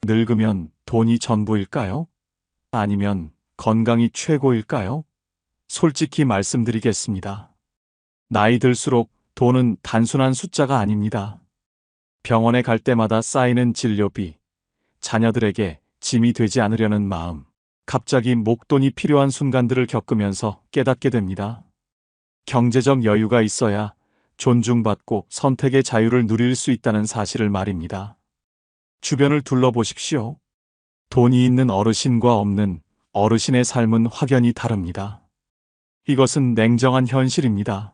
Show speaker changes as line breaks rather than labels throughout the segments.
늙으면 돈이 전부일까요? 아니면 건강이 최고일까요? 솔직히 말씀드리겠습니다. 나이 들수록 돈은 단순한 숫자가 아닙니다. 병원에 갈 때마다 쌓이는 진료비, 자녀들에게 짐이 되지 않으려는 마음, 갑자기 목돈이 필요한 순간들을 겪으면서 깨닫게 됩니다. 경제적 여유가 있어야 존중받고 선택의 자유를 누릴 수 있다는 사실을 말입니다. 주변을 둘러보십시오. 돈이 있는 어르신과 없는 어르신의 삶은 확연히 다릅니다. 이것은 냉정한 현실입니다.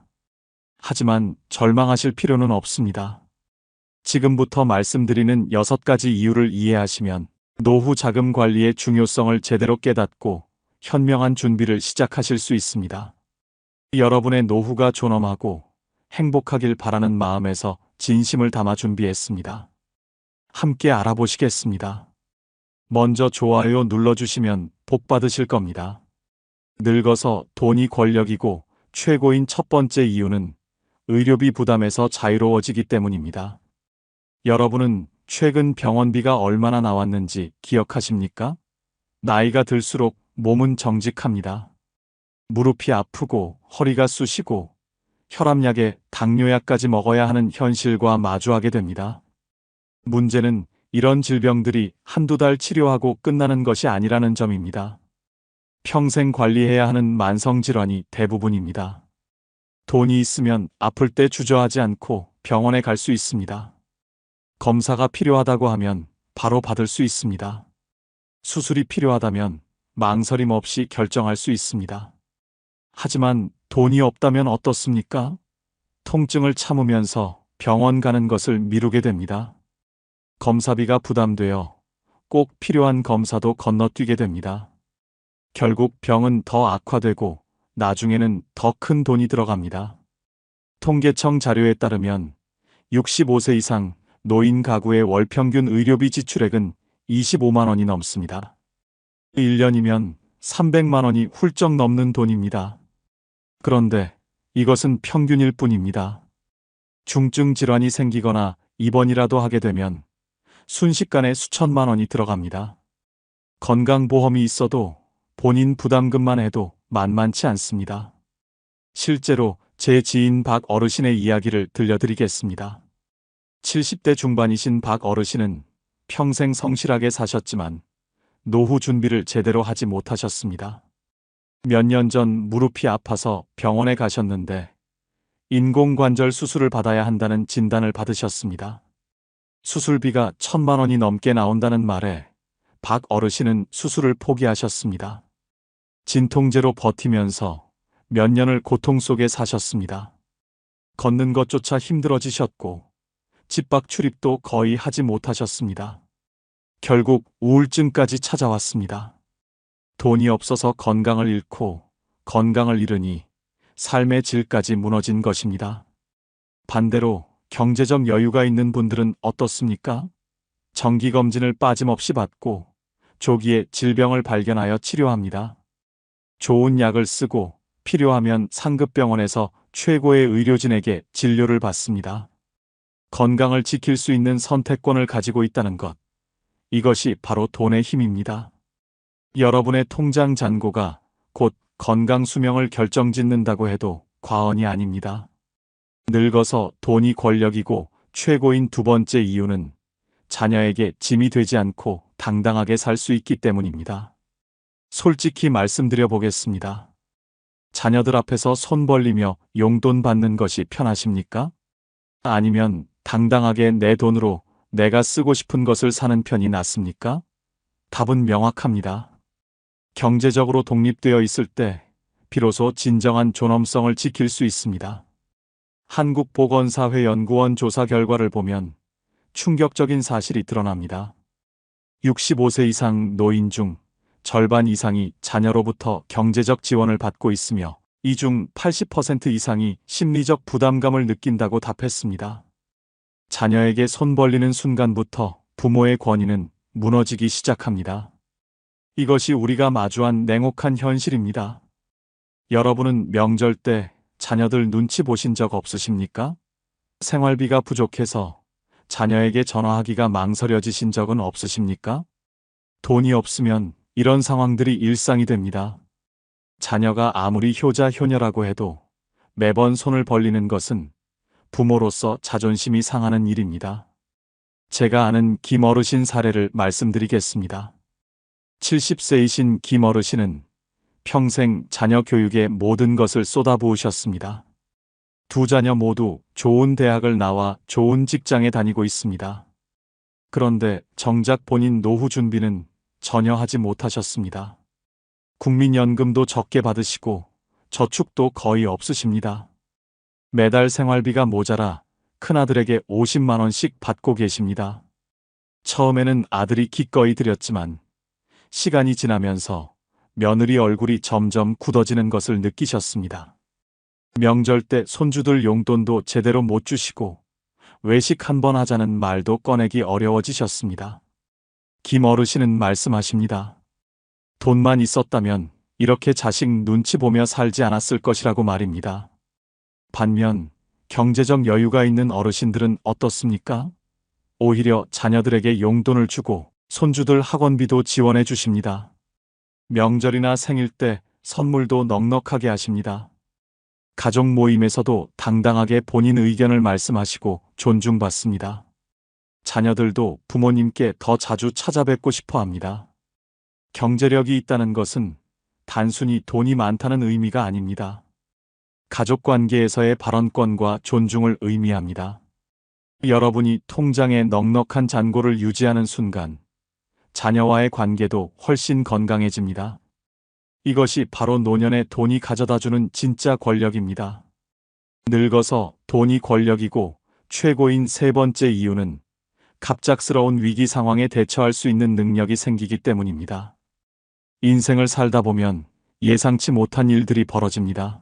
하지만 절망하실 필요는 없습니다. 지금부터 말씀드리는 6가지 이유를 이해하시면 노후 자금 관리의 중요성을 제대로 깨닫고 현명한 준비를 시작하실 수 있습니다. 여러분의 노후가 존엄하고 행복하길 바라는 마음에서 진심을 담아 준비했습니다. 함께 알아보시겠습니다. 먼저 좋아요 눌러주시면 복 받으실 겁니다. 늙어서 돈이 권력이고 최고인 첫 번째 이유는 의료비 부담에서 자유로워지기 때문입니다. 여러분은 최근 병원비가 얼마나 나왔는지 기억하십니까? 나이가 들수록 몸은 정직합니다. 무릎이 아프고 허리가 쑤시고 혈압약에 당뇨약까지 먹어야 하는 현실과 마주하게 됩니다. 문제는 이런 질병들이 한두 달 치료하고 끝나는 것이 아니라는 점입니다. 평생 관리해야 하는 만성질환이 대부분입니다. 돈이 있으면 아플 때 주저하지 않고 병원에 갈 수 있습니다. 검사가 필요하다고 하면 바로 받을 수 있습니다. 수술이 필요하다면 망설임 없이 결정할 수 있습니다. 하지만 돈이 없다면 어떻습니까? 통증을 참으면서 병원 가는 것을 미루게 됩니다. 검사비가 부담되어 꼭 필요한 검사도 건너뛰게 됩니다. 결국 병은 더 악화되고 나중에는 더 큰 돈이 들어갑니다. 통계청 자료에 따르면 65세 이상 노인 가구의 월 평균 의료비 지출액은 25만 원이 넘습니다. 1년이면 300만 원이 훌쩍 넘는 돈입니다. 그런데 이것은 평균일 뿐입니다. 중증 질환이 생기거나 입원이라도 하게 되면 순식간에 수천만 원이 들어갑니다. 건강보험이 있어도 본인 부담금만 해도 만만치 않습니다. 실제로 제 지인 박 어르신의 이야기를 들려드리겠습니다. 70대 중반이신 박 어르신은 평생 성실하게 사셨지만 노후 준비를 제대로 하지 못하셨습니다. 몇 년 전 무릎이 아파서 병원에 가셨는데 인공관절 수술을 받아야 한다는 진단을 받으셨습니다. 수술비가 1,000만 원이 넘게 나온다는 말에 박 어르신은 수술을 포기하셨습니다. 진통제로 버티면서 몇 년을 고통 속에 사셨습니다. 걷는 것조차 힘들어지셨고 집 밖 출입도 거의 하지 못하셨습니다. 결국 우울증까지 찾아왔습니다. 돈이 없어서 건강을 잃고 건강을 잃으니 삶의 질까지 무너진 것입니다. 반대로 경제적 여유가 있는 분들은 어떻습니까? 정기검진을 빠짐없이 받고 조기에 질병을 발견하여 치료합니다. 좋은 약을 쓰고 필요하면 상급병원에서 최고의 의료진에게 진료를 받습니다. 건강을 지킬 수 있는 선택권을 가지고 있다는 것. 이것이 바로 돈의 힘입니다. 여러분의 통장 잔고가 곧 건강 수명을 결정짓는다고 해도 과언이 아닙니다. 늙어서 돈이 권력이고 최고인 두 번째 이유는 자녀에게 짐이 되지 않고 당당하게 살 수 있기 때문입니다. 솔직히 말씀드려 보겠습니다. 자녀들 앞에서 손 벌리며 용돈 받는 것이 편하십니까? 아니면 당당하게 내 돈으로 내가 쓰고 싶은 것을 사는 편이 낫습니까? 답은 명확합니다. 경제적으로 독립되어 있을 때 비로소 진정한 존엄성을 지킬 수 있습니다. 한국보건사회연구원 조사 결과를 보면 충격적인 사실이 드러납니다. 65세 이상 노인 중 절반 이상이 자녀로부터 경제적 지원을 받고 있으며 이 중 80% 이상이 심리적 부담감을 느낀다고 답했습니다. 자녀에게 손 벌리는 순간부터 부모의 권위는 무너지기 시작합니다. 이것이 우리가 마주한 냉혹한 현실입니다. 여러분은 명절 때 자녀들 눈치 보신 적 없으십니까? 생활비가 부족해서 자녀에게 전화하기가 망설여지신 적은 없으십니까? 돈이 없으면 이런 상황들이 일상이 됩니다. 자녀가 아무리 효자 효녀라고 해도 매번 손을 벌리는 것은 부모로서 자존심이 상하는 일입니다. 제가 아는 김 어르신 사례를 말씀드리겠습니다. 70세이신 김 어르신은 평생 자녀 교육에 모든 것을 쏟아부으셨습니다. 두 자녀 모두 좋은 대학을 나와 좋은 직장에 다니고 있습니다. 그런데 정작 본인 노후 준비는 전혀 하지 못하셨습니다. 국민연금도 적게 받으시고 저축도 거의 없으십니다. 매달 생활비가 모자라 큰아들에게 50만 원씩 받고 계십니다. 처음에는 아들이 기꺼이 드렸지만 시간이 지나면서 며느리 얼굴이 점점 굳어지는 것을 느끼셨습니다. 명절 때 손주들 용돈도 제대로 못 주시고 외식 한번 하자는 말도 꺼내기 어려워지셨습니다. 김 어르신은 말씀하십니다. 돈만 있었다면 이렇게 자식 눈치 보며 살지 않았을 것이라고 말입니다. 반면 경제적 여유가 있는 어르신들은 어떻습니까? 오히려 자녀들에게 용돈을 주고 손주들 학원비도 지원해 주십니다. 명절이나 생일 때 선물도 넉넉하게 하십니다. 가족 모임에서도 당당하게 본인 의견을 말씀하시고 존중받습니다. 자녀들도 부모님께 더 자주 찾아뵙고 싶어 합니다. 경제력이 있다는 것은 단순히 돈이 많다는 의미가 아닙니다. 가족 관계에서의 발언권과 존중을 의미합니다. 여러분이 통장에 넉넉한 잔고를 유지하는 순간 자녀와의 관계도 훨씬 건강해집니다. 이것이 바로 노년에 돈이 가져다주는 진짜 권력입니다. 늙어서 돈이 권력이고 최고인 세 번째 이유는 갑작스러운 위기 상황에 대처할 수 있는 능력이 생기기 때문입니다. 인생을 살다 보면 예상치 못한 일들이 벌어집니다.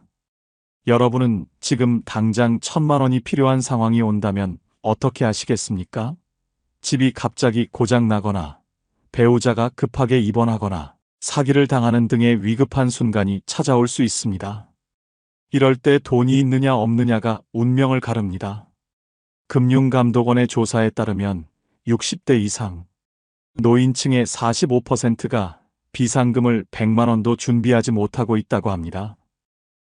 여러분은 지금 당장 1,000만 원이 필요한 상황이 온다면 어떻게 하시겠습니까? 집이 갑자기 고장 나거나 배우자가 급하게 입원하거나 사기를 당하는 등의 위급한 순간이 찾아올 수 있습니다. 이럴 때 돈이 있느냐 없느냐가 운명을 가릅니다. 금융감독원의 조사에 따르면 60대 이상 노인층의 45%가 비상금을 100만 원도 준비하지 못하고 있다고 합니다.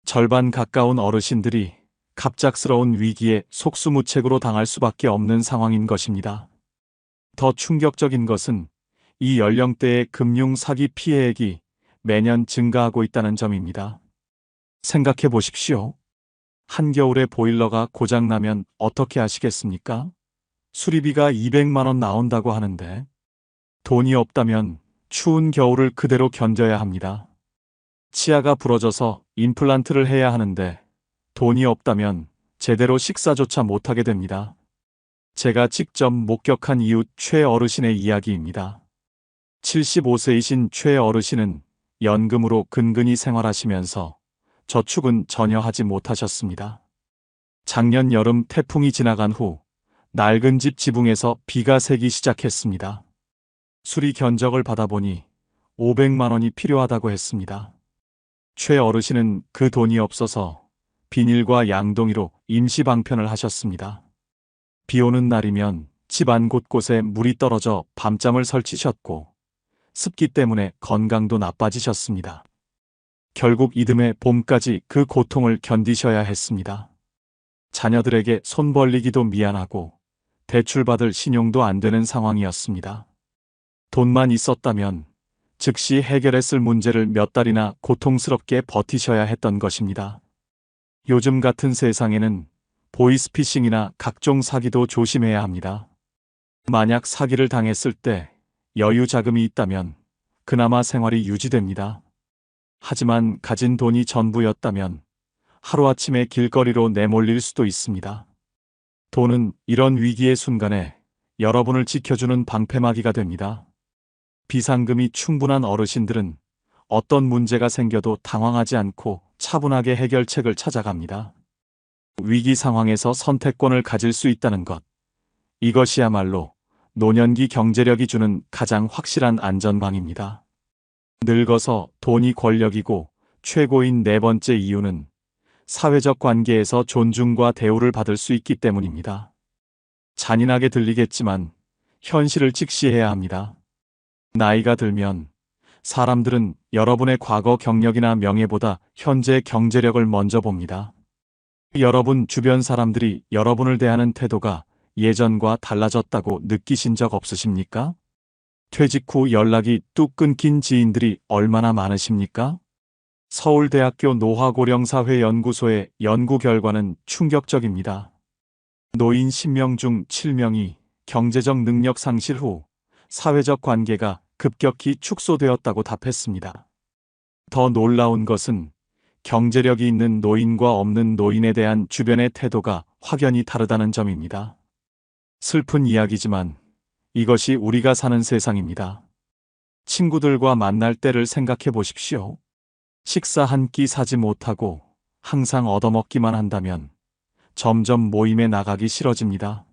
절반 가까운 어르신들이 갑작스러운 위기에 속수무책으로 당할 수밖에 없는 상황인 것입니다. 더 충격적인 것은 이 연령대의 금융 사기 피해액이 매년 증가하고 있다는 점입니다. 생각해 보십시오. 한겨울에 보일러가 고장나면 어떻게 하시겠습니까? 수리비가 200만 원 나온다고 하는데 돈이 없다면 추운 겨울을 그대로 견뎌야 합니다. 치아가 부러져서 임플란트를 해야 하는데 돈이 없다면 제대로 식사조차 못하게 됩니다. 제가 직접 목격한 이웃 최 어르신의 이야기입니다. 75세이신 최 어르신은 연금으로 근근히 생활하시면서 저축은 전혀 하지 못하셨습니다. 작년 여름 태풍이 지나간 후 낡은 집 지붕에서 비가 새기 시작했습니다. 수리 견적을 받아보니 500만 원이 필요하다고 했습니다. 최 어르신은 그 돈이 없어서 비닐과 양동이로 임시 방편을 하셨습니다. 비 오는 날이면 집안 곳곳에 물이 떨어져 밤잠을 설치셨고 습기 때문에 건강도 나빠지셨습니다. 결국 이듬해 봄까지 그 고통을 견디셔야 했습니다. 자녀들에게 손 벌리기도 미안하고 대출받을 신용도 안 되는 상황이었습니다. 돈만 있었다면 즉시 해결했을 문제를 몇 달이나 고통스럽게 버티셔야 했던 것입니다. 요즘 같은 세상에는 보이스피싱이나 각종 사기도 조심해야 합니다. 만약 사기를 당했을 때 여유 자금이 있다면 그나마 생활이 유지됩니다. 하지만 가진 돈이 전부였다면 하루아침에 길거리로 내몰릴 수도 있습니다. 돈은 이런 위기의 순간에 여러분을 지켜주는 방패막이가 됩니다. 비상금이 충분한 어르신들은 어떤 문제가 생겨도 당황하지 않고 차분하게 해결책을 찾아갑니다. 위기 상황에서 선택권을 가질 수 있다는 것. 이것이야말로 노년기 경제력이 주는 가장 확실한 안전망입니다. 늙어서 돈이 권력이고 최고인 네 번째 이유는 사회적 관계에서 존중과 대우를 받을 수 있기 때문입니다. 잔인하게 들리겠지만 현실을 직시해야 합니다. 나이가 들면 사람들은 여러분의 과거 경력이나 명예보다 현재의 경제력을 먼저 봅니다. 여러분 주변 사람들이 여러분을 대하는 태도가 예전과 달라졌다고 느끼신 적 없으십니까? 퇴직 후 연락이 뚝 끊긴 지인들이 얼마나 많으십니까? 서울대학교 노화고령사회연구소의 연구 결과는 충격적입니다. 노인 10명 중 7명이 경제적 능력 상실 후 사회적 관계가 급격히 축소되었다고 답했습니다. 더 놀라운 것은 경제력이 있는 노인과 없는 노인에 대한 주변의 태도가 확연히 다르다는 점입니다. 슬픈 이야기지만 이것이 우리가 사는 세상입니다. 친구들과 만날 때를 생각해 보십시오. 식사 한 끼 사지 못하고 항상 얻어먹기만 한다면 점점 모임에 나가기 싫어집니다.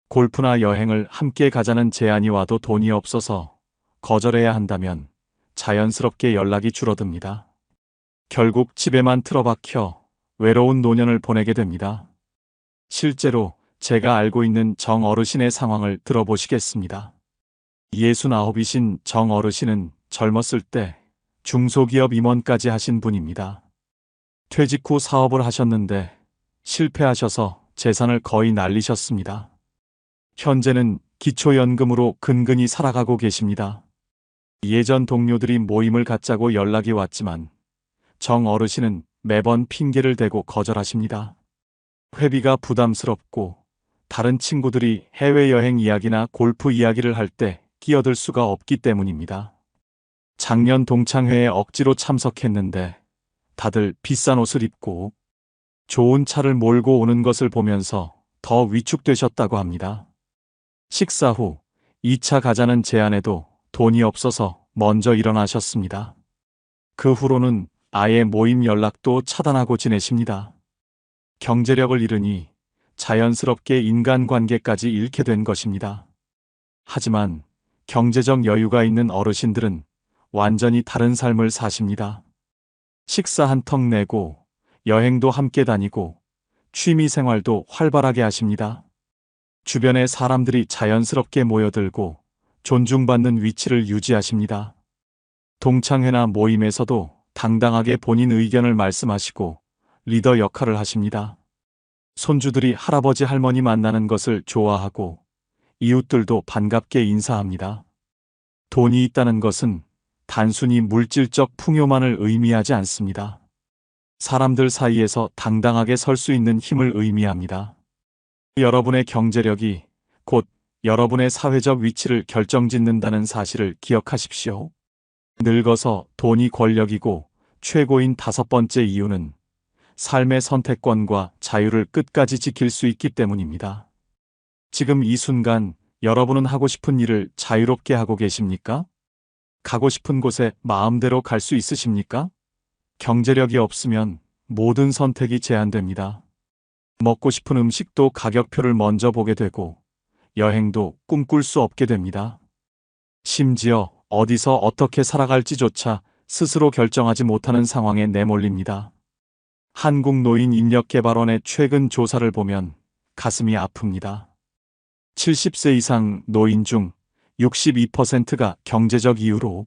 골프나 여행을 함께 가자는 제안이 와도 돈이 없어서 거절해야 한다면 자연스럽게 연락이 줄어듭니다. 결국 집에만 틀어박혀 외로운 노년을 보내게 됩니다. 실제로 제가 알고 있는 정 어르신의 상황을 들어보시겠습니다. 69이신 정 어르신은 젊었을 때 중소기업 임원까지 하신 분입니다. 퇴직 후 사업을 하셨는데 실패하셔서 재산을 거의 날리셨습니다. 현재는 기초연금으로 근근히 살아가고 계십니다. 예전 동료들이 모임을 갖자고 연락이 왔지만 정 어르신은 매번 핑계를 대고 거절하십니다. 회비가 부담스럽고 다른 친구들이 해외여행 이야기나 골프 이야기를 할 때 끼어들 수가 없기 때문입니다. 작년 동창회에 억지로 참석했는데 다들 비싼 옷을 입고 좋은 차를 몰고 오는 것을 보면서 더 위축되셨다고 합니다. 식사 후 2차 가자는 제안에도 돈이 없어서 먼저 일어나셨습니다. 그 후로는 아예 모임 연락도 차단하고 지내십니다. 경제력을 잃으니 자연스럽게 인간관계까지 잃게 된 것입니다. 하지만 경제적 여유가 있는 어르신들은 완전히 다른 삶을 사십니다. 식사 한턱 내고 여행도 함께 다니고 취미 생활도 활발하게 하십니다. 주변에 사람들이 자연스럽게 모여들고 존중받는 위치를 유지하십니다. 동창회나 모임에서도 당당하게 본인 의견을 말씀하시고 리더 역할을 하십니다. 손주들이 할아버지 할머니 만나는 것을 좋아하고 이웃들도 반갑게 인사합니다. 돈이 있다는 것은 단순히 물질적 풍요만을 의미하지 않습니다. 사람들 사이에서 당당하게 설 수 있는 힘을 의미합니다. 여러분의 경제력이 곧 여러분의 사회적 위치를 결정짓는다는 사실을 기억하십시오. 늙어서 돈이 권력이고 최고인 5번째 이유는 삶의 선택권과 자유를 끝까지 지킬 수 있기 때문입니다. 지금 이 순간 여러분은 하고 싶은 일을 자유롭게 하고 계십니까? 가고 싶은 곳에 마음대로 갈 수 있으십니까? 경제력이 없으면 모든 선택이 제한됩니다. 먹고 싶은 음식도 가격표를 먼저 보게 되고 여행도 꿈꿀 수 없게 됩니다. 심지어 어디서 어떻게 살아갈지조차 스스로 결정하지 못하는 상황에 내몰립니다. 한국노인인력개발원의 최근 조사를 보면 가슴이 아픕니다. 70세 이상 노인 중 62%가 경제적 이유로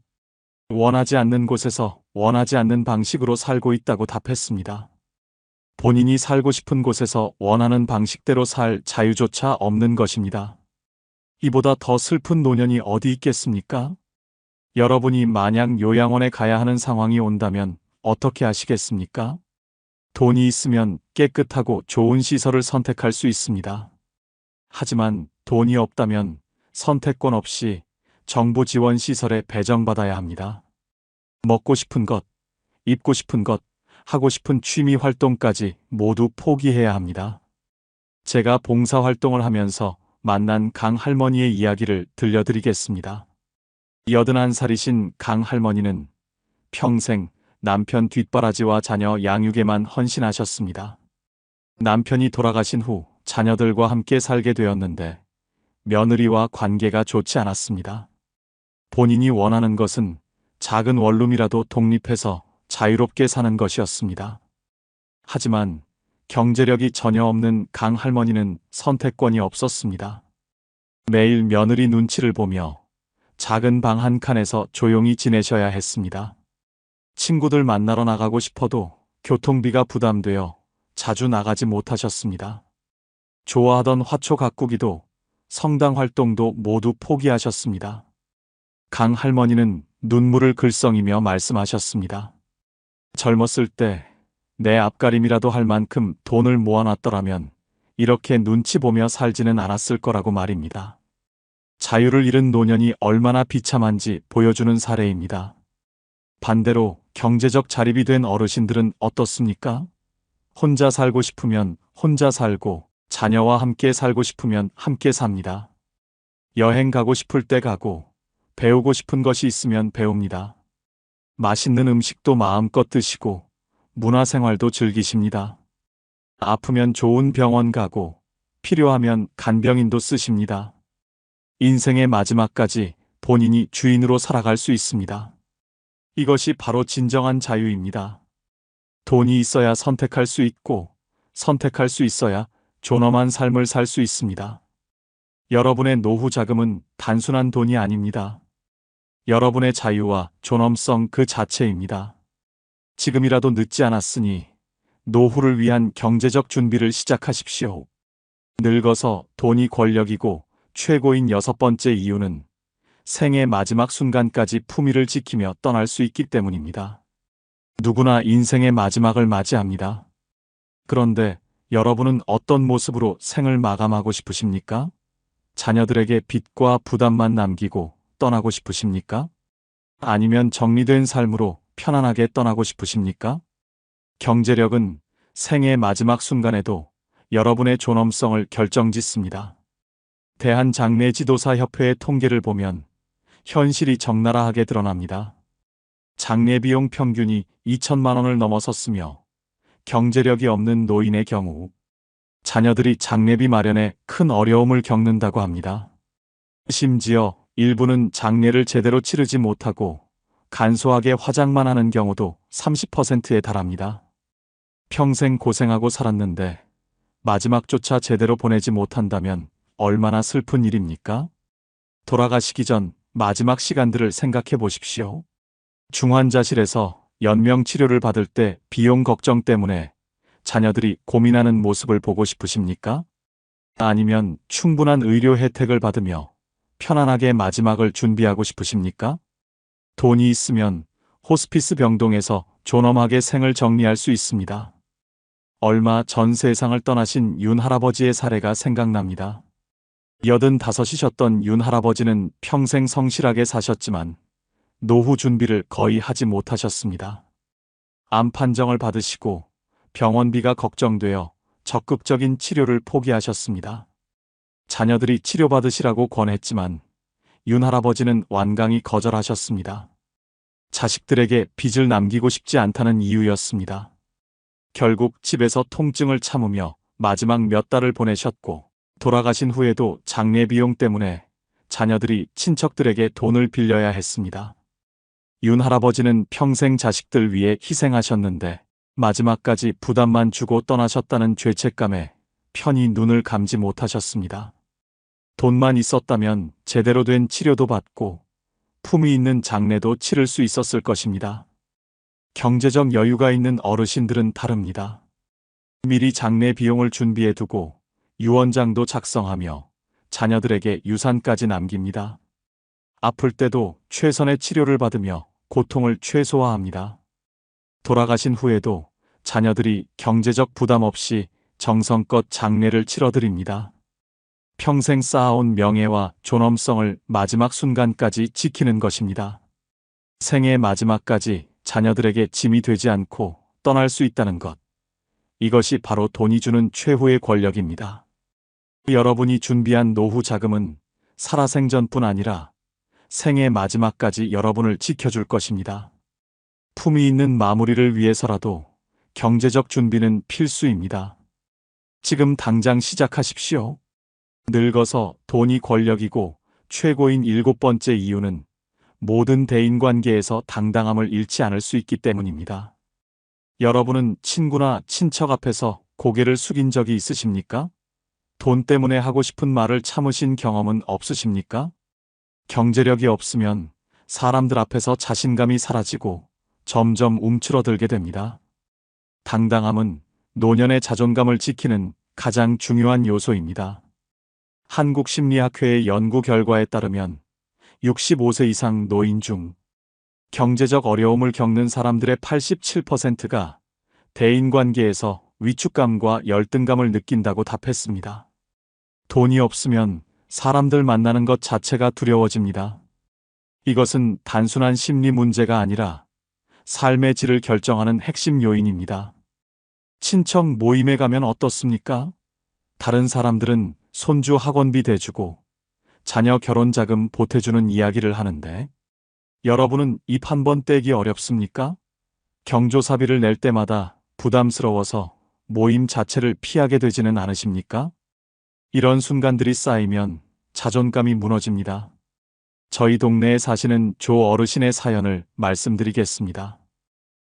원하지 않는 곳에서 원하지 않는 방식으로 살고 있다고 답했습니다. 본인이 살고 싶은 곳에서 원하는 방식대로 살 자유조차 없는 것입니다. 이보다 더 슬픈 노년이 어디 있겠습니까? 여러분이 만약 요양원에 가야 하는 상황이 온다면 어떻게 하시겠습니까? 돈이 있으면 깨끗하고 좋은 시설을 선택할 수 있습니다. 하지만 돈이 없다면 선택권 없이 정부 지원 시설에 배정받아야 합니다. 먹고 싶은 것, 입고 싶은 것, 하고 싶은 취미 활동까지 모두 포기해야 합니다. 제가 봉사활동을 하면서 만난 강 할머니의 이야기를 들려드리겠습니다. 81살이신 강 할머니는 평생 남편 뒷바라지와 자녀 양육에만 헌신하셨습니다. 남편이 돌아가신 후 자녀들과 함께 살게 되었는데 며느리와 관계가 좋지 않았습니다. 본인이 원하는 것은 작은 원룸이라도 독립해서 자유롭게 사는 것이었습니다. 하지만 경제력이 전혀 없는 강 할머니는 선택권이 없었습니다. 매일 며느리 눈치를 보며 작은 방 한 칸에서 조용히 지내셔야 했습니다. 친구들 만나러 나가고 싶어도 교통비가 부담되어 자주 나가지 못하셨습니다. 좋아하던 화초 가꾸기도 성당 활동도 모두 포기하셨습니다. 강 할머니는 눈물을 글썽이며 말씀하셨습니다. 젊었을 때 내 앞가림이라도 할 만큼 돈을 모아놨더라면 이렇게 눈치 보며 살지는 않았을 거라고 말입니다. 자유를 잃은 노년이 얼마나 비참한지 보여주는 사례입니다. 반대로 경제적 자립이 된 어르신들은 어떻습니까? 혼자 살고 싶으면 혼자 살고 자녀와 함께 살고 싶으면 함께 삽니다. 여행 가고 싶을 때 가고 배우고 싶은 것이 있으면 배웁니다. 맛있는 음식도 마음껏 드시고 문화생활도 즐기십니다. 아프면 좋은 병원 가고 필요하면 간병인도 쓰십니다. 인생의 마지막까지 본인이 주인으로 살아갈 수 있습니다. 이것이 바로 진정한 자유입니다. 돈이 있어야 선택할 수 있고 선택할 수 있어야 존엄한 삶을 살 수 있습니다. 여러분의 노후 자금은 단순한 돈이 아닙니다. 여러분의 자유와 존엄성 그 자체입니다. 지금이라도 늦지 않았으니 노후를 위한 경제적 준비를 시작하십시오. 늙어서 돈이 권력이고 최고인 6번째 이유는 생의 마지막 순간까지 품위를 지키며 떠날 수 있기 때문입니다. 누구나 인생의 마지막을 맞이합니다. 그런데 여러분은 어떤 모습으로 생을 마감하고 싶으십니까? 자녀들에게 빚과 부담만 남기고 떠나고 싶으십니까? 아니면 정리된 삶으로 편안하게 떠나고 싶으십니까? 경제력은 생의 마지막 순간에도 여러분의 존엄성을 결정짓습니다. 대한장례지도사협회의 통계를 보면 현실이 적나라하게 드러납니다. 장례 비용 평균이 2천만 원을 넘어섰으며 경제력이 없는 노인의 경우 자녀들이 장례비 마련에 큰 어려움을 겪는다고 합니다. 심지어 일부는 장례를 제대로 치르지 못하고 간소하게 화장만 하는 경우도 30%에 달합니다. 평생 고생하고 살았는데 마지막조차 제대로 보내지 못한다면 얼마나 슬픈 일입니까? 돌아가시기 전 마지막 시간들을 생각해 보십시오. 중환자실에서 연명 치료를 받을 때 비용 걱정 때문에 자녀들이 고민하는 모습을 보고 싶으십니까? 아니면 충분한 의료 혜택을 받으며 편안하게 마지막을 준비하고 싶으십니까? 돈이 있으면 호스피스 병동에서 존엄하게 생을 정리할 수 있습니다. 얼마 전 세상을 떠나신 윤 할아버지의 사례가 생각납니다. 85이셨던 윤 할아버지는 평생 성실하게 사셨지만 노후 준비를 거의 하지 못하셨습니다. 암 판정을 받으시고 병원비가 걱정되어 적극적인 치료를 포기하셨습니다. 자녀들이 치료받으시라고 권했지만 윤 할아버지는 완강히 거절하셨습니다. 자식들에게 빚을 남기고 싶지 않다는 이유였습니다. 결국 집에서 통증을 참으며 마지막 몇 달을 보내셨고 돌아가신 후에도 장례 비용 때문에 자녀들이 친척들에게 돈을 빌려야 했습니다. 윤 할아버지는 평생 자식들 위해 희생하셨는데 마지막까지 부담만 주고 떠나셨다는 죄책감에 편히 눈을 감지 못하셨습니다. 돈만 있었다면 제대로 된 치료도 받고 품위 있는 장례도 치를 수 있었을 것입니다. 경제적 여유가 있는 어르신들은 다릅니다. 미리 장례 비용을 준비해 두고 유언장도 작성하며 자녀들에게 유산까지 남깁니다. 아플 때도 최선의 치료를 받으며 고통을 최소화합니다. 돌아가신 후에도 자녀들이 경제적 부담 없이 정성껏 장례를 치러드립니다. 평생 쌓아온 명예와 존엄성을 마지막 순간까지 지키는 것입니다. 생의 마지막까지 자녀들에게 짐이 되지 않고 떠날 수 있다는 것. 이것이 바로 돈이 주는 최후의 권력입니다. 여러분이 준비한 노후 자금은 살아생전뿐 아니라 생의 마지막까지 여러분을 지켜줄 것입니다. 품위 있는 마무리를 위해서라도 경제적 준비는 필수입니다. 지금 당장 시작하십시오. 늙어서 돈이 권력이고 최고인 7번째 이유는 모든 대인관계에서 당당함을 잃지 않을 수 있기 때문입니다. 여러분은 친구나 친척 앞에서 고개를 숙인 적이 있으십니까? 돈 때문에 하고 싶은 말을 참으신 경험은 없으십니까? 경제력이 없으면 사람들 앞에서 자신감이 사라지고 점점 움츠러들게 됩니다. 당당함은 노년의 자존감을 지키는 가장 중요한 요소입니다. 한국심리학회의 연구 결과에 따르면 65세 이상 노인 중 경제적 어려움을 겪는 사람들의 87%가 대인관계에서 위축감과 열등감을 느낀다고 답했습니다. 돈이 없으면 사람들 만나는 것 자체가 두려워집니다. 이것은 단순한 심리 문제가 아니라 삶의 질을 결정하는 핵심 요인입니다. 친척 모임에 가면 어떻습니까? 다른 사람들은 손주 학원비 대주고 자녀 결혼 자금 보태주는 이야기를 하는데 여러분은 입 한 번 떼기 어렵습니까? 경조사비를 낼 때마다 부담스러워서 모임 자체를 피하게 되지는 않으십니까? 이런 순간들이 쌓이면 자존감이 무너집니다. 저희 동네에 사시는 조 어르신의 사연을 말씀드리겠습니다.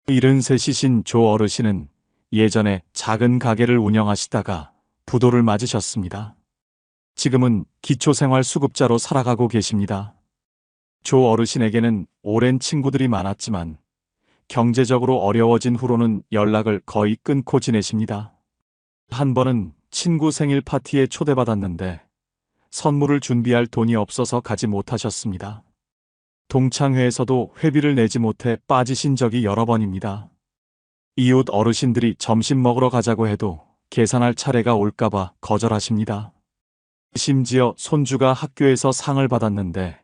73이신 조 어르신은 예전에 작은 가게를 운영하시다가 부도를 맞으셨습니다. 지금은 기초생활수급자로 살아가고 계십니다. 조 어르신에게는 오랜 친구들이 많았지만 경제적으로 어려워진 후로는 연락을 거의 끊고 지내십니다. 한 번은 친구 생일 파티에 초대받았는데 선물을 준비할 돈이 없어서 가지 못하셨습니다. 동창회에서도 회비를 내지 못해 빠지신 적이 여러 번입니다. 이웃 어르신들이 점심 먹으러 가자고 해도 계산할 차례가 올까봐 거절하십니다. 심지어 손주가 학교에서 상을 받았는데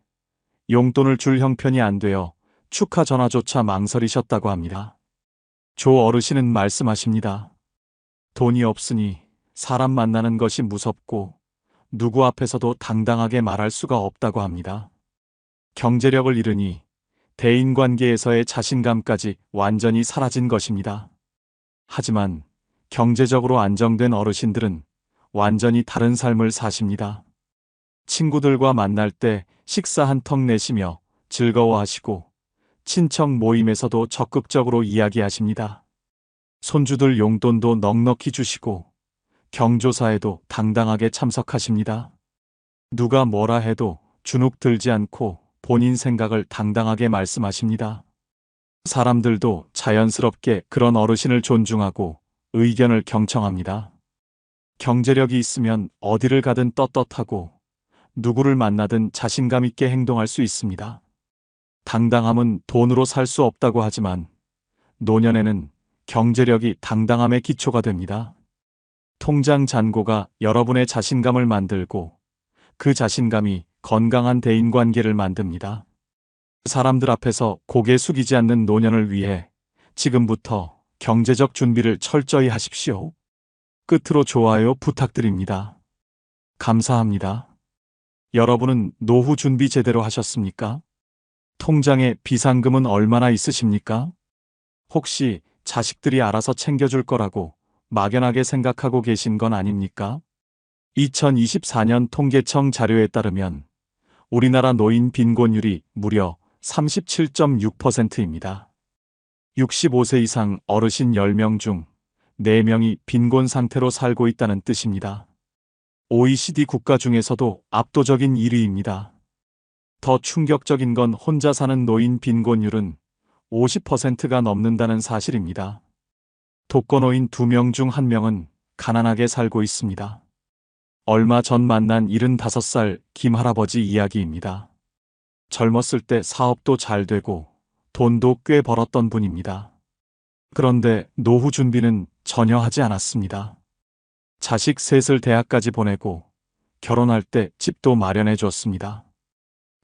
용돈을 줄 형편이 안 되어 축하 전화조차 망설이셨다고 합니다. 조 어르신은 말씀하십니다. 돈이 없으니 사람 만나는 것이 무섭고 누구 앞에서도 당당하게 말할 수가 없다고 합니다. 경제력을 잃으니 대인관계에서의 자신감까지 완전히 사라진 것입니다. 하지만 경제적으로 안정된 어르신들은 완전히 다른 삶을 사십니다. 친구들과 만날 때 식사 한턱 내시며 즐거워하시고 친척 모임에서도 적극적으로 이야기하십니다. 손주들 용돈도 넉넉히 주시고 경조사에도 당당하게 참석하십니다. 누가 뭐라 해도 주눅 들지 않고 본인 생각을 당당하게 말씀하십니다. 사람들도 자연스럽게 그런 어르신을 존중하고 의견을 경청합니다. 경제력이 있으면 어디를 가든 떳떳하고 누구를 만나든 자신감 있게 행동할 수 있습니다. 당당함은 돈으로 살 수 없다고 하지만 노년에는 경제력이 당당함의 기초가 됩니다. 통장 잔고가 여러분의 자신감을 만들고 그 자신감이 건강한 대인관계를 만듭니다. 사람들 앞에서 고개 숙이지 않는 노년을 위해 지금부터 경제적 준비를 철저히 하십시오. 끝으로 좋아요 부탁드립니다. 감사합니다. 여러분은 노후 준비 제대로 하셨습니까? 통장에 비상금은 얼마나 있으십니까? 혹시 자식들이 알아서 챙겨줄 거라고 막연하게 생각하고 계신 건 아닙니까? 2024년 통계청 자료에 따르면 우리나라 노인 빈곤율이 무려 37.6%입니다. 65세 이상 어르신 10명 중 4명이 빈곤 상태로 살고 있다는 뜻입니다. OECD 국가 중에서도 압도적인 1위입니다. 더 충격적인 건 혼자 사는 노인 빈곤율은 50%가 넘는다는 사실입니다. 독거노인 2명 중 1명은 가난하게 살고 있습니다. 얼마 전 만난 75살 김 할아버지 이야기입니다. 젊었을 때 사업도 잘 되고 돈도 꽤 벌었던 분입니다. 그런데 노후 준비는 전혀 하지 않았습니다. 자식 셋을 대학까지 보내고 결혼할 때 집도 마련해 줬습니다.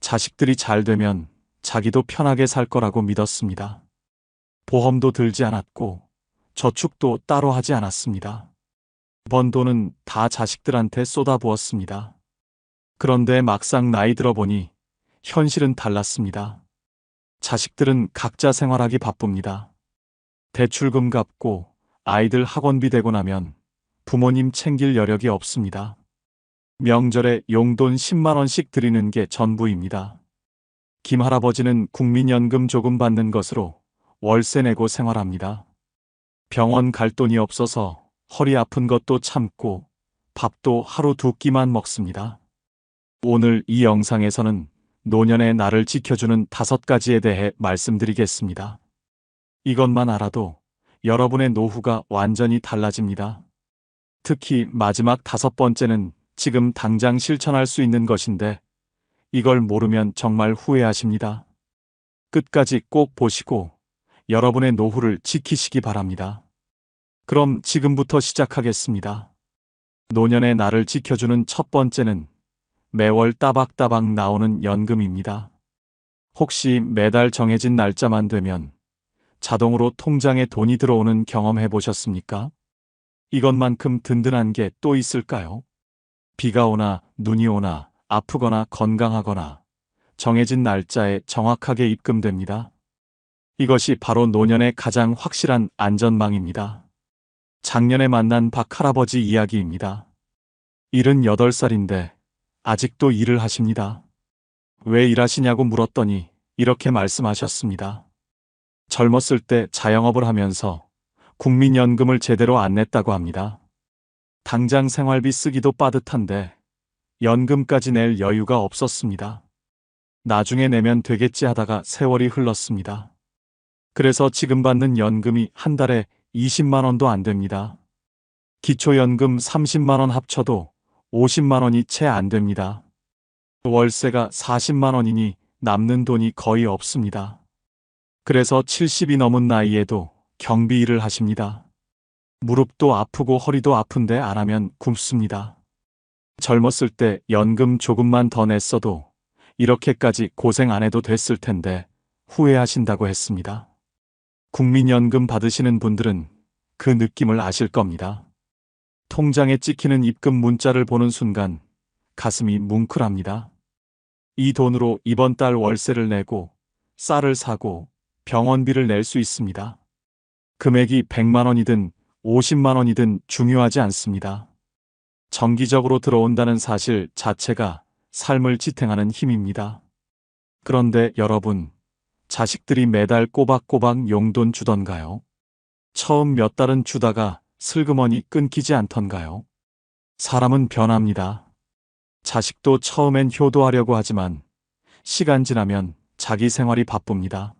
자식들이 잘 되면 자기도 편하게 살 거라고 믿었습니다. 보험도 들지 않았고 저축도 따로 하지 않았습니다. 번 돈은 다 자식들한테 쏟아부었습니다. 그런데 막상 나이 들어보니 현실은 달랐습니다. 자식들은 각자 생활하기 바쁩니다. 대출금 갚고 아이들 학원비 대고 나면 부모님 챙길 여력이 없습니다. 명절에 용돈 10만 원씩 드리는 게 전부입니다. 김 할아버지는 국민연금 조금 받는 것으로 월세 내고 생활합니다. 병원 갈 돈이 없어서 허리 아픈 것도 참고 밥도 하루 두 끼만 먹습니다. 오늘 이 영상에서는 노년의 나를 지켜주는 5가지에 대해 말씀드리겠습니다. 이것만 알아도 여러분의 노후가 완전히 달라집니다. 특히 마지막 5번째는 지금 당장 실천할 수 있는 것인데 이걸 모르면 정말 후회하십니다. 끝까지 꼭 보시고 여러분의 노후를 지키시기 바랍니다. 그럼 지금부터 시작하겠습니다. 노년의 나를 지켜주는 첫 번째는 매월 따박따박 나오는 연금입니다. 혹시 매달 정해진 날짜만 되면 자동으로 통장에 돈이 들어오는 경험 해보셨습니까? 이것만큼 든든한 게 또 있을까요? 비가 오나 눈이 오나 아프거나 건강하거나 정해진 날짜에 정확하게 입금됩니다. 이것이 바로 노년의 가장 확실한 안전망입니다. 작년에 만난 박 할아버지 이야기입니다. 78살인데 아직도 일을 하십니다. 왜 일하시냐고 물었더니 이렇게 말씀하셨습니다. 젊었을 때 자영업을 하면서 국민연금을 제대로 안 냈다고 합니다. 당장 생활비 쓰기도 빠듯한데 연금까지 낼 여유가 없었습니다. 나중에 내면 되겠지 하다가 세월이 흘렀습니다. 그래서 지금 받는 연금이 한 달에 20만 원도 안 됩니다. 기초연금 30만 원 합쳐도 50만 원이 채 안 됩니다. 월세가 40만 원이니 남는 돈이 거의 없습니다. 그래서 70이 넘은 나이에도 경비 일을 하십니다. 무릎도 아프고 허리도 아픈데 안 하면 굶습니다. 젊었을 때 연금 조금만 더 냈어도 이렇게까지 고생 안 해도 됐을 텐데 후회하신다고 했습니다. 국민연금 받으시는 분들은 그 느낌을 아실 겁니다. 통장에 찍히는 입금 문자를 보는 순간 가슴이 뭉클합니다. 이 돈으로 이번 달 월세를 내고 쌀을 사고 병원비를 낼 수 있습니다. 금액이 100만 원이든 50만 원이든 중요하지 않습니다. 정기적으로 들어온다는 사실 자체가 삶을 지탱하는 힘입니다. 그런데 여러분, 자식들이 매달 꼬박꼬박 용돈 주던가요? 처음 몇 달은 주다가 슬그머니 끊기지 않던가요? 사람은 변합니다. 자식도 처음엔 효도하려고 하지만 시간 지나면 자기 생활이 바쁩니다.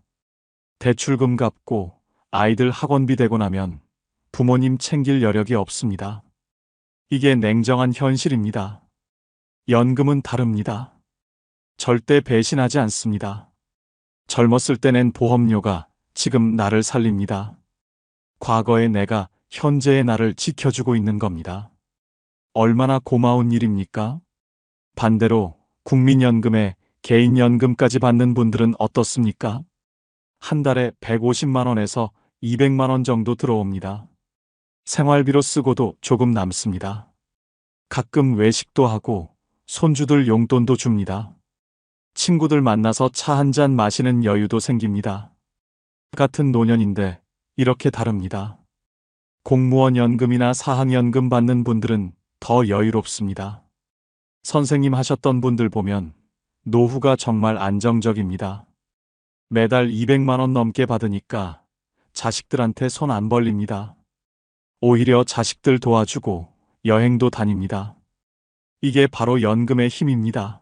대출금 갚고 아이들 학원비 대고 나면 부모님 챙길 여력이 없습니다. 이게 냉정한 현실입니다. 연금은 다릅니다. 절대 배신하지 않습니다. 젊었을 때 낸 보험료가 지금 나를 살립니다. 과거의 내가 현재의 나를 지켜주고 있는 겁니다. 얼마나 고마운 일입니까? 반대로 국민연금에 개인연금까지 받는 분들은 어떻습니까? 한 달에 150만 원에서 200만 원 정도 들어옵니다. 생활비로 쓰고도 조금 남습니다. 가끔 외식도 하고 손주들 용돈도 줍니다. 친구들 만나서 차 한 잔 마시는 여유도 생깁니다. 같은 노년인데 이렇게 다릅니다. 공무원 연금이나 사학연금 받는 분들은 더 여유롭습니다. 선생님 하셨던 분들 보면 노후가 정말 안정적입니다. 매달 200만 원 넘게 받으니까 자식들한테 손 안 벌립니다. 오히려 자식들 도와주고 여행도 다닙니다. 이게 바로 연금의 힘입니다.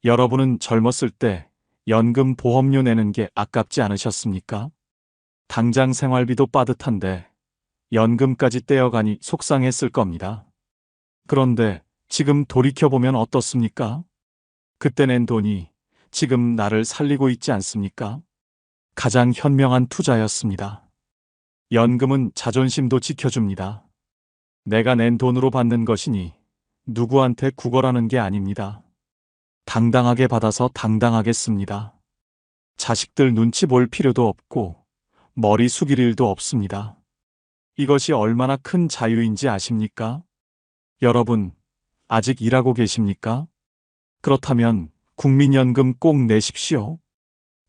여러분은 젊었을 때 연금 보험료 내는 게 아깝지 않으셨습니까? 당장 생활비도 빠듯한데 연금까지 떼어가니 속상했을 겁니다. 그런데 지금 돌이켜보면 어떻습니까? 그때 낸 돈이 지금 나를 살리고 있지 않습니까? 가장 현명한 투자였습니다. 연금은 자존심도 지켜줍니다. 내가 낸 돈으로 받는 것이니 누구한테 구걸하는 게 아닙니다. 당당하게 받아서 당당하게 씁니다. 자식들 눈치 볼 필요도 없고 머리 숙일 일도 없습니다. 이것이 얼마나 큰 자유인지 아십니까? 여러분, 아직 일하고 계십니까? 그렇다면 국민연금 꼭 내십시오.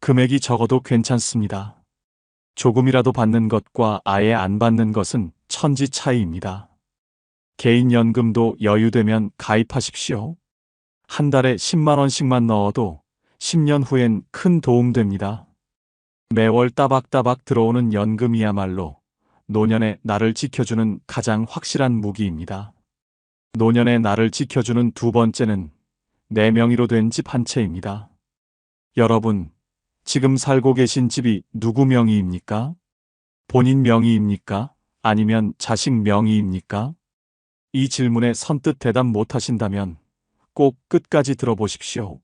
금액이 적어도 괜찮습니다. 조금이라도 받는 것과 아예 안 받는 것은 천지 차이입니다. 개인연금도 여유되면 가입하십시오. 한 달에 10만 원씩만 넣어도 10년 후엔 큰 도움 됩니다. 매월 따박따박 들어오는 연금이야말로 노년의 나를 지켜주는 가장 확실한 무기입니다. 노년의 나를 지켜주는 두 번째는 내 명의로 된 집 한 채입니다. 여러분, 지금 살고 계신 집이 누구 명의입니까? 본인 명의입니까? 아니면 자식 명의입니까? 이 질문에 선뜻 대답 못하신다면 꼭 끝까지 들어보십시오.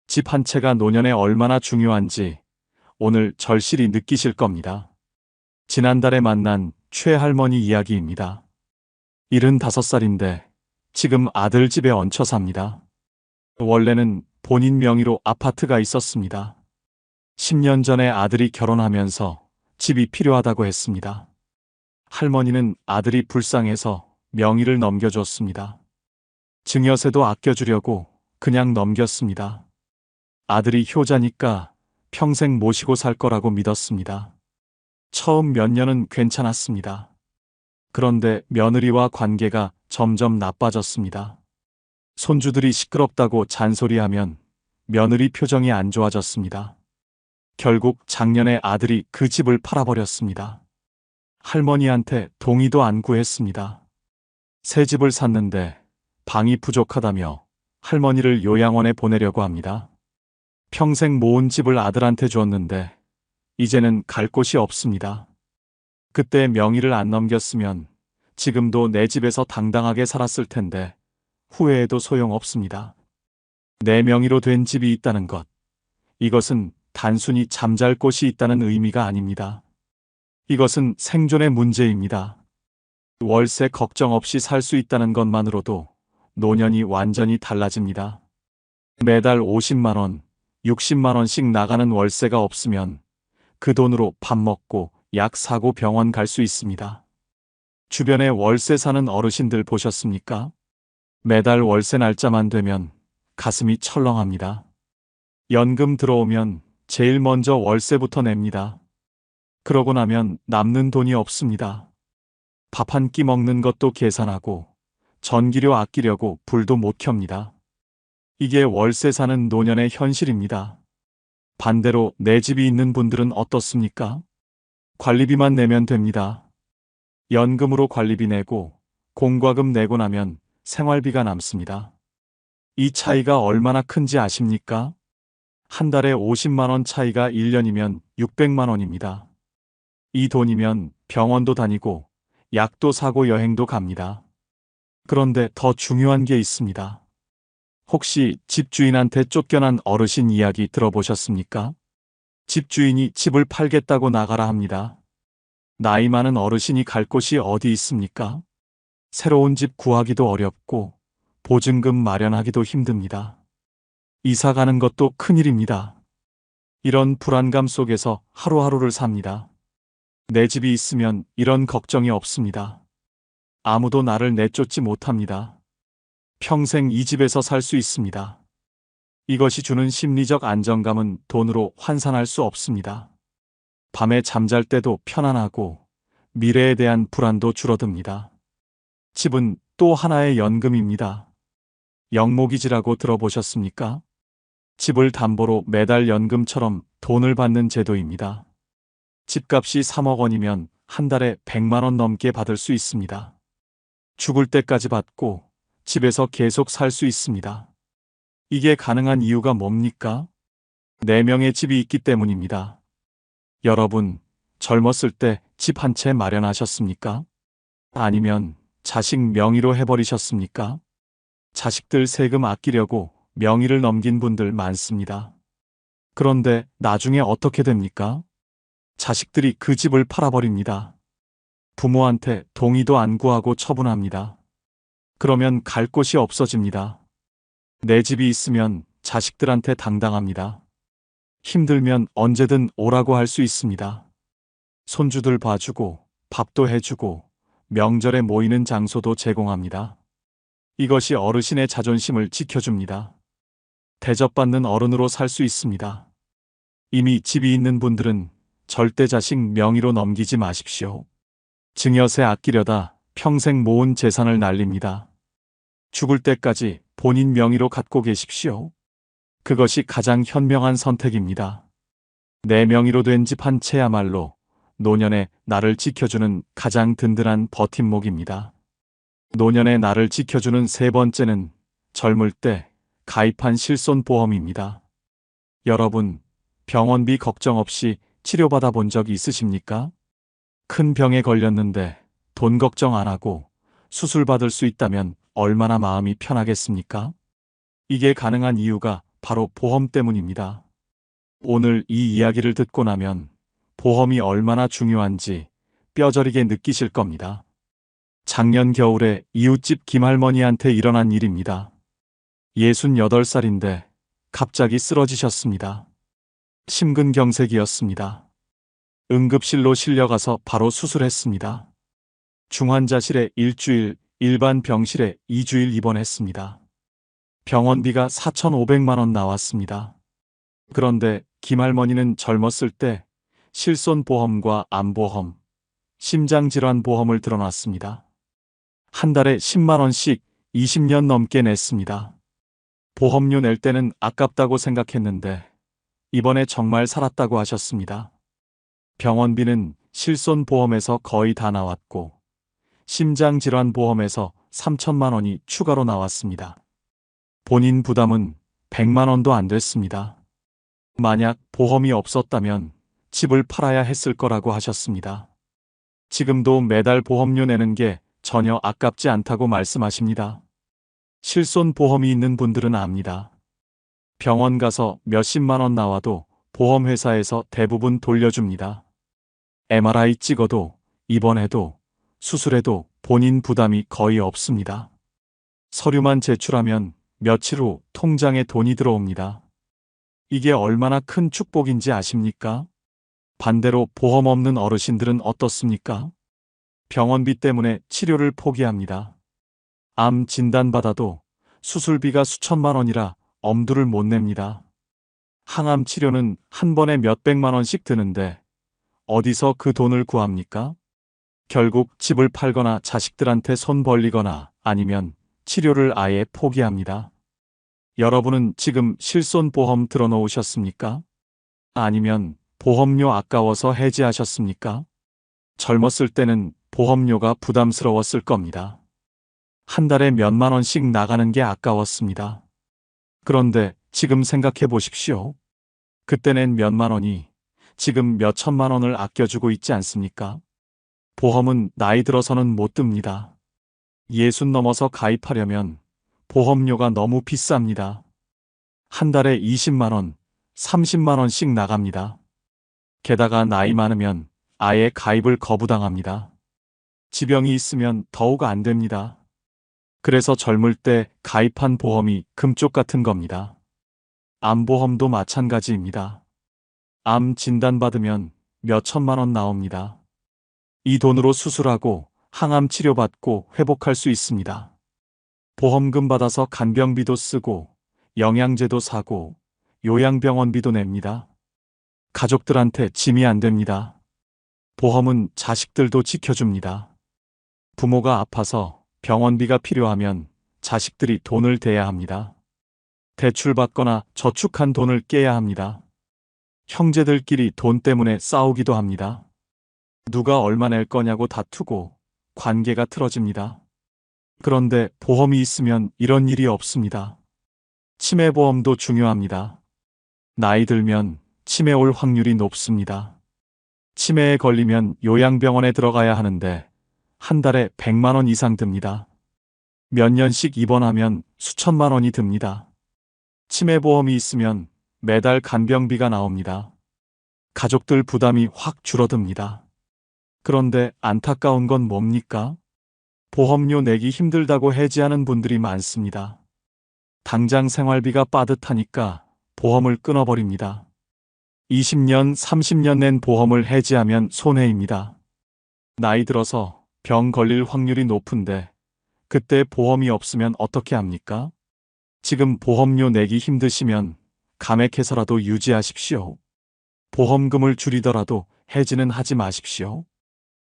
집 한 채가 노년에 얼마나 중요한지 오늘 절실히 느끼실 겁니다. 지난달에 만난 최할머니 이야기입니다. 75살인데 지금 아들 집에 얹혀 삽니다. 원래는 본인 명의로 아파트가 있었습니다. 10년 전에 아들이 결혼하면서 집이 필요하다고 했습니다. 할머니는 아들이 불쌍해서 명의를 넘겨줬습니다. 증여세도 아껴주려고 그냥 넘겼습니다. 아들이 효자니까 평생 모시고 살 거라고 믿었습니다. 처음 몇 년은 괜찮았습니다. 그런데 며느리와 관계가 점점 나빠졌습니다. 손주들이 시끄럽다고 잔소리하면 며느리 표정이 안 좋아졌습니다. 결국 작년에 아들이 그 집을 팔아버렸습니다. 할머니한테 동의도 안 구했습니다. 새 집을 샀는데 방이 부족하다며 할머니를 요양원에 보내려고 합니다. 평생 모은 집을 아들한테 줬는데 이제는 갈 곳이 없습니다. 그때 명의를 안 넘겼으면 지금도 내 집에서 당당하게 살았을 텐데 후회해도 소용없습니다. 내 명의로 된 집이 있다는 것, 이것은 단순히 잠잘 곳이 있다는 의미가 아닙니다. 이것은 생존의 문제입니다. 월세 걱정 없이 살 수 있다는 것만으로도 노년이 완전히 달라집니다. 매달 50만 원, 60만 원씩 나가는 월세가 없으면 그 돈으로 밥 먹고 약 사고 병원 갈 수 있습니다. 주변에 월세 사는 어르신들 보셨습니까? 매달 월세 날짜만 되면 가슴이 철렁합니다. 연금 들어오면 제일 먼저 월세부터 냅니다. 그러고 나면 남는 돈이 없습니다. 밥 한 끼 먹는 것도 계산하고 전기료 아끼려고 불도 못 켭니다. 이게 월세 사는 노년의 현실입니다. 반대로 내 집이 있는 분들은 어떻습니까? 관리비만 내면 됩니다. 연금으로 관리비 내고 공과금 내고 나면 생활비가 남습니다. 이 차이가 얼마나 큰지 아십니까? 한 달에 50만 원 차이가 1년이면 600만 원입니다. 이 돈이면 병원도 다니고 약도 사고 여행도 갑니다. 그런데 더 중요한 게 있습니다. 혹시 집주인한테 쫓겨난 어르신 이야기 들어보셨습니까? 집주인이 집을 팔겠다고 나가라 합니다. 나이 많은 어르신이 갈 곳이 어디 있습니까? 새로운 집 구하기도 어렵고 보증금 마련하기도 힘듭니다. 이사 가는 것도 큰일입니다. 이런 불안감 속에서 하루하루를 삽니다. 내 집이 있으면 이런 걱정이 없습니다. 아무도 나를 내쫓지 못합니다. 평생 이 집에서 살 수 있습니다. 이것이 주는 심리적 안정감은 돈으로 환산할 수 없습니다. 밤에 잠잘 때도 편안하고 미래에 대한 불안도 줄어듭니다. 집은 또 하나의 연금입니다. 영목이지라고 들어보셨습니까? 집을 담보로 매달 연금처럼 돈을 받는 제도입니다. 집값이 3억 원이면 한 달에 100만 원 넘게 받을 수 있습니다. 죽을 때까지 받고 집에서 계속 살 수 있습니다. 이게 가능한 이유가 뭡니까? 내 명의 집이 있기 때문입니다. 여러분, 젊었을 때 집 한 채 마련하셨습니까? 아니면 자식 명의로 해버리셨습니까? 자식들 세금 아끼려고 명의를 넘긴 분들 많습니다. 그런데 나중에 어떻게 됩니까? 자식들이 그 집을 팔아버립니다. 부모한테 동의도 안 구하고 처분합니다. 그러면 갈 곳이 없어집니다. 내 집이 있으면 자식들한테 당당합니다. 힘들면 언제든 오라고 할 수 있습니다. 손주들 봐주고 밥도 해주고 명절에 모이는 장소도 제공합니다. 이것이 어르신의 자존심을 지켜줍니다. 대접받는 어른으로 살 수 있습니다. 이미 집이 있는 분들은 절대 자식 명의로 넘기지 마십시오. 증여세 아끼려다 평생 모은 재산을 날립니다. 죽을 때까지 본인 명의로 갖고 계십시오. 그것이 가장 현명한 선택입니다. 내 명의로 된 집 한 채야말로 노년에 나를 지켜주는 가장 든든한 버팀목입니다. 노년에 나를 지켜주는 세 번째는 젊을 때 가입한 실손보험입니다. 여러분, 병원비 걱정 없이 치료받아 본 적이 있으십니까? 큰 병에 걸렸는데 돈 걱정 안 하고 수술 받을 수 있다면 얼마나 마음이 편하겠습니까? 이게 가능한 이유가 바로 보험 때문입니다. 오늘 이 이야기를 듣고 나면 보험이 얼마나 중요한지 뼈저리게 느끼실 겁니다. 작년 겨울에 이웃집 김할머니한테 일어난 일입니다. 68살인데 갑자기 쓰러지셨습니다. 심근경색이었습니다. 응급실로 실려가서 바로 수술했습니다. 중환자실에 일주일, 일반 병실에 2주일 입원했습니다. 병원비가 4,500만 원 나왔습니다. 그런데 김할머니는 젊었을 때 실손보험과 암보험, 심장질환보험을 들어놨습니다. 한 달에 10만 원씩 20년 넘게 냈습니다. 보험료 낼 때는 아깝다고 생각했는데 이번에 정말 살았다고 하셨습니다. 병원비는 실손보험에서 거의 다 나왔고 심장질환보험에서 3천만 원이 추가로 나왔습니다. 본인 부담은 100만 원도 안 됐습니다. 만약 보험이 없었다면 집을 팔아야 했을 거라고 하셨습니다. 지금도 매달 보험료 내는 게 전혀 아깝지 않다고 말씀하십니다. 실손보험이 있는 분들은 압니다. 병원 가서 몇십만 원 나와도 보험회사에서 대부분 돌려줍니다. MRI 찍어도 입원해도 수술해도 본인 부담이 거의 없습니다. 서류만 제출하면 며칠 후 통장에 돈이 들어옵니다. 이게 얼마나 큰 축복인지 아십니까? 반대로 보험 없는 어르신들은 어떻습니까? 병원비 때문에 치료를 포기합니다. 암 진단받아도 수술비가 수천만 원이라 엄두를 못 냅니다. 항암 치료는 한 번에 몇백만 원씩 드는데 어디서 그 돈을 구합니까? 결국 집을 팔거나 자식들한테 손 벌리거나 아니면 치료를 아예 포기합니다. 여러분은 지금 실손보험 들어놓으셨습니까? 아니면 보험료 아까워서 해지하셨습니까? 젊었을 때는 보험료가 부담스러웠을 겁니다. 한 달에 몇만 원씩 나가는 게 아까웠습니다. 그런데 지금 생각해 보십시오. 그때 낸 몇만 원이 지금 몇천만 원을 아껴주고 있지 않습니까? 보험은 나이 들어서는 못 듭니다. 60 넘어서 가입하려면 보험료가 너무 비쌉니다. 한 달에 20만 원, 30만 원씩 나갑니다. 게다가 나이 많으면 아예 가입을 거부당합니다. 지병이 있으면 더욱 안 됩니다. 그래서 젊을 때 가입한 보험이 금쪽 같은 겁니다. 암보험도 마찬가지입니다. 암 진단받으면 몇천만 원 나옵니다. 이 돈으로 수술하고 항암 치료받고 회복할 수 있습니다. 보험금 받아서 간병비도 쓰고 영양제도 사고 요양병원비도 냅니다. 가족들한테 짐이 안 됩니다. 보험은 자식들도 지켜줍니다. 부모가 아파서 병원비가 필요하면 자식들이 돈을 대야 합니다. 대출받거나 저축한 돈을 깨야 합니다. 형제들끼리 돈 때문에 싸우기도 합니다. 누가 얼마 낼 거냐고 다투고 관계가 틀어집니다. 그런데 보험이 있으면 이런 일이 없습니다. 치매보험도 중요합니다. 나이 들면 치매 올 확률이 높습니다. 치매에 걸리면 요양병원에 들어가야 하는데 한 달에 100만 원 이상 듭니다. 몇 년씩 입원하면 수천만 원이 듭니다. 치매보험이 있으면 매달 간병비가 나옵니다. 가족들 부담이 확 줄어듭니다. 그런데 안타까운 건 뭡니까? 보험료 내기 힘들다고 해지하는 분들이 많습니다. 당장 생활비가 빠듯하니까 보험을 끊어버립니다. 20년, 30년 낸 보험을 해지하면 손해입니다. 나이 들어서 병 걸릴 확률이 높은데 그때 보험이 없으면 어떻게 합니까? 지금 보험료 내기 힘드시면 감액해서라도 유지하십시오. 보험금을 줄이더라도 해지는 하지 마십시오.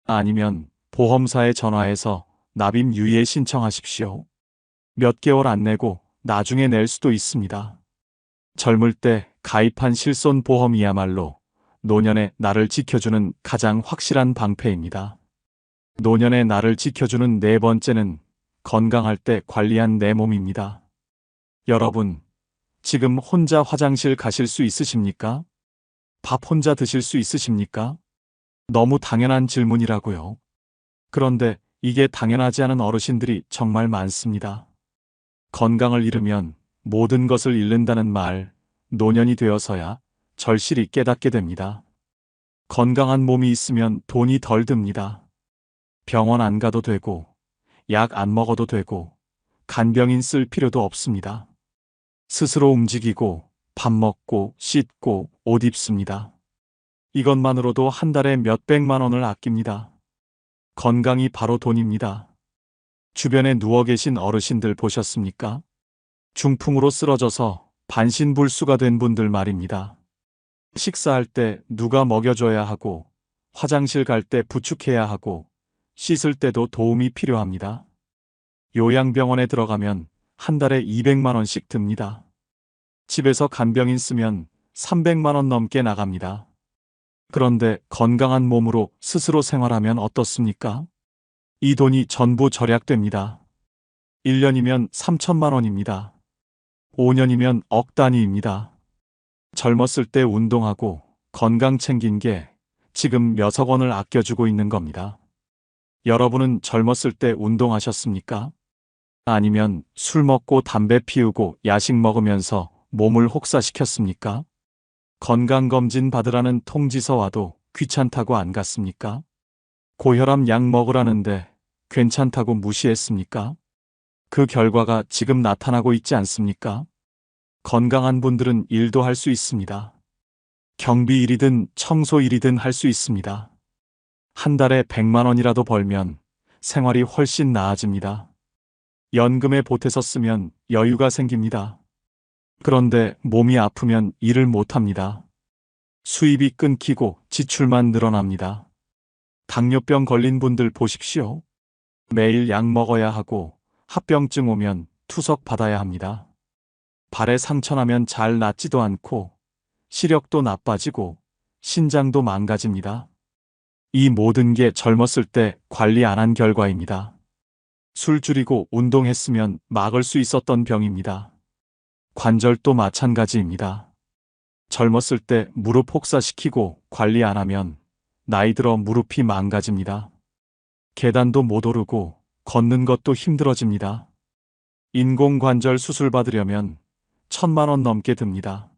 아니면 보험사에 전화해서 납입 유예 신청하십시오. 몇 개월 안 내고 나중에 낼 수도 있습니다. 젊을 때 가입한 실손보험이야말로 노년의 나를 지켜주는 가장 확실한 방패입니다. 노년의 나를 지켜주는 네 번째는 건강할 때 관리한 내 몸입니다. 여러분, 지금 혼자 화장실 가실 수 있으십니까? 밥 혼자 드실 수 있으십니까? 너무 당연한 질문이라고요. 그런데 이게 당연하지 않은 어르신들이 정말 많습니다. 건강을 잃으면 모든 것을 잃는다는 말, 노년이 되어서야 절실히 깨닫게 됩니다. 건강한 몸이 있으면 돈이 덜 듭니다. 병원 안 가도 되고, 약 안 먹어도 되고, 간병인 쓸 필요도 없습니다. 스스로 움직이고, 밥 먹고, 씻고, 옷 입습니다. 이것만으로도 한 달에 몇백만 원을 아낍니다. 건강이 바로 돈입니다. 주변에 누워 계신 어르신들 보셨습니까? 중풍으로 쓰러져서 반신불수가 된 분들 말입니다. 식사할 때 누가 먹여줘야 하고, 화장실 갈 때 부축해야 하고, 씻을 때도 도움이 필요합니다. 요양병원에 들어가면 한 달에 200만 원씩 듭니다. 집에서 간병인 쓰면 300만 원 넘게 나갑니다. 그런데 건강한 몸으로 스스로 생활하면 어떻습니까? 이 돈이 전부 절약됩니다. 1년이면 3천만 원입니다. 5년이면 억 단위입니다. 젊었을 때 운동하고 건강 챙긴 게 지금 몇억 원을 아껴주고 있는 겁니다. 여러분은 젊었을 때 운동하셨습니까? 아니면 술 먹고 담배 피우고 야식 먹으면서 몸을 혹사시켰습니까? 건강검진 받으라는 통지서 와도 귀찮다고 안 갔습니까? 고혈압 약 먹으라는데 괜찮다고 무시했습니까? 그 결과가 지금 나타나고 있지 않습니까? 건강한 분들은 일도 할 수 있습니다. 경비 일이든 청소 일이든 할 수 있습니다. 한 달에 100만 원이라도 벌면 생활이 훨씬 나아집니다. 연금에 보태서 쓰면 여유가 생깁니다. 그런데 몸이 아프면 일을 못합니다. 수입이 끊기고 지출만 늘어납니다. 당뇨병 걸린 분들 보십시오. 매일 약 먹어야 하고 합병증 오면 투석 받아야 합니다. 발에 상처 나면 잘 낫지도 않고 시력도 나빠지고 신장도 망가집니다. 이 모든 게 젊었을 때 관리 안 한 결과입니다. 술 줄이고 운동했으면 막을 수 있었던 병입니다. 관절도 마찬가지입니다. 젊었을 때 무릎 혹사시키고 관리 안 하면 나이 들어 무릎이 망가집니다. 계단도 못 오르고 걷는 것도 힘들어집니다. 인공관절 수술 받으려면 1,000만 원 넘게 듭니다.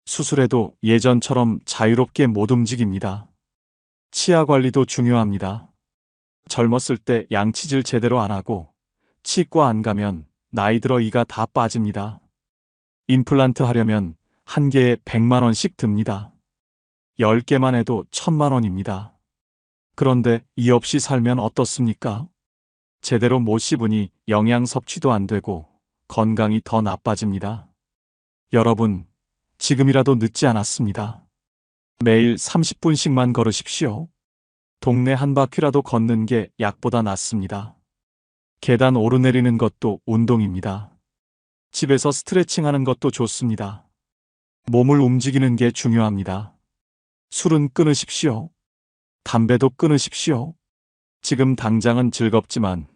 수술해도 예전처럼 자유롭게 못 움직입니다. 치아 관리도 중요합니다. 젊었을 때 양치질 제대로 안 하고 치과 안 가면 나이 들어 이가 다 빠집니다. 임플란트 하려면 한 개에 100만 원씩 듭니다. 10개만 해도 1,000만 원입니다. 그런데 이 없이 살면 어떻습니까? 제대로 못 씹으니 영양 섭취도 안 되고 건강이 더 나빠집니다. 여러분, 지금이라도 늦지 않았습니다. 매일 30분씩만 걸으십시오. 동네 한 바퀴라도 걷는 게 약보다 낫습니다. 계단 오르내리는 것도 운동입니다. 집에서 스트레칭 하는 것도 좋습니다. 몸을 움직이는 게 중요합니다. 술은 끊으십시오. 담배도 끊으십시오. 지금 당장은 즐겁지만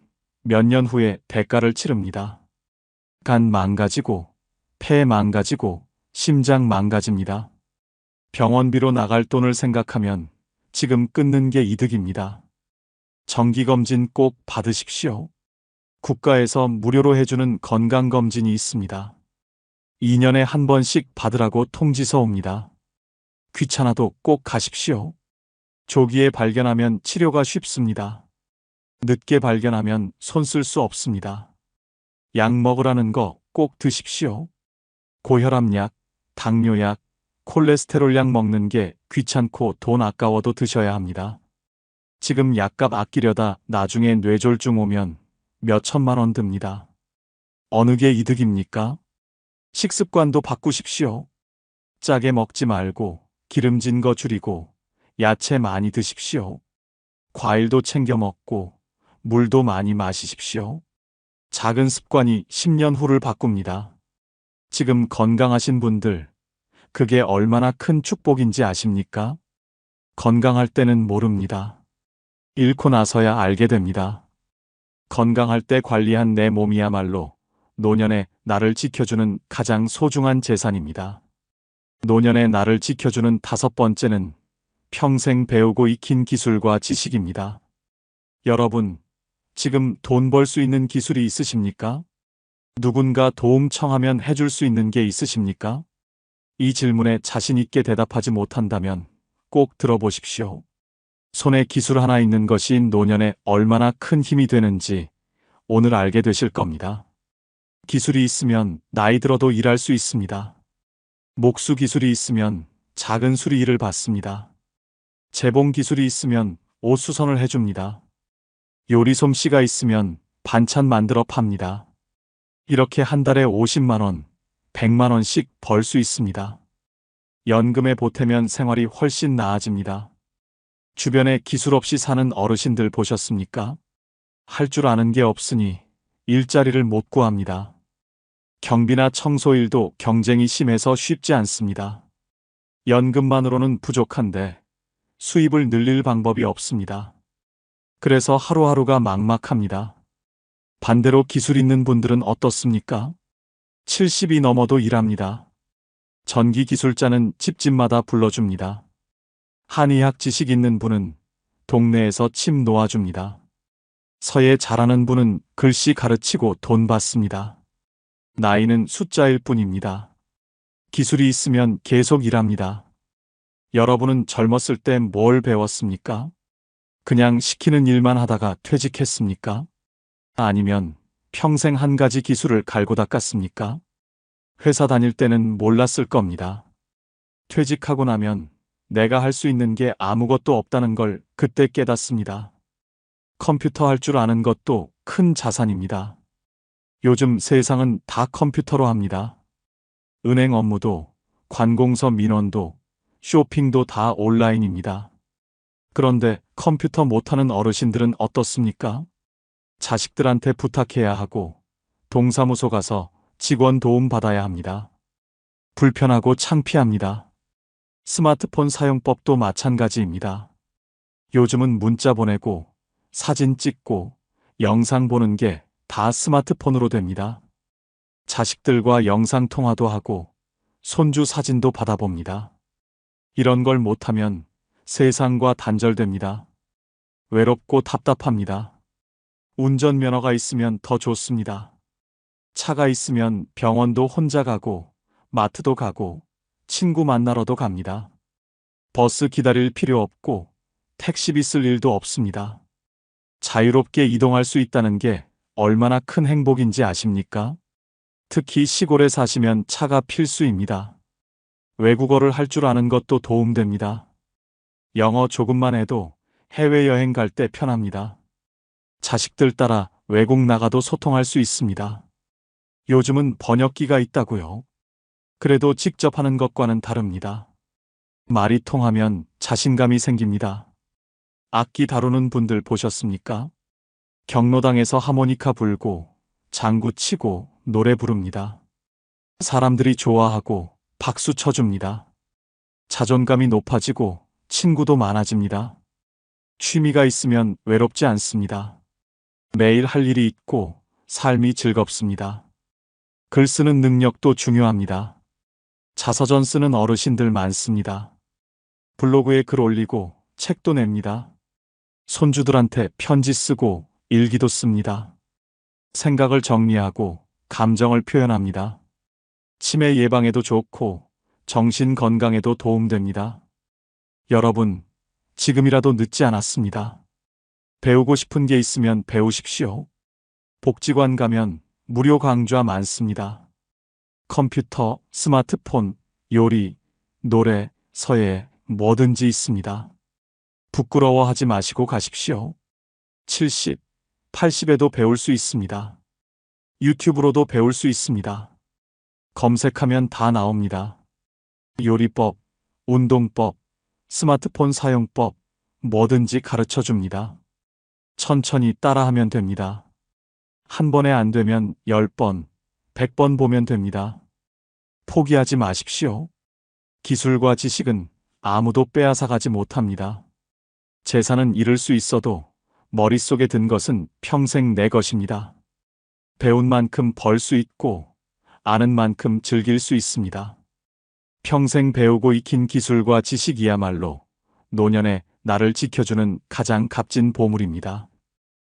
몇 년 후에 대가를 치릅니다. 간 망가지고, 폐 망가지고, 심장 망가집니다. 병원비로 나갈 돈을 생각하면 지금 끊는 게 이득입니다. 정기검진 꼭 받으십시오. 국가에서 무료로 해주는 건강검진이 있습니다. 2년에 한 번씩 받으라고 통지서 옵니다. 귀찮아도 꼭 가십시오. 조기에 발견하면 치료가 쉽습니다. 늦게 발견하면 손 쓸 수 없습니다. 약 먹으라는 거 꼭 드십시오. 고혈압약, 당뇨약, 콜레스테롤 약 먹는 게 귀찮고 돈 아까워도 드셔야 합니다. 지금 약값 아끼려다 나중에 뇌졸중 오면 몇 천만 원 듭니다. 어느 게 이득입니까? 식습관도 바꾸십시오. 짜게 먹지 말고 기름진 거 줄이고 야채 많이 드십시오. 과일도 챙겨 먹고 물도 많이 마시십시오. 작은 습관이 10년 후를 바꿉니다. 지금 건강하신 분들, 그게 얼마나 큰 축복인지 아십니까? 건강할 때는 모릅니다. 잃고 나서야 알게 됩니다. 건강할 때 관리한 내 몸이야말로 노년에 나를 지켜주는 가장 소중한 재산입니다. 노년에 나를 지켜주는 다섯 번째는 평생 배우고 익힌 기술과 지식입니다. 여러분, 지금 돈 벌 수 있는 기술이 있으십니까? 누군가 도움 청하면 해줄 수 있는 게 있으십니까? 이 질문에 자신 있게 대답하지 못한다면 꼭 들어보십시오. 손에 기술 하나 있는 것이 노년에 얼마나 큰 힘이 되는지 오늘 알게 되실 겁니다. 기술이 있으면 나이 들어도 일할 수 있습니다. 목수 기술이 있으면 작은 수리 일을 받습니다. 재봉 기술이 있으면 옷 수선을 해줍니다. 요리 솜씨가 있으면 반찬 만들어 팝니다. 이렇게 한 달에 50만 원, 100만 원씩 벌 수 있습니다. 연금에 보태면 생활이 훨씬 나아집니다. 주변에 기술 없이 사는 어르신들 보셨습니까? 할 줄 아는 게 없으니 일자리를 못 구합니다. 경비나 청소일도 경쟁이 심해서 쉽지 않습니다. 연금만으로는 부족한데 수입을 늘릴 방법이 없습니다. 그래서 하루하루가 막막합니다. 반대로 기술 있는 분들은 어떻습니까? 70이 넘어도 일합니다. 전기 기술자는 집집마다 불러줍니다. 한의학 지식 있는 분은 동네에서 침 놓아줍니다. 서예 잘하는 분은 글씨 가르치고 돈 받습니다. 나이는 숫자일 뿐입니다. 기술이 있으면 계속 일합니다. 여러분은 젊었을 때 뭘 배웠습니까? 그냥 시키는 일만 하다가 퇴직했습니까? 아니면 평생 한 가지 기술을 갈고 닦았습니까? 회사 다닐 때는 몰랐을 겁니다. 퇴직하고 나면 내가 할 수 있는 게 아무것도 없다는 걸 그때 깨닫습니다. 컴퓨터 할 줄 아는 것도 큰 자산입니다. 요즘 세상은 다 컴퓨터로 합니다. 은행 업무도, 관공서 민원도, 쇼핑도 다 온라인입니다. 그런데 컴퓨터 못하는 어르신들은 어떻습니까? 자식들한테 부탁해야 하고 동사무소 가서 직원 도움 받아야 합니다. 불편하고 창피합니다. 스마트폰 사용법도 마찬가지입니다. 요즘은 문자 보내고 사진 찍고 영상 보는 게 다 스마트폰으로 됩니다. 자식들과 영상 통화도 하고 손주 사진도 받아봅니다. 이런 걸 못하면 세상과 단절됩니다. 외롭고 답답합니다. 운전면허가 있으면 더 좋습니다. 차가 있으면 병원도 혼자 가고 마트도 가고 친구 만나러도 갑니다. 버스 기다릴 필요 없고 택시비 쓸 일도 없습니다. 자유롭게 이동할 수 있다는 게 얼마나 큰 행복인지 아십니까? 특히 시골에 사시면 차가 필수입니다. 외국어를 할 줄 아는 것도 도움됩니다. 영어 조금만 해도 해외여행 갈 때 편합니다. 자식들 따라 외국 나가도 소통할 수 있습니다. 요즘은 번역기가 있다고요. 그래도 직접 하는 것과는 다릅니다. 말이 통하면 자신감이 생깁니다. 악기 다루는 분들 보셨습니까? 경로당에서 하모니카 불고 장구 치고 노래 부릅니다. 사람들이 좋아하고 박수 쳐줍니다. 자존감이 높아지고 친구도 많아집니다. 취미가 있으면 외롭지 않습니다. 매일 할 일이 있고 삶이 즐겁습니다. 글 쓰는 능력도 중요합니다. 자서전 쓰는 어르신들 많습니다. 블로그에 글 올리고 책도 냅니다. 손주들한테 편지 쓰고 일기도 씁니다. 생각을 정리하고 감정을 표현합니다. 치매 예방에도 좋고 정신 건강에도 도움됩니다. 여러분, 지금이라도 늦지 않았습니다. 배우고 싶은 게 있으면 배우십시오. 복지관 가면 무료 강좌 많습니다. 컴퓨터, 스마트폰, 요리, 노래, 서예, 뭐든지 있습니다. 부끄러워하지 마시고 가십시오. 70, 80에도 배울 수 있습니다. 유튜브로도 배울 수 있습니다. 검색하면 다 나옵니다. 요리법, 운동법, 스마트폰 사용법, 뭐든지 가르쳐 줍니다. 천천히 따라하면 됩니다. 한 번에 안 되면 10번, 100번 보면 됩니다. 포기하지 마십시오. 기술과 지식은 아무도 빼앗아가지 못합니다. 재산은 잃을 수 있어도 머릿속에 든 것은 평생 내 것입니다. 배운 만큼 벌 수 있고 아는 만큼 즐길 수 있습니다. 평생 배우고 익힌 기술과 지식이야말로 노년에 나를 지켜주는 가장 값진 보물입니다.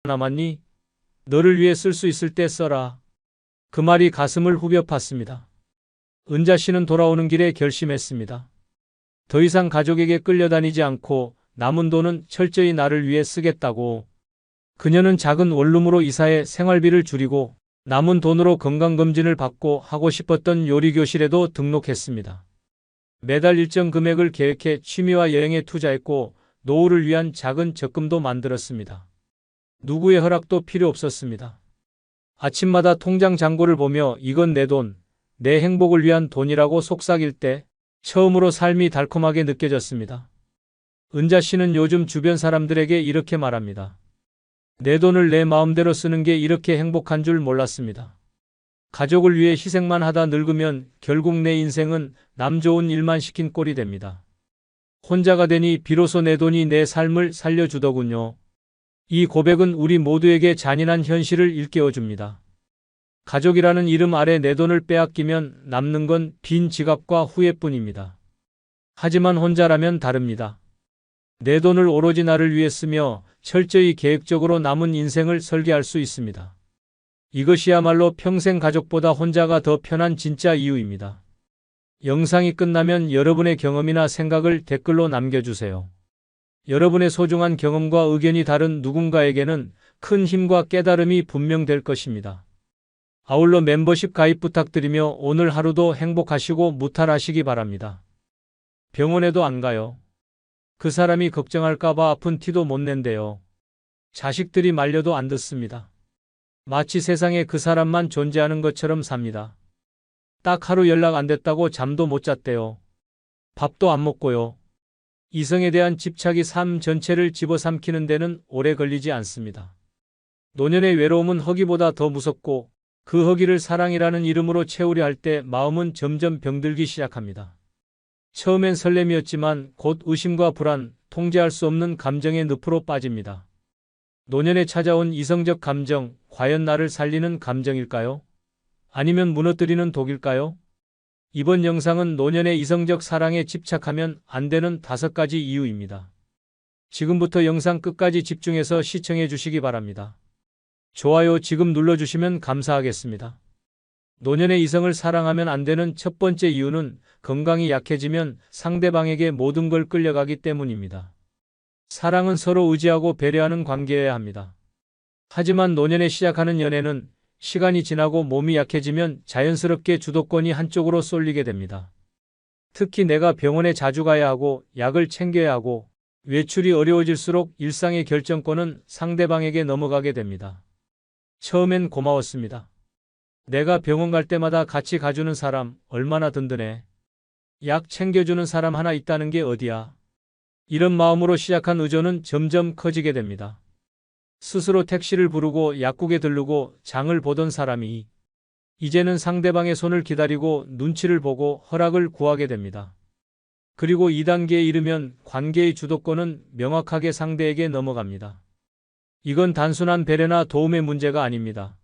남았니? 너를 위해 쓸 수 있을 때 써라. 그 말이 가슴을 후벼 팠습니다. 은자 씨는 돌아오는 길에 결심했습니다. 더 이상 가족에게 끌려다니지 않고 남은 돈은 철저히 나를 위해 쓰겠다고. 그녀는 작은 원룸으로 이사해 생활비를 줄이고 남은 돈으로 건강검진을 받고 하고 싶었던 요리교실에도 등록했습니다. 매달 일정 금액을 계획해 취미와 여행에 투자했고 노후를 위한 작은 적금도 만들었습니다. 누구의 허락도 필요 없었습니다. 아침마다 통장 잔고를 보며 이건 내 돈, 내 행복을 위한 돈이라고 속삭일 때 처음으로 삶이 달콤하게 느껴졌습니다. 은자 씨는 요즘 주변 사람들에게 이렇게 말합니다. 내 돈을 내 마음대로 쓰는 게 이렇게 행복한 줄 몰랐습니다. 가족을 위해 희생만 하다 늙으면 결국 내 인생은 남 좋은 일만 시킨 꼴이 됩니다. 혼자가 되니 비로소 내 돈이 내 삶을 살려주더군요. 이 고백은 우리 모두에게 잔인한 현실을 일깨워줍니다. 가족이라는 이름 아래 내 돈을 빼앗기면 남는 건 빈 지갑과 후회뿐입니다. 하지만 혼자라면 다릅니다. 내 돈을 오로지 나를 위해 쓰며 철저히 계획적으로 남은 인생을 설계할 수 있습니다. 이것이야말로 평생 가족보다 혼자가 더 편한 진짜 이유입니다. 영상이 끝나면 여러분의 경험이나 생각을 댓글로 남겨주세요. 여러분의 소중한 경험과 의견이 다른 누군가에게는 큰 힘과 깨달음이 분명될 것입니다. 아울러 멤버십 가입 부탁드리며 오늘 하루도 행복하시고 무탈하시기 바랍니다. 병원에도 안 가요. 그 사람이 걱정할까봐 아픈 티도 못 낸대요. 자식들이 말려도 안 듣습니다. 마치 세상에 그 사람만 존재하는 것처럼 삽니다. 딱 하루 연락 안 됐다고 잠도 못 잤대요. 밥도 안 먹고요. 이성에 대한 집착이 삶 전체를 집어삼키는 데는 오래 걸리지 않습니다. 노년의 외로움은 허기보다 더 무섭고 그 허기를 사랑이라는 이름으로 채우려 할 때 마음은 점점 병들기 시작합니다. 처음엔 설렘이었지만 곧 의심과 불안, 통제할 수 없는 감정의 늪으로 빠집니다. 노년에 찾아온 이성적 감정, 과연 나를 살리는 감정일까요? 아니면 무너뜨리는 독일까요? 이번 영상은 노년의 이성적 사랑에 집착하면 안 되는 5가지 이유입니다. 지금부터 영상 끝까지 집중해서 시청해 주시기 바랍니다. 좋아요 지금 눌러주시면 감사하겠습니다. 노년의 이성을 사랑하면 안 되는 첫 번째 이유는 건강이 약해지면 상대방에게 모든 걸 끌려가기 때문입니다. 사랑은 서로 의지하고 배려하는 관계여야 합니다. 하지만 노년에 시작하는 연애는 시간이 지나고 몸이 약해지면 자연스럽게 주도권이 한쪽으로 쏠리게 됩니다. 특히 내가 병원에 자주 가야 하고 약을 챙겨야 하고 외출이 어려워질수록 일상의 결정권은 상대방에게 넘어가게 됩니다. 처음엔 고마웠습니다. 내가 병원 갈 때마다 같이 가주는 사람 얼마나 든든해. 약 챙겨주는 사람 하나 있다는 게 어디야. 이런 마음으로 시작한 의존은 점점 커지게 됩니다. 스스로 택시를 부르고 약국에 들르고 장을 보던 사람이 이제는 상대방의 손을 기다리고 눈치를 보고 허락을 구하게 됩니다. 그리고 2단계에 이르면 관계의 주도권은 명확하게 상대에게 넘어갑니다. 이건 단순한 배려나 도움의 문제가 아닙니다.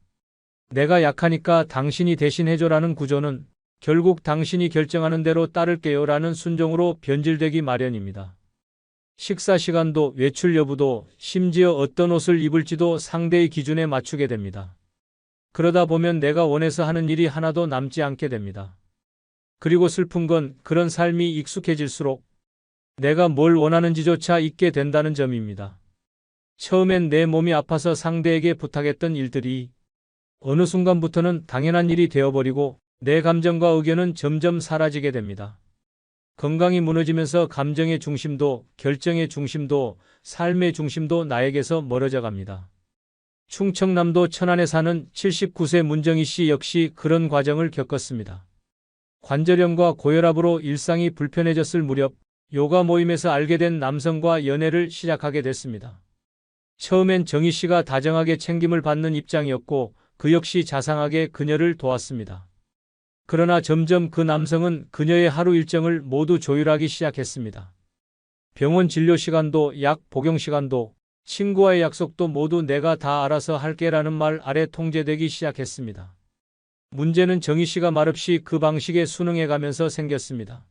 내가 약하니까 당신이 대신 해줘라는 구조는 결국 당신이 결정하는 대로 따를게요 라는 순종으로 변질되기 마련입니다. 식사 시간도 외출 여부도 심지어 어떤 옷을 입을지도 상대의 기준에 맞추게 됩니다. 그러다 보면 내가 원해서 하는 일이 하나도 남지 않게 됩니다. 그리고 슬픈 건 그런 삶이 익숙해질수록 내가 뭘 원하는지조차 잊게 된다는 점입니다. 처음엔 내 몸이 아파서 상대에게 부탁했던 일들이 어느 순간부터는 당연한 일이 되어버리고 내 감정과 의견은 점점 사라지게 됩니다. 건강이 무너지면서 감정의 중심도, 결정의 중심도, 삶의 중심도 나에게서 멀어져 갑니다. 충청남도 천안에 사는 79세 문정희 씨 역시 그런 과정을 겪었습니다. 관절염과 고혈압으로 일상이 불편해졌을 무렵 요가 모임에서 알게 된 남성과 연애를 시작하게 됐습니다. 처음엔 정희 씨가 다정하게 챙김을 받는 입장이었고 그 역시 자상하게 그녀를 도왔습니다. 그러나 점점 그 남성은 그녀의 하루 일정을 모두 조율하기 시작했습니다. 병원 진료 시간도 약 복용 시간도 친구와의 약속도 모두 내가 다 알아서 할게라는 말 아래 통제되기 시작했습니다. 문제는 정희 씨가 말없이 그 방식에 순응해가면서 생겼습니다.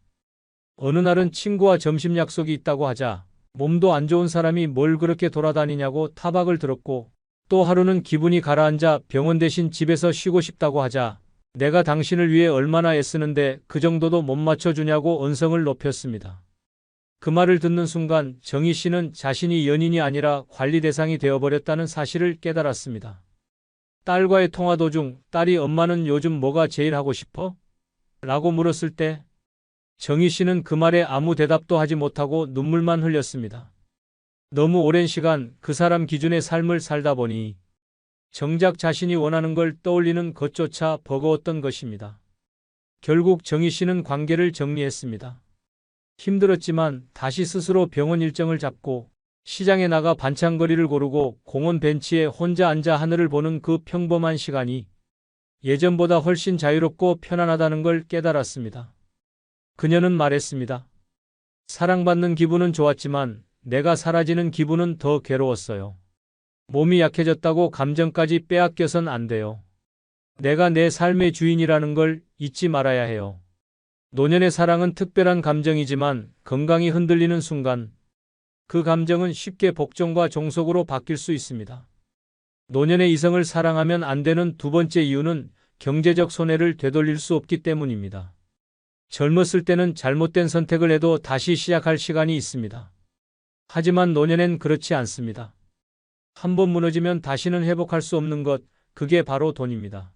어느 날은 친구와 점심 약속이 있다고 하자 몸도 안 좋은 사람이 뭘 그렇게 돌아다니냐고 타박을 들었고, 또 하루는 기분이 가라앉아 병원 대신 집에서 쉬고 싶다고 하자 내가 당신을 위해 얼마나 애쓰는데 그 정도도 못 맞춰주냐고 언성을 높였습니다. 그 말을 듣는 순간 정희 씨는 자신이 연인이 아니라 관리 대상이 되어버렸다는 사실을 깨달았습니다. 딸과의 통화 도중 딸이 엄마는 요즘 뭐가 제일 하고 싶어? 라고 물었을 때 정희 씨는 그 말에 아무 대답도 하지 못하고 눈물만 흘렸습니다. 너무 오랜 시간 그 사람 기준의 삶을 살다 보니 정작 자신이 원하는 걸 떠올리는 것조차 버거웠던 것입니다. 결국 정희 씨는 관계를 정리했습니다. 힘들었지만 다시 스스로 병원 일정을 잡고 시장에 나가 반찬거리를 고르고 공원 벤치에 혼자 앉아 하늘을 보는 그 평범한 시간이 예전보다 훨씬 자유롭고 편안하다는 걸 깨달았습니다. 그녀는 말했습니다. 사랑받는 기분은 좋았지만 내가 사라지는 기분은 더 괴로웠어요. 몸이 약해졌다고 감정까지 빼앗겨선 안 돼요. 내가 내 삶의 주인이라는 걸 잊지 말아야 해요. 노년의 사랑은 특별한 감정이지만 건강이 흔들리는 순간 그 감정은 쉽게 복종과 종속으로 바뀔 수 있습니다. 노년의 이성을 사랑하면 안 되는 두 번째 이유는 경제적 손해를 되돌릴 수 없기 때문입니다. 젊었을 때는 잘못된 선택을 해도 다시 시작할 시간이 있습니다. 하지만 노년엔 그렇지 않습니다. 한번 무너지면 다시는 회복할 수 없는 것, 그게 바로 돈입니다.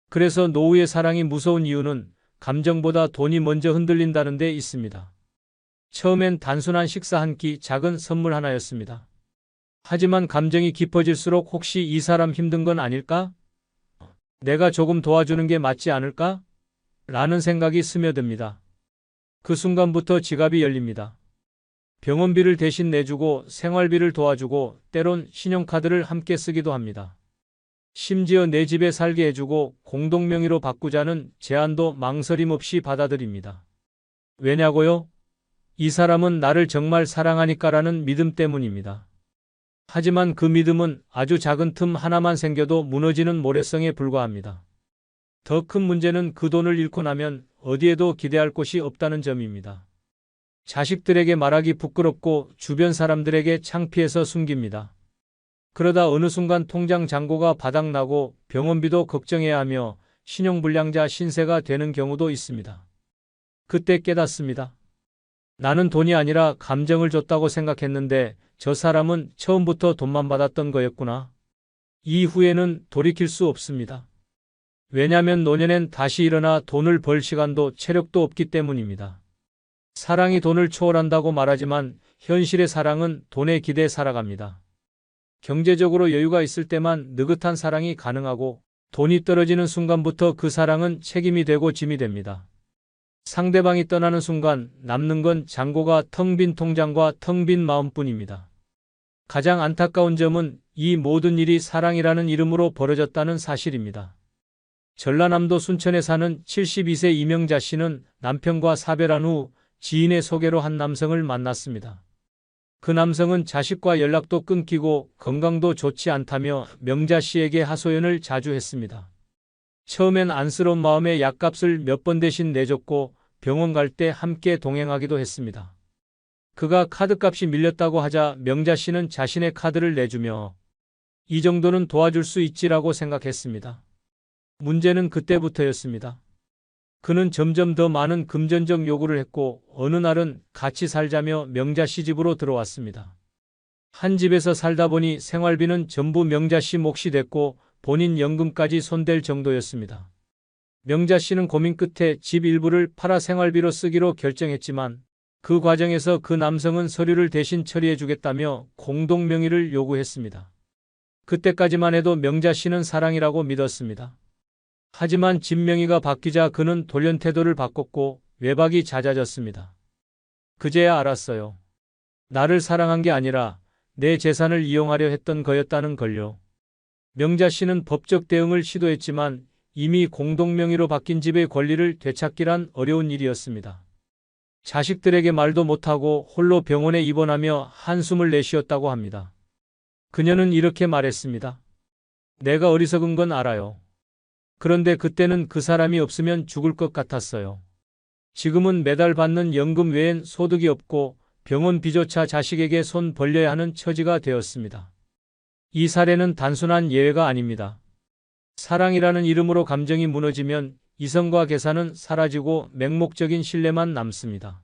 그래서 노후의 사랑이 무서운 이유는 감정보다 돈이 먼저 흔들린다는 데 있습니다. 처음엔 단순한 식사 한 끼, 작은 선물 하나였습니다. 하지만 감정이 깊어질수록 혹시 이 사람 힘든 건 아닐까? 내가 조금 도와주는 게 맞지 않을까? 라는 생각이 스며듭니다. 그 순간부터 지갑이 열립니다. 병원비를 대신 내주고 생활비를 도와주고 때론 신용카드를 함께 쓰기도 합니다. 심지어 내 집에 살게 해주고 공동명의로 바꾸자는 제안도 망설임 없이 받아들입니다. 왜냐고요? 이 사람은 나를 정말 사랑하니까라는 믿음 때문입니다. 하지만 그 믿음은 아주 작은 틈 하나만 생겨도 무너지는 모래성에 불과합니다. 더 큰 문제는 그 돈을 잃고 나면 어디에도 기대할 곳이 없다는 점입니다. 자식들에게 말하기 부끄럽고 주변 사람들에게 창피해서 숨깁니다. 그러다 어느 순간 통장 잔고가 바닥나고 병원비도 걱정해야 하며 신용불량자 신세가 되는 경우도 있습니다. 그때 깨닫습니다. 나는 돈이 아니라 감정을 줬다고 생각했는데 저 사람은 처음부터 돈만 받았던 거였구나. 이후에는 돌이킬 수 없습니다. 왜냐하면 노년엔 다시 일어나 돈을 벌 시간도 체력도 없기 때문입니다. 사랑이 돈을 초월한다고 말하지만 현실의 사랑은 돈에 기대 살아갑니다. 경제적으로 여유가 있을 때만 느긋한 사랑이 가능하고 돈이 떨어지는 순간부터 그 사랑은 책임이 되고 짐이 됩니다. 상대방이 떠나는 순간 남는 건 잔고가 텅 빈 통장과 텅 빈 마음뿐입니다. 가장 안타까운 점은 이 모든 일이 사랑이라는 이름으로 벌어졌다는 사실입니다. 전라남도 순천에 사는 72세 이명자 씨는 남편과 사별한 후 지인의 소개로 한 남성을 만났습니다. 그 남성은 자식과 연락도 끊기고 건강도 좋지 않다며 명자 씨에게 하소연을 자주 했습니다. 처음엔 안쓰러운 마음에 약값을 몇 번 대신 내줬고 병원 갈 때 함께 동행하기도 했습니다. 그가 카드값이 밀렸다고 하자 명자 씨는 자신의 카드를 내주며 이 정도는 도와줄 수 있지라고 생각했습니다. 문제는 그때부터였습니다. 그는 점점 더 많은 금전적 요구를 했고 어느 날은 같이 살자며 명자 씨 집으로 들어왔습니다. 한 집에서 살다 보니 생활비는 전부 명자 씨 몫이 됐고 본인 연금까지 손댈 정도였습니다. 명자 씨는 고민 끝에 집 일부를 팔아 생활비로 쓰기로 결정했지만 그 과정에서 그 남성은 서류를 대신 처리해 주겠다며 공동명의를 요구했습니다. 그때까지만 해도 명자 씨는 사랑이라고 믿었습니다. 하지만 집 명의가 바뀌자 그는 돌연 태도를 바꿨고 외박이 잦아졌습니다. 그제야 알았어요. 나를 사랑한 게 아니라 내 재산을 이용하려 했던 거였다는 걸요. 명자 씨는 법적 대응을 시도했지만 이미 공동명의로 바뀐 집의 권리를 되찾기란 어려운 일이었습니다. 자식들에게 말도 못하고 홀로 병원에 입원하며 한숨을 내쉬었다고 합니다. 그녀는 이렇게 말했습니다. 내가 어리석은 건 알아요. 그런데 그때는 그 사람이 없으면 죽을 것 같았어요. 지금은 매달 받는 연금 외엔 소득이 없고 병원비조차 자식에게 손 벌려야 하는 처지가 되었습니다. 이 사례는 단순한 예외가 아닙니다. 사랑이라는 이름으로 감정이 무너지면 이성과 계산은 사라지고 맹목적인 신뢰만 남습니다.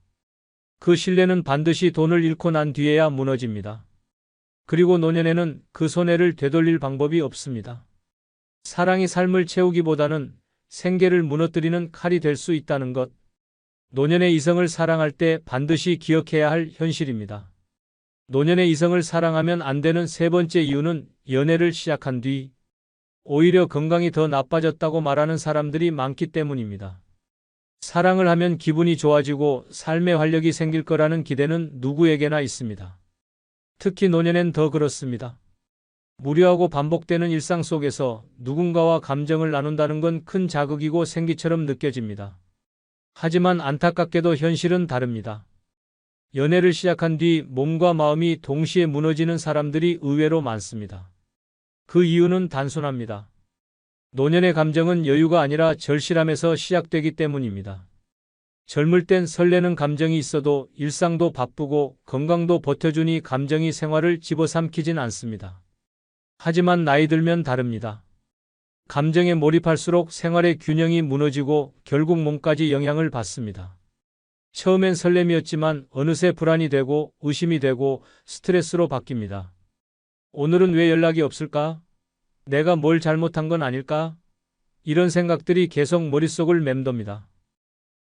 그 신뢰는 반드시 돈을 잃고 난 뒤에야 무너집니다. 그리고 노년에는 그 손해를 되돌릴 방법이 없습니다. 사랑이 삶을 채우기보다는 생계를 무너뜨리는 칼이 될 수 있다는 것. 노년의 이성을 사랑할 때 반드시 기억해야 할 현실입니다. 노년의 이성을 사랑하면 안 되는 세 번째 이유는 연애를 시작한 뒤 오히려 건강이 더 나빠졌다고 말하는 사람들이 많기 때문입니다. 사랑을 하면 기분이 좋아지고 삶의 활력이 생길 거라는 기대는 누구에게나 있습니다. 특히 노년엔 더 그렇습니다. 무료하고 반복되는 일상 속에서 누군가와 감정을 나눈다는 건 큰 자극이고 생기처럼 느껴집니다. 하지만 안타깝게도 현실은 다릅니다. 연애를 시작한 뒤 몸과 마음이 동시에 무너지는 사람들이 의외로 많습니다. 그 이유는 단순합니다. 노년의 감정은 여유가 아니라 절실함에서 시작되기 때문입니다. 젊을 땐 설레는 감정이 있어도 일상도 바쁘고 건강도 버텨주니 감정이 생활을 집어삼키진 않습니다. 하지만 나이 들면 다릅니다. 감정에 몰입할수록 생활의 균형이 무너지고 결국 몸까지 영향을 받습니다. 처음엔 설렘이었지만 어느새 불안이 되고 의심이 되고 스트레스로 바뀝니다. 오늘은 왜 연락이 없을까? 내가 뭘 잘못한 건 아닐까? 이런 생각들이 계속 머릿속을 맴돕니다.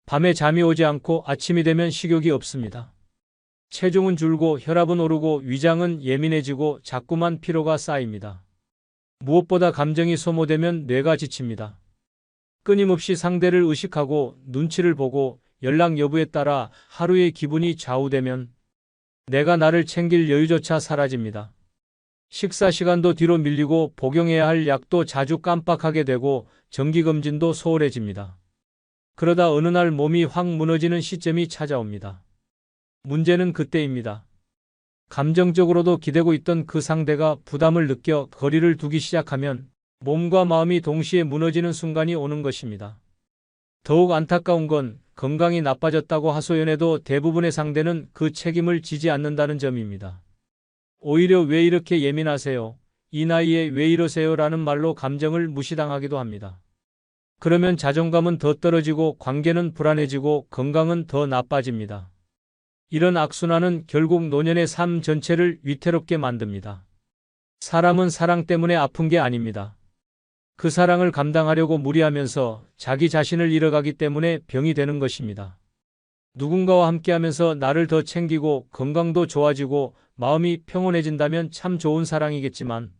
밤에 잠이 오지 않고 아침이 되면 식욕이 없습니다. 체중은 줄고 혈압은 오르고 위장은 예민해지고 자꾸만 피로가 쌓입니다. 무엇보다 감정이 소모되면 뇌가 지칩니다. 끊임없이 상대를 의식하고 눈치를 보고 연락 여부에 따라 하루의 기분이 좌우되면 내가 나를 챙길 여유조차 사라집니다. 식사 시간도 뒤로 밀리고 복용해야 할 약도 자주 깜빡하게 되고 정기검진도 소홀해집니다. 그러다 어느 날 몸이 확 무너지는 시점이 찾아옵니다. 문제는 그때입니다. 감정적으로도 기대고 있던 그 상대가 부담을 느껴 거리를 두기 시작하면 몸과 마음이 동시에 무너지는 순간이 오는 것입니다. 더욱 안타까운 건 건강이 나빠졌다고 하소연해도 대부분의 상대는 그 책임을 지지 않는다는 점입니다. 오히려 왜 이렇게 예민하세요? 이 나이에 왜 이러세요? 라는 말로 감정을 무시당하기도 합니다. 그러면 자존감은 더 떨어지고 관계는 불안해지고 건강은 더 나빠집니다. 이런 악순환은 결국 노년의 삶 전체를 위태롭게 만듭니다. 사람은 사랑 때문에 아픈 게 아닙니다. 그 사랑을 감당하려고 무리하면서 자기 자신을 잃어가기 때문에 병이 되는 것입니다. 누군가와 함께하면서 나를 더 챙기고 건강도 좋아지고 마음이 평온해진다면 참 좋은 사랑이겠지만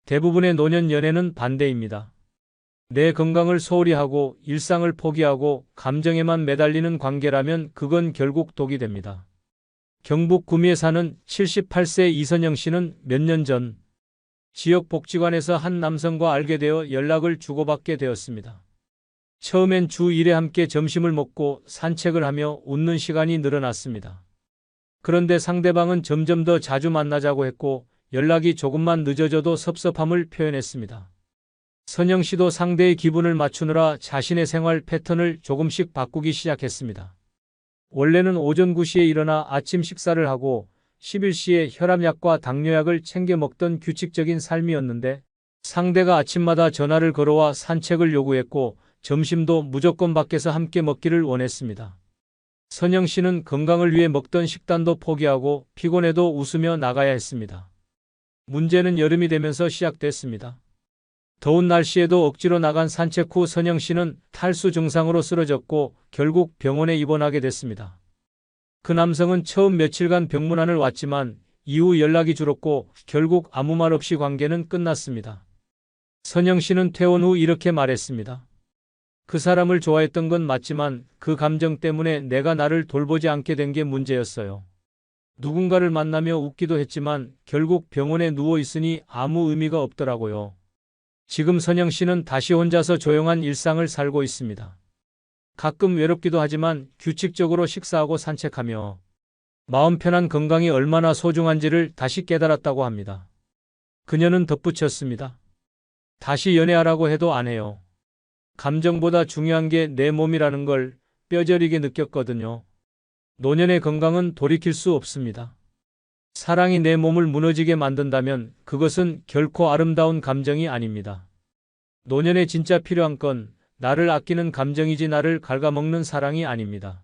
대부분의 노년 연애는 반대입니다. 내 건강을 소홀히 하고 일상을 포기하고 감정에만 매달리는 관계라면 그건 결국 독이 됩니다. 경북 구미에 사는 78세 이선영 씨는 몇 년 전 지역 복지관에서 한 남성과 알게 되어 연락을 주고받게 되었습니다. 처음엔 주 1회 함께 점심을 먹고 산책을 하며 웃는 시간이 늘어났습니다. 그런데 상대방은 점점 더 자주 만나자고 했고 연락이 조금만 늦어져도 섭섭함을 표현했습니다. 선영 씨도 상대의 기분을 맞추느라 자신의 생활 패턴을 조금씩 바꾸기 시작했습니다. 원래는 오전 9시에 일어나 아침 식사를 하고 11시에 혈압약과 당뇨약을 챙겨 먹던 규칙적인 삶이었는데 상대가 아침마다 전화를 걸어와 산책을 요구했고 점심도 무조건 밖에서 함께 먹기를 원했습니다. 선영 씨는 건강을 위해 먹던 식단도 포기하고 피곤해도 웃으며 나가야 했습니다. 문제는 여름이 되면서 시작됐습니다. 더운 날씨에도 억지로 나간 산책 후 선영 씨는 탈수 증상으로 쓰러졌고 결국 병원에 입원하게 됐습니다. 그 남성은 처음 며칠간 병문안을 왔지만 이후 연락이 줄었고 결국 아무 말 없이 관계는 끝났습니다. 선영 씨는 퇴원 후 이렇게 말했습니다. 그 사람을 좋아했던 건 맞지만 그 감정 때문에 내가 나를 돌보지 않게 된 게 문제였어요. 누군가를 만나며 웃기도 했지만 결국 병원에 누워 있으니 아무 의미가 없더라고요. 지금 선영 씨는 다시 혼자서 조용한 일상을 살고 있습니다. 가끔 외롭기도 하지만 규칙적으로 식사하고 산책하며 마음 편한 건강이 얼마나 소중한지를 다시 깨달았다고 합니다. 그녀는 덧붙였습니다. 다시 연애하라고 해도 안 해요. 감정보다 중요한 게 내 몸이라는 걸 뼈저리게 느꼈거든요. 노년의 건강은 돌이킬 수 없습니다. 사랑이 내 몸을 무너지게 만든다면 그것은 결코 아름다운 감정이 아닙니다. 노년에 진짜 필요한 건 나를 아끼는 감정이지 나를 갉아먹는 사랑이 아닙니다.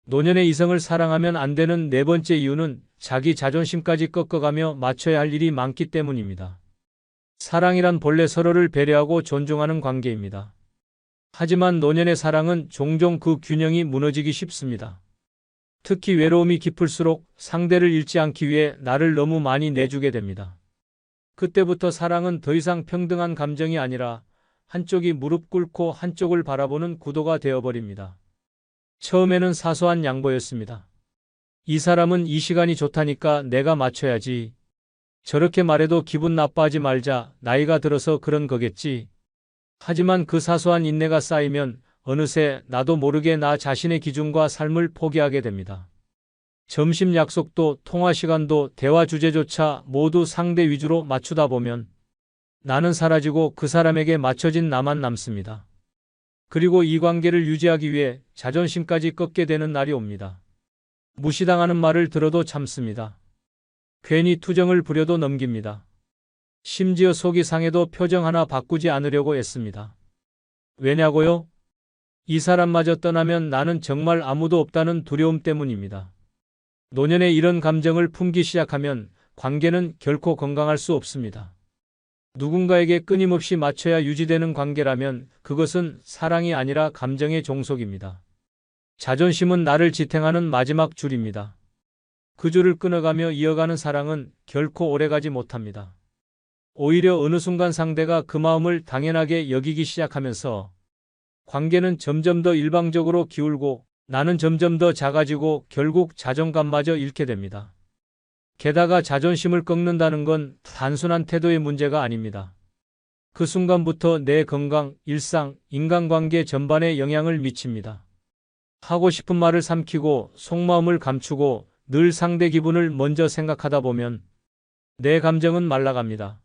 노년의 이성을 사랑하면 안 되는 네 번째 이유는 자기 자존심까지 꺾어가며 맞춰야 할 일이 많기 때문입니다. 사랑이란 본래 서로를 배려하고 존중하는 관계입니다. 하지만 노년의 사랑은 종종 그 균형이 무너지기 쉽습니다. 특히 외로움이 깊을수록 상대를 잃지 않기 위해 나를 너무 많이 내주게 됩니다. 그때부터 사랑은 더 이상 평등한 감정이 아니라 한쪽이 무릎 꿇고 한쪽을 바라보는 구도가 되어버립니다. 처음에는 사소한 양보였습니다. 이 사람은 이 시간이 좋다니까 내가 맞춰야지. 저렇게 말해도 기분 나빠하지 말자. 나이가 들어서 그런 거겠지. 하지만 그 사소한 인내가 쌓이면 어느새 나도 모르게 나 자신의 기준과 삶을 포기하게 됩니다. 점심 약속도 통화 시간도 대화 주제조차 모두 상대 위주로 맞추다 보면 나는 사라지고 그 사람에게 맞춰진 나만 남습니다. 그리고 이 관계를 유지하기 위해 자존심까지 꺾게 되는 날이 옵니다. 무시당하는 말을 들어도 참습니다. 괜히 투정을 부려도 넘깁니다. 심지어 속이 상해도 표정 하나 바꾸지 않으려고 애씁니다. 왜냐고요? 이 사람마저 떠나면 나는 정말 아무도 없다는 두려움 때문입니다. 노년에 이런 감정을 품기 시작하면 관계는 결코 건강할 수 없습니다. 누군가에게 끊임없이 맞춰야 유지되는 관계라면 그것은 사랑이 아니라 감정의 종속입니다. 자존심은 나를 지탱하는 마지막 줄입니다. 그 줄을 끊어가며 이어가는 사랑은 결코 오래가지 못합니다. 오히려 어느 순간 상대가 그 마음을 당연하게 여기기 시작하면서 관계는 점점 더 일방적으로 기울고 나는 점점 더 작아지고 결국 자존감마저 잃게 됩니다. 게다가 자존심을 꺾는다는 건 단순한 태도의 문제가 아닙니다. 그 순간부터 내 건강, 일상, 인간관계 전반에 영향을 미칩니다. 하고 싶은 말을 삼키고 속마음을 감추고 늘 상대 기분을 먼저 생각하다 보면 내 감정은 말라갑니다.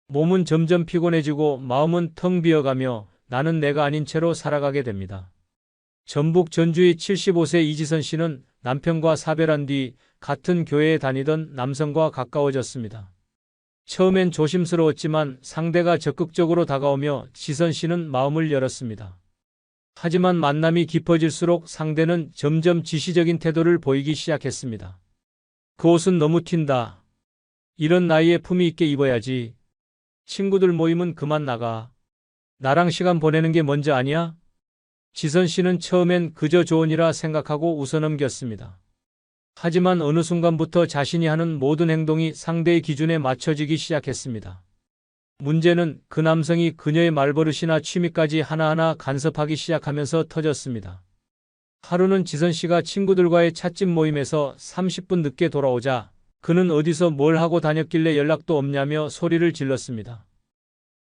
몸은 점점 피곤해지고 마음은 텅 비어가며 나는 내가 아닌 채로 살아가게 됩니다. 전북 전주의 75세 이지선 씨는 남편과 사별한 뒤 같은 교회에 다니던 남성과 가까워졌습니다. 처음엔 조심스러웠지만 상대가 적극적으로 다가오며 지선 씨는 마음을 열었습니다. 하지만 만남이 깊어질수록 상대는 점점 지시적인 태도를 보이기 시작했습니다. 그 옷은 너무 튄다. 이런 나이에 품위 있게 입어야지. 친구들 모임은 그만 나가. 나랑 시간 보내는 게 먼저 아니야? 지선 씨는 처음엔 그저 조언이라 생각하고 웃어넘겼습니다. 하지만 어느 순간부터 자신이 하는 모든 행동이 상대의 기준에 맞춰지기 시작했습니다. 문제는 그 남성이 그녀의 말버릇이나 취미까지 하나하나 간섭하기 시작하면서 터졌습니다. 하루는 지선 씨가 친구들과의 찻집 모임에서 30분 늦게 돌아오자 그는 어디서 뭘 하고 다녔길래 연락도 없냐며 소리를 질렀습니다.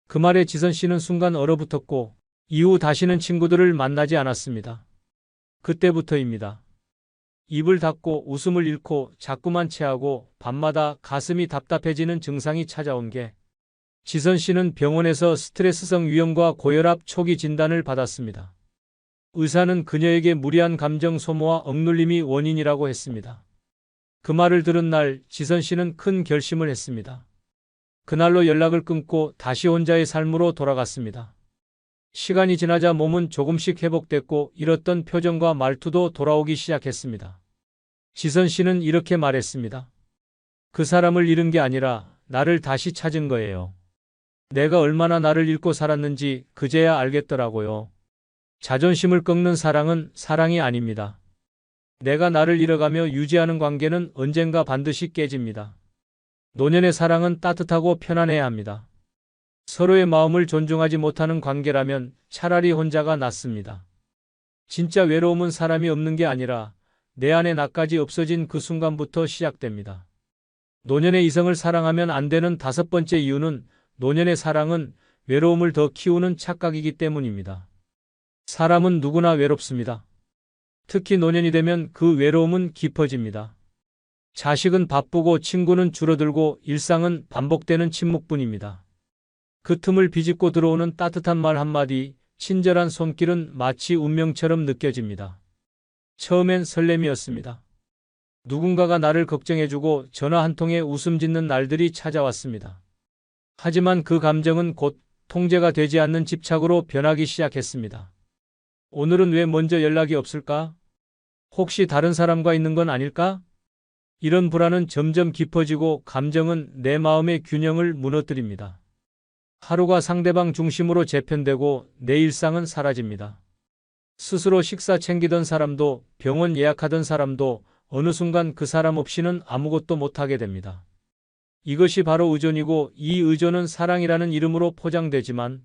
그 말에 지선 씨는 순간 얼어붙었고 이후 다시는 친구들을 만나지 않았습니다. 그때부터입니다. 입을 닫고 웃음을 잃고 자꾸만 체하고 밤마다 가슴이 답답해지는 증상이 찾아온 게 지선 씨는 병원에서 스트레스성 위염과 고혈압 초기 진단을 받았습니다. 의사는 그녀에게 무리한 감정 소모와 억눌림이 원인이라고 했습니다. 그 말을 들은 날 지선 씨는 큰 결심을 했습니다. 그날로 연락을 끊고 다시 혼자의 삶으로 돌아갔습니다. 시간이 지나자 몸은 조금씩 회복됐고 잃었던 표정과 말투도 돌아오기 시작했습니다. 지선 씨는 이렇게 말했습니다. 그 사람을 잃은 게 아니라 나를 다시 찾은 거예요. 내가 얼마나 나를 잃고 살았는지 그제야 알겠더라고요. 자존심을 꺾는 사랑은 사랑이 아닙니다. 내가 나를 잃어가며 유지하는 관계는 언젠가 반드시 깨집니다. 노년의 사랑은 따뜻하고 편안해야 합니다. 서로의 마음을 존중하지 못하는 관계라면 차라리 혼자가 낫습니다. 진짜 외로움은 사람이 없는 게 아니라 내 안에 나까지 없어진 그 순간부터 시작됩니다. 노년의 이성을 사랑하면 안 되는 다섯 번째 이유는 노년의 사랑은 외로움을 더 키우는 착각이기 때문입니다. 사람은 누구나 외롭습니다. 특히 노년이 되면 그 외로움은 깊어집니다. 자식은 바쁘고 친구는 줄어들고 일상은 반복되는 침묵뿐입니다. 그 틈을 비집고 들어오는 따뜻한 말 한마디, 친절한 손길은 마치 운명처럼 느껴집니다. 처음엔 설렘이었습니다. 누군가가 나를 걱정해주고 전화 한 통에 웃음 짓는 날들이 찾아왔습니다. 하지만 그 감정은 곧 통제가 되지 않는 집착으로 변하기 시작했습니다. 오늘은 왜 먼저 연락이 없을까? 혹시 다른 사람과 있는 건 아닐까? 이런 불안은 점점 깊어지고 감정은 내 마음의 균형을 무너뜨립니다. 하루가 상대방 중심으로 재편되고 내 일상은 사라집니다. 스스로 식사 챙기던 사람도 병원 예약하던 사람도 어느 순간 그 사람 없이는 아무것도 못하게 됩니다. 이것이 바로 의존이고 이 의존은 사랑이라는 이름으로 포장되지만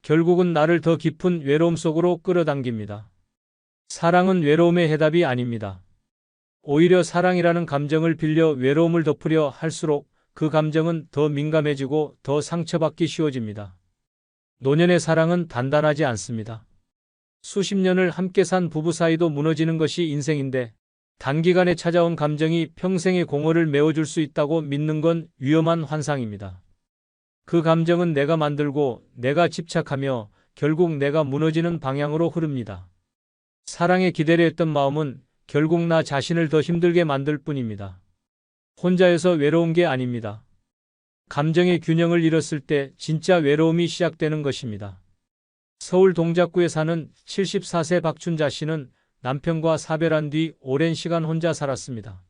결국은 나를 더 깊은 외로움 속으로 끌어당깁니다. 사랑은 외로움의 해답이 아닙니다. 오히려 사랑이라는 감정을 빌려 외로움을 덮으려 할수록 그 감정은 더 민감해지고 더 상처받기 쉬워집니다. 노년의 사랑은 단단하지 않습니다. 수십 년을 함께 산 부부 사이도 무너지는 것이 인생인데 단기간에 찾아온 감정이 평생의 공허를 메워줄 수 있다고 믿는 건 위험한 환상입니다. 그 감정은 내가 만들고 내가 집착하며 결국 내가 무너지는 방향으로 흐릅니다. 사랑에 기대려 했던 마음은 결국 나 자신을 더 힘들게 만들 뿐입니다. 혼자여서 외로운 게 아닙니다. 감정의 균형을 잃었을 때 진짜 외로움이 시작되는 것입니다. 서울 동작구에 사는 74세 박춘자 씨는 남편과 사별한 뒤 오랜 시간 혼자 살았습니다.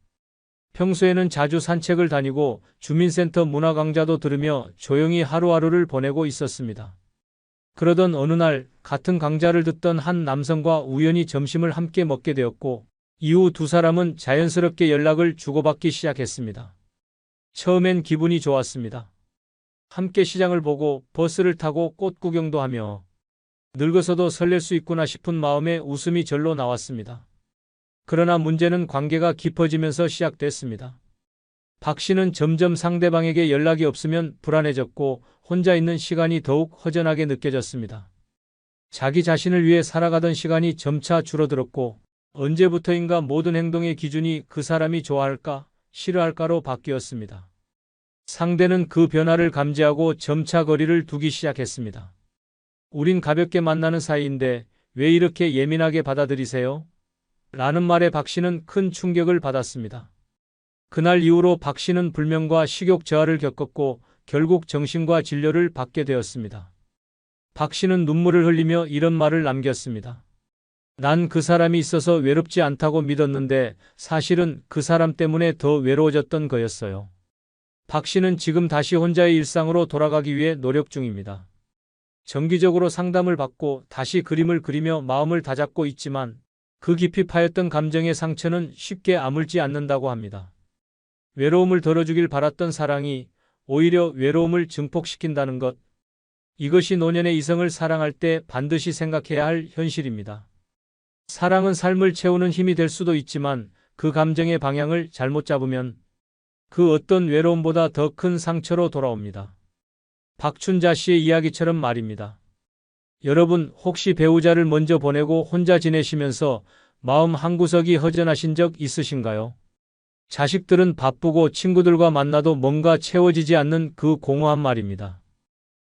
평소에는 자주 산책을 다니고 주민센터 문화 강좌도 들으며 조용히 하루하루를 보내고 있었습니다. 그러던 어느 날 같은 강좌를 듣던 한 남성과 우연히 점심을 함께 먹게 되었고 이후 두 사람은 자연스럽게 연락을 주고받기 시작했습니다. 처음엔 기분이 좋았습니다. 함께 시장을 보고 버스를 타고 꽃 구경도 하며 늙어서도 설렐 수 있구나 싶은 마음에 웃음이 절로 나왔습니다. 그러나 문제는 관계가 깊어지면서 시작됐습니다. 박 씨는 점점 상대방에게 연락이 없으면 불안해졌고 혼자 있는 시간이 더욱 허전하게 느껴졌습니다. 자기 자신을 위해 살아가던 시간이 점차 줄어들었고 언제부터인가 모든 행동의 기준이 그 사람이 좋아할까, 싫어할까로 바뀌었습니다. 상대는 그 변화를 감지하고 점차 거리를 두기 시작했습니다. 우린 가볍게 만나는 사이인데 왜 이렇게 예민하게 받아들이세요? 라는 말에 박 씨는 큰 충격을 받았습니다. 그날 이후로 박 씨는 불면과 식욕 저하를 겪었고 결국 정신과 진료를 받게 되었습니다. 박 씨는 눈물을 흘리며 이런 말을 남겼습니다. 난 그 사람이 있어서 외롭지 않다고 믿었는데 사실은 그 사람 때문에 더 외로워졌던 거였어요. 박 씨는 지금 다시 혼자의 일상으로 돌아가기 위해 노력 중입니다. 정기적으로 상담을 받고 다시 그림을 그리며 마음을 다잡고 있지만 그 깊이 파였던 감정의 상처는 쉽게 아물지 않는다고 합니다. 외로움을 덜어주길 바랐던 사랑이 오히려 외로움을 증폭시킨다는 것. 이것이 노년의 이성을 사랑할 때 반드시 생각해야 할 현실입니다. 사랑은 삶을 채우는 힘이 될 수도 있지만 그 감정의 방향을 잘못 잡으면 그 어떤 외로움보다 더 큰 상처로 돌아옵니다. 박춘자 씨의 이야기처럼 말입니다. 여러분 혹시 배우자를 먼저 보내고 혼자 지내시면서 마음 한구석이 허전하신 적 있으신가요? 자식들은 바쁘고 친구들과 만나도 뭔가 채워지지 않는 그 공허한 말입니다.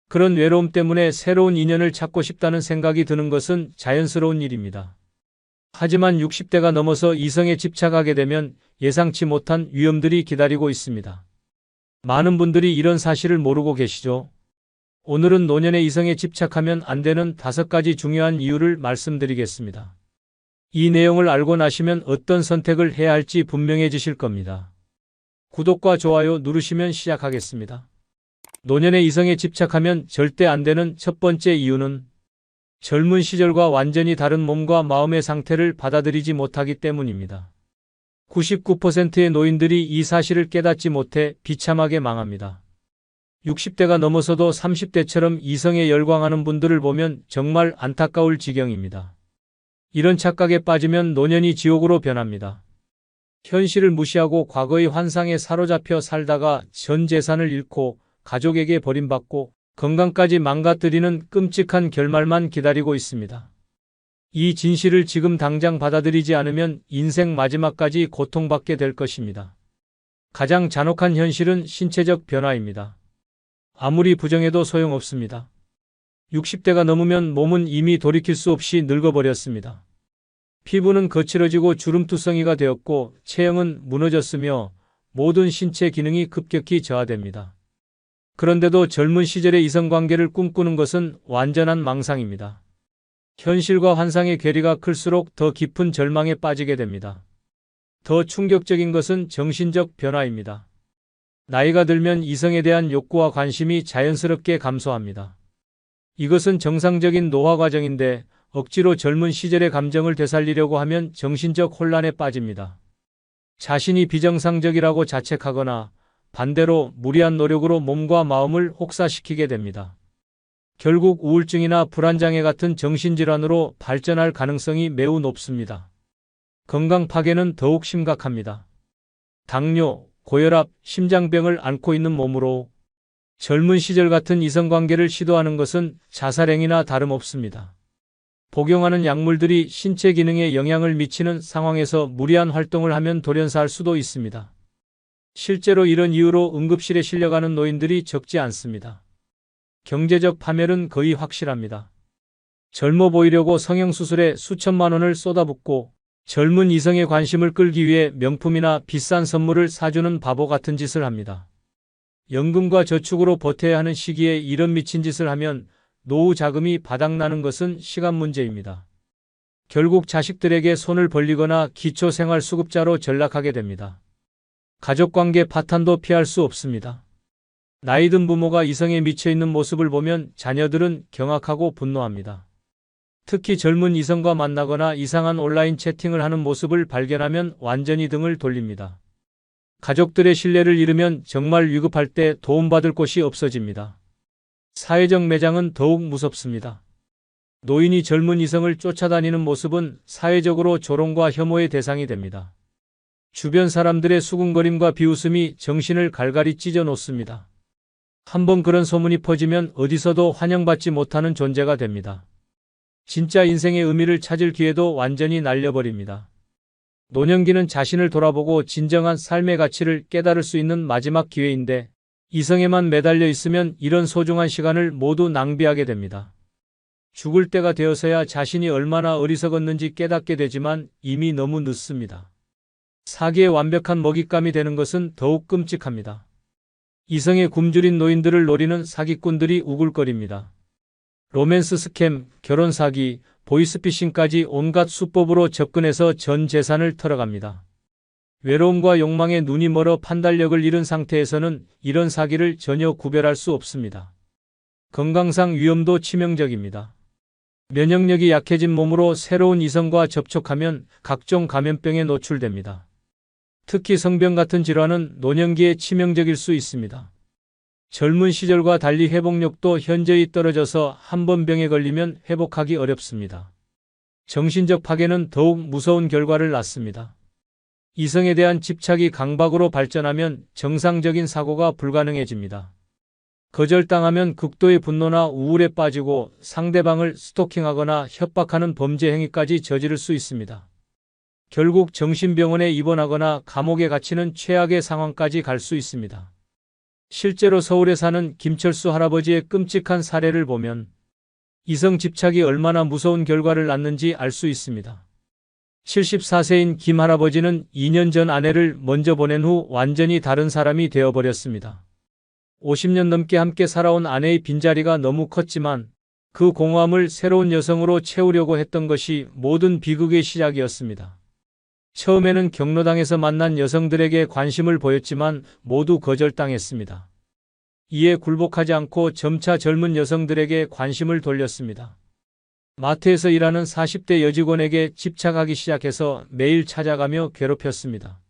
그런 외로움 때문에 새로운 인연을 찾고 싶다는 생각이 드는 것은 자연스러운 일입니다. 하지만 60대가 넘어서 이성에 집착하게 되면 예상치 못한 위험들이 기다리고 있습니다. 많은 분들이 이런 사실을 모르고 계시죠? 오늘은 노년의 이성에 집착하면 안 되는 5가지 중요한 이유를 말씀드리겠습니다. 이 내용을 알고 나시면 어떤 선택을 해야 할지 분명해지실 겁니다. 구독과 좋아요 누르시면 시작하겠습니다. 노년의 이성에 집착하면 절대 안 되는 첫 번째 이유는 젊은 시절과 완전히 다른 몸과 마음의 상태를 받아들이지 못하기 때문입니다. 99%의 노인들이 이 사실을 깨닫지 못해 비참하게 망합니다. 60대가 넘어서도 30대처럼 이성에 열광하는 분들을 보면 정말 안타까울 지경입니다. 이런 착각에 빠지면 노년이 지옥으로 변합니다. 현실을 무시하고 과거의 환상에 사로잡혀 살다가 전 재산을 잃고 가족에게 버림받고 건강까지 망가뜨리는 끔찍한 결말만 기다리고 있습니다. 이 진실을 지금 당장 받아들이지 않으면 인생 마지막까지 고통받게 될 것입니다. 가장 잔혹한 현실은 신체적 변화입니다. 아무리 부정해도 소용없습니다. 60대가 넘으면 몸은 이미 돌이킬 수 없이 늙어버렸습니다. 피부는 거칠어지고 주름투성이가 되었고 체형은 무너졌으며 모든 신체 기능이 급격히 저하됩니다. 그런데도 젊은 시절의 이성관계를 꿈꾸는 것은 완전한 망상입니다. 현실과 환상의 괴리가 클수록 더 깊은 절망에 빠지게 됩니다. 더 충격적인 것은 정신적 변화입니다. 나이가 들면 이성에 대한 욕구와 관심이 자연스럽게 감소합니다. 이것은 정상적인 노화 과정인데 억지로 젊은 시절의 감정을 되살리려고 하면 정신적 혼란에 빠집니다. 자신이 비정상적이라고 자책하거나 반대로 무리한 노력으로 몸과 마음을 혹사시키게 됩니다. 결국 우울증이나 불안장애 같은 정신질환으로 발전할 가능성이 매우 높습니다. 건강 파괴는 더욱 심각합니다. 당뇨, 고혈압, 심장병을 앓고 있는 몸으로 젊은 시절 같은 이성관계를 시도하는 것은 자살행위나 다름없습니다. 복용하는 약물들이 신체 기능에 영향을 미치는 상황에서 무리한 활동을 하면 돌연사할 수도 있습니다. 실제로 이런 이유로 응급실에 실려가는 노인들이 적지 않습니다. 경제적 파멸은 거의 확실합니다. 젊어 보이려고 성형수술에 수천만 원을 쏟아붓고 젊은 이성의 관심을 끌기 위해 명품이나 비싼 선물을 사주는 바보 같은 짓을 합니다. 연금과 저축으로 버텨야 하는 시기에 이런 미친 짓을 하면 노후 자금이 바닥나는 것은 시간 문제입니다. 결국 자식들에게 손을 벌리거나 기초생활수급자로 전락하게 됩니다. 가족관계 파탄도 피할 수 없습니다. 나이든 부모가 이성에 미쳐있는 모습을 보면 자녀들은 경악하고 분노합니다. 특히 젊은 이성과 만나거나 이상한 온라인 채팅을 하는 모습을 발견하면 완전히 등을 돌립니다. 가족들의 신뢰를 잃으면 정말 위급할 때 도움받을 곳이 없어집니다. 사회적 매장은 더욱 무섭습니다. 노인이 젊은 이성을 쫓아다니는 모습은 사회적으로 조롱과 혐오의 대상이 됩니다. 주변 사람들의 수군거림과 비웃음이 정신을 갈갈이 찢어 놓습니다. 한번 그런 소문이 퍼지면 어디서도 환영받지 못하는 존재가 됩니다. 진짜 인생의 의미를 찾을 기회도 완전히 날려버립니다. 노년기는 자신을 돌아보고 진정한 삶의 가치를 깨달을 수 있는 마지막 기회인데 이성에만 매달려 있으면 이런 소중한 시간을 모두 낭비하게 됩니다. 죽을 때가 되어서야 자신이 얼마나 어리석었는지 깨닫게 되지만 이미 너무 늦습니다. 사기의 완벽한 먹잇감이 되는 것은 더욱 끔찍합니다. 이성에 굶주린 노인들을 노리는 사기꾼들이 우글거립니다. 로맨스 스캠, 결혼 사기, 보이스피싱까지 온갖 수법으로 접근해서 전 재산을 털어갑니다. 외로움과 욕망에 눈이 멀어 판단력을 잃은 상태에서는 이런 사기를 전혀 구별할 수 없습니다. 건강상 위험도 치명적입니다. 면역력이 약해진 몸으로 새로운 이성과 접촉하면 각종 감염병에 노출됩니다. 특히 성병 같은 질환은 노년기에 치명적일 수 있습니다. 젊은 시절과 달리 회복력도 현저히 떨어져서 한 번 병에 걸리면 회복하기 어렵습니다. 정신적 파괴는 더욱 무서운 결과를 낳습니다. 이성에 대한 집착이 강박으로 발전하면 정상적인 사고가 불가능해집니다. 거절당하면 극도의 분노나 우울에 빠지고 상대방을 스토킹하거나 협박하는 범죄 행위까지 저지를 수 있습니다. 결국 정신병원에 입원하거나 감옥에 갇히는 최악의 상황까지 갈 수 있습니다. 실제로 서울에 사는 김철수 할아버지의 끔찍한 사례를 보면 이성 집착이 얼마나 무서운 결과를 낳는지 알 수 있습니다. 74세인 김 할아버지는 2년 전 아내를 먼저 보낸 후 완전히 다른 사람이 되어버렸습니다. 50년 넘게 함께 살아온 아내의 빈자리가 너무 컸지만 그 공허함을 새로운 여성으로 채우려고 했던 것이 모든 비극의 시작이었습니다. 처음에는 경로당에서 만난 여성들에게 관심을 보였지만 모두 거절당했습니다. 이에 굴복하지 않고 점차 젊은 여성들에게 관심을 돌렸습니다. 마트에서 일하는 40대 여직원에게 집착하기 시작해서 매일 찾아가며 괴롭혔습니다.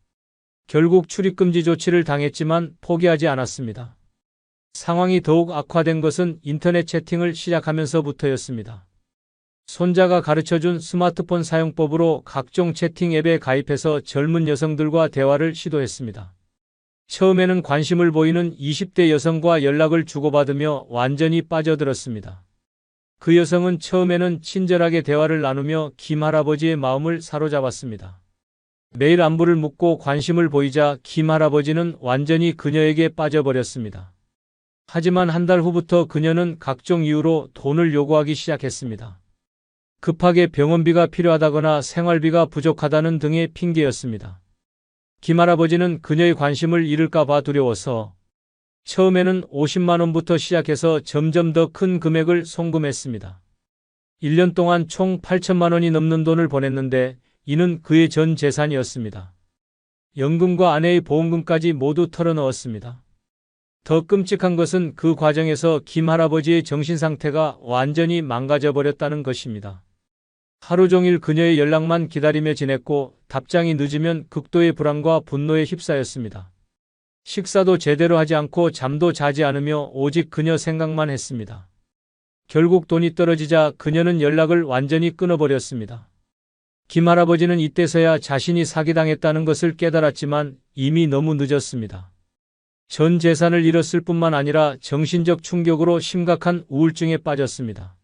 결국 출입금지 조치를 당했지만 포기하지 않았습니다. 상황이 더욱 악화된 것은 인터넷 채팅을 시작하면서부터였습니다. 손자가 가르쳐준 스마트폰 사용법으로 각종 채팅 앱에 가입해서 젊은 여성들과 대화를 시도했습니다. 처음에는 관심을 보이는 20대 여성과 연락을 주고받으며 완전히 빠져들었습니다. 그 여성은 처음에는 친절하게 대화를 나누며 김 할아버지의 마음을 사로잡았습니다. 매일 안부를 묻고 관심을 보이자 김 할아버지는 완전히 그녀에게 빠져버렸습니다. 하지만 한 달 후부터 그녀는 각종 이유로 돈을 요구하기 시작했습니다. 급하게 병원비가 필요하다거나 생활비가 부족하다는 등의 핑계였습니다. 김 할아버지는 그녀의 관심을 잃을까 봐 두려워서 처음에는 50만 원부터 시작해서 점점 더 큰 금액을 송금했습니다. 1년 동안 총 8천만 원이 넘는 돈을 보냈는데 이는 그의 전 재산이었습니다. 연금과 아내의 보험금까지 모두 털어넣었습니다. 더 끔찍한 것은 그 과정에서 김 할아버지의 정신 상태가 완전히 망가져 버렸다는 것입니다. 하루 종일 그녀의 연락만 기다리며 지냈고 답장이 늦으면 극도의 불안과 분노에 휩싸였습니다. 식사도 제대로 하지 않고 잠도 자지 않으며 오직 그녀 생각만 했습니다. 결국 돈이 떨어지자 그녀는 연락을 완전히 끊어버렸습니다. 김 할아버지는 이때서야 자신이 사기당했다는 것을 깨달았지만 이미 너무 늦었습니다. 전 재산을 잃었을 뿐만 아니라 정신적 충격으로 심각한 우울증에 빠졌습니다.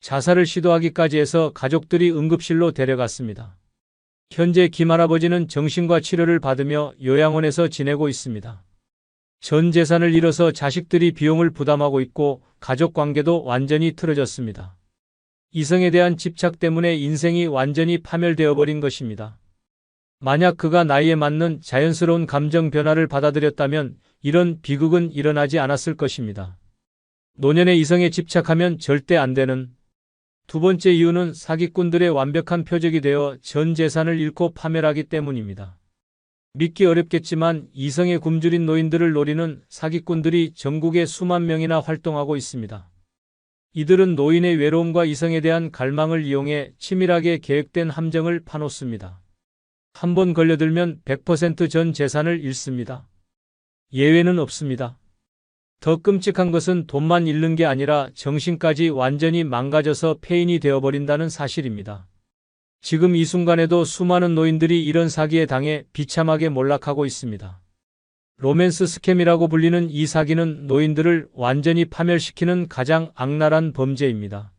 자살을 시도하기까지 해서 가족들이 응급실로 데려갔습니다. 현재 김 할아버지는 정신과 치료를 받으며 요양원에서 지내고 있습니다. 전 재산을 잃어서 자식들이 비용을 부담하고 있고 가족 관계도 완전히 틀어졌습니다. 이성에 대한 집착 때문에 인생이 완전히 파멸되어 버린 것입니다. 만약 그가 나이에 맞는 자연스러운 감정 변화를 받아들였다면 이런 비극은 일어나지 않았을 것입니다. 노년의 이성에 집착하면 절대 안 되는 두 번째 이유는 사기꾼들의 완벽한 표적이 되어 전 재산을 잃고 파멸하기 때문입니다. 믿기 어렵겠지만 이성에 굶주린 노인들을 노리는 사기꾼들이 전국에 수만 명이나 활동하고 있습니다. 이들은 노인의 외로움과 이성에 대한 갈망을 이용해 치밀하게 계획된 함정을 파놓습니다. 한 번 걸려들면 100% 전 재산을 잃습니다. 예외는 없습니다. 더 끔찍한 것은 돈만 잃는 게 아니라 정신까지 완전히 망가져서 폐인이 되어버린다는 사실입니다. 지금 이 순간에도 수많은 노인들이 이런 사기에 당해 비참하게 몰락하고 있습니다. 로맨스 스캠이라고 불리는 이 사기는 노인들을 완전히 파멸시키는 가장 악랄한 범죄입니다.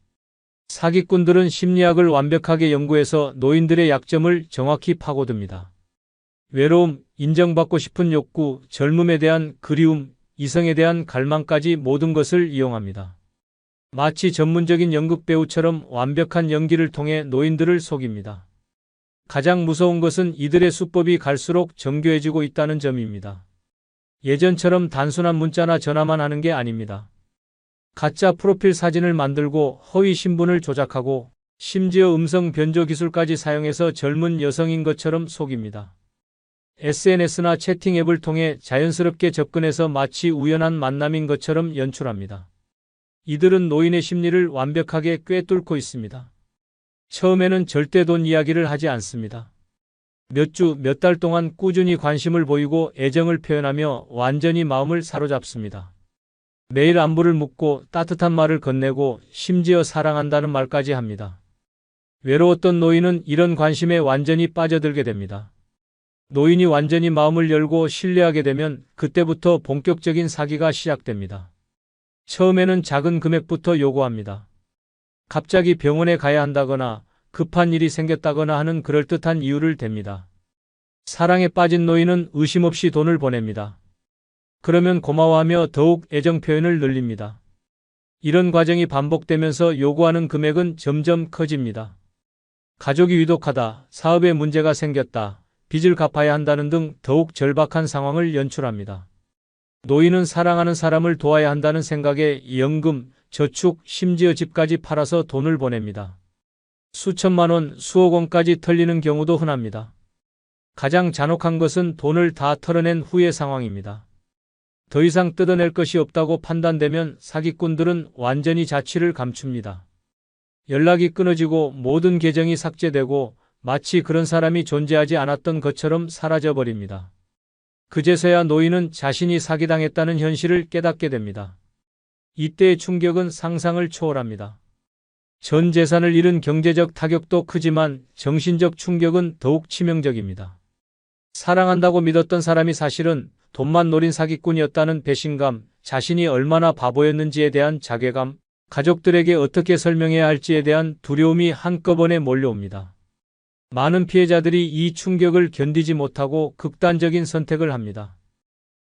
사기꾼들은 심리학을 완벽하게 연구해서 노인들의 약점을 정확히 파고듭니다. 외로움, 인정받고 싶은 욕구, 젊음에 대한 그리움, 이성에 대한 갈망까지 모든 것을 이용합니다. 마치 전문적인 연극배우처럼 완벽한 연기를 통해 노인들을 속입니다. 가장 무서운 것은 이들의 수법이 갈수록 정교해지고 있다는 점입니다. 예전처럼 단순한 문자나 전화만 하는 게 아닙니다. 가짜 프로필 사진을 만들고 허위 신분을 조작하고 심지어 음성 변조 기술까지 사용해서 젊은 여성인 것처럼 속입니다. SNS나 채팅 앱을 통해 자연스럽게 접근해서 마치 우연한 만남인 것처럼 연출합니다. 이들은 노인의 심리를 완벽하게 꿰뚫고 있습니다. 처음에는 절대 돈 이야기를 하지 않습니다. 몇 주, 몇 달 동안 꾸준히 관심을 보이고 애정을 표현하며 완전히 마음을 사로잡습니다. 매일 안부를 묻고 따뜻한 말을 건네고 심지어 사랑한다는 말까지 합니다. 외로웠던 노인은 이런 관심에 완전히 빠져들게 됩니다. 노인이 완전히 마음을 열고 신뢰하게 되면 그때부터 본격적인 사기가 시작됩니다. 처음에는 작은 금액부터 요구합니다. 갑자기 병원에 가야 한다거나 급한 일이 생겼다거나 하는 그럴듯한 이유를 댑니다. 사랑에 빠진 노인은 의심 없이 돈을 보냅니다. 그러면 고마워하며 더욱 애정 표현을 늘립니다. 이런 과정이 반복되면서 요구하는 금액은 점점 커집니다. 가족이 위독하다, 사업에 문제가 생겼다, 빚을 갚아야 한다는 등 더욱 절박한 상황을 연출합니다. 노인은 사랑하는 사람을 도와야 한다는 생각에 연금, 저축, 심지어 집까지 팔아서 돈을 보냅니다. 수천만 원, 수억 원까지 털리는 경우도 흔합니다. 가장 잔혹한 것은 돈을 다 털어낸 후의 상황입니다. 더 이상 뜯어낼 것이 없다고 판단되면 사기꾼들은 완전히 자취를 감춥니다. 연락이 끊어지고 모든 계정이 삭제되고 마치 그런 사람이 존재하지 않았던 것처럼 사라져버립니다. 그제서야 노인은 자신이 사기당했다는 현실을 깨닫게 됩니다. 이때의 충격은 상상을 초월합니다. 전 재산을 잃은 경제적 타격도 크지만 정신적 충격은 더욱 치명적입니다. 사랑한다고 믿었던 사람이 사실은 돈만 노린 사기꾼이었다는 배신감, 자신이 얼마나 바보였는지에 대한 자괴감, 가족들에게 어떻게 설명해야 할지에 대한 두려움이 한꺼번에 몰려옵니다. 많은 피해자들이 이 충격을 견디지 못하고 극단적인 선택을 합니다.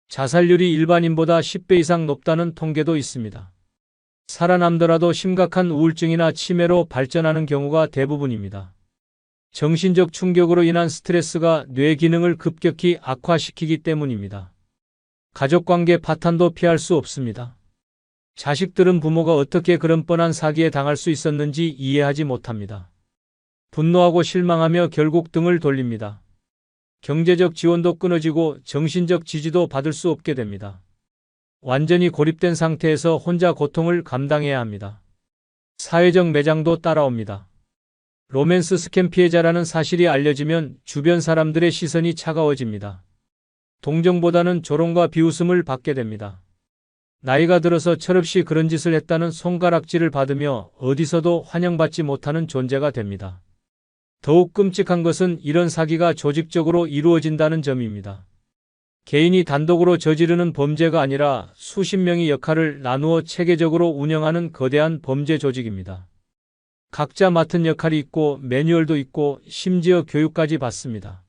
자살률이 일반인보다 10배 이상 높다는 통계도 있습니다. 살아남더라도 심각한 우울증이나 치매로 발전하는 경우가 대부분입니다. 정신적 충격으로 인한 스트레스가 뇌 기능을 급격히 악화시키기 때문입니다. 가족관계 파탄도 피할 수 없습니다. 자식들은 부모가 어떻게 그런 뻔한 사기에 당할 수 있었는지 이해하지 못합니다. 분노하고 실망하며 결국 등을 돌립니다. 경제적 지원도 끊어지고 정신적 지지도 받을 수 없게 됩니다. 완전히 고립된 상태에서 혼자 고통을 감당해야 합니다. 사회적 매장도 따라옵니다. 로맨스 스캠 피해자라는 사실이 알려지면 주변 사람들의 시선이 차가워집니다. 동정보다는 조롱과 비웃음을 받게 됩니다. 나이가 들어서 철없이 그런 짓을 했다는 손가락질을 받으며 어디서도 환영받지 못하는 존재가 됩니다. 더욱 끔찍한 것은 이런 사기가 조직적으로 이루어진다는 점입니다. 개인이 단독으로 저지르는 범죄가 아니라 수십 명이 역할을 나누어 체계적으로 운영하는 거대한 범죄 조직입니다. 각자 맡은 역할이 있고 매뉴얼도 있고 심지어 교육까지 받습니다.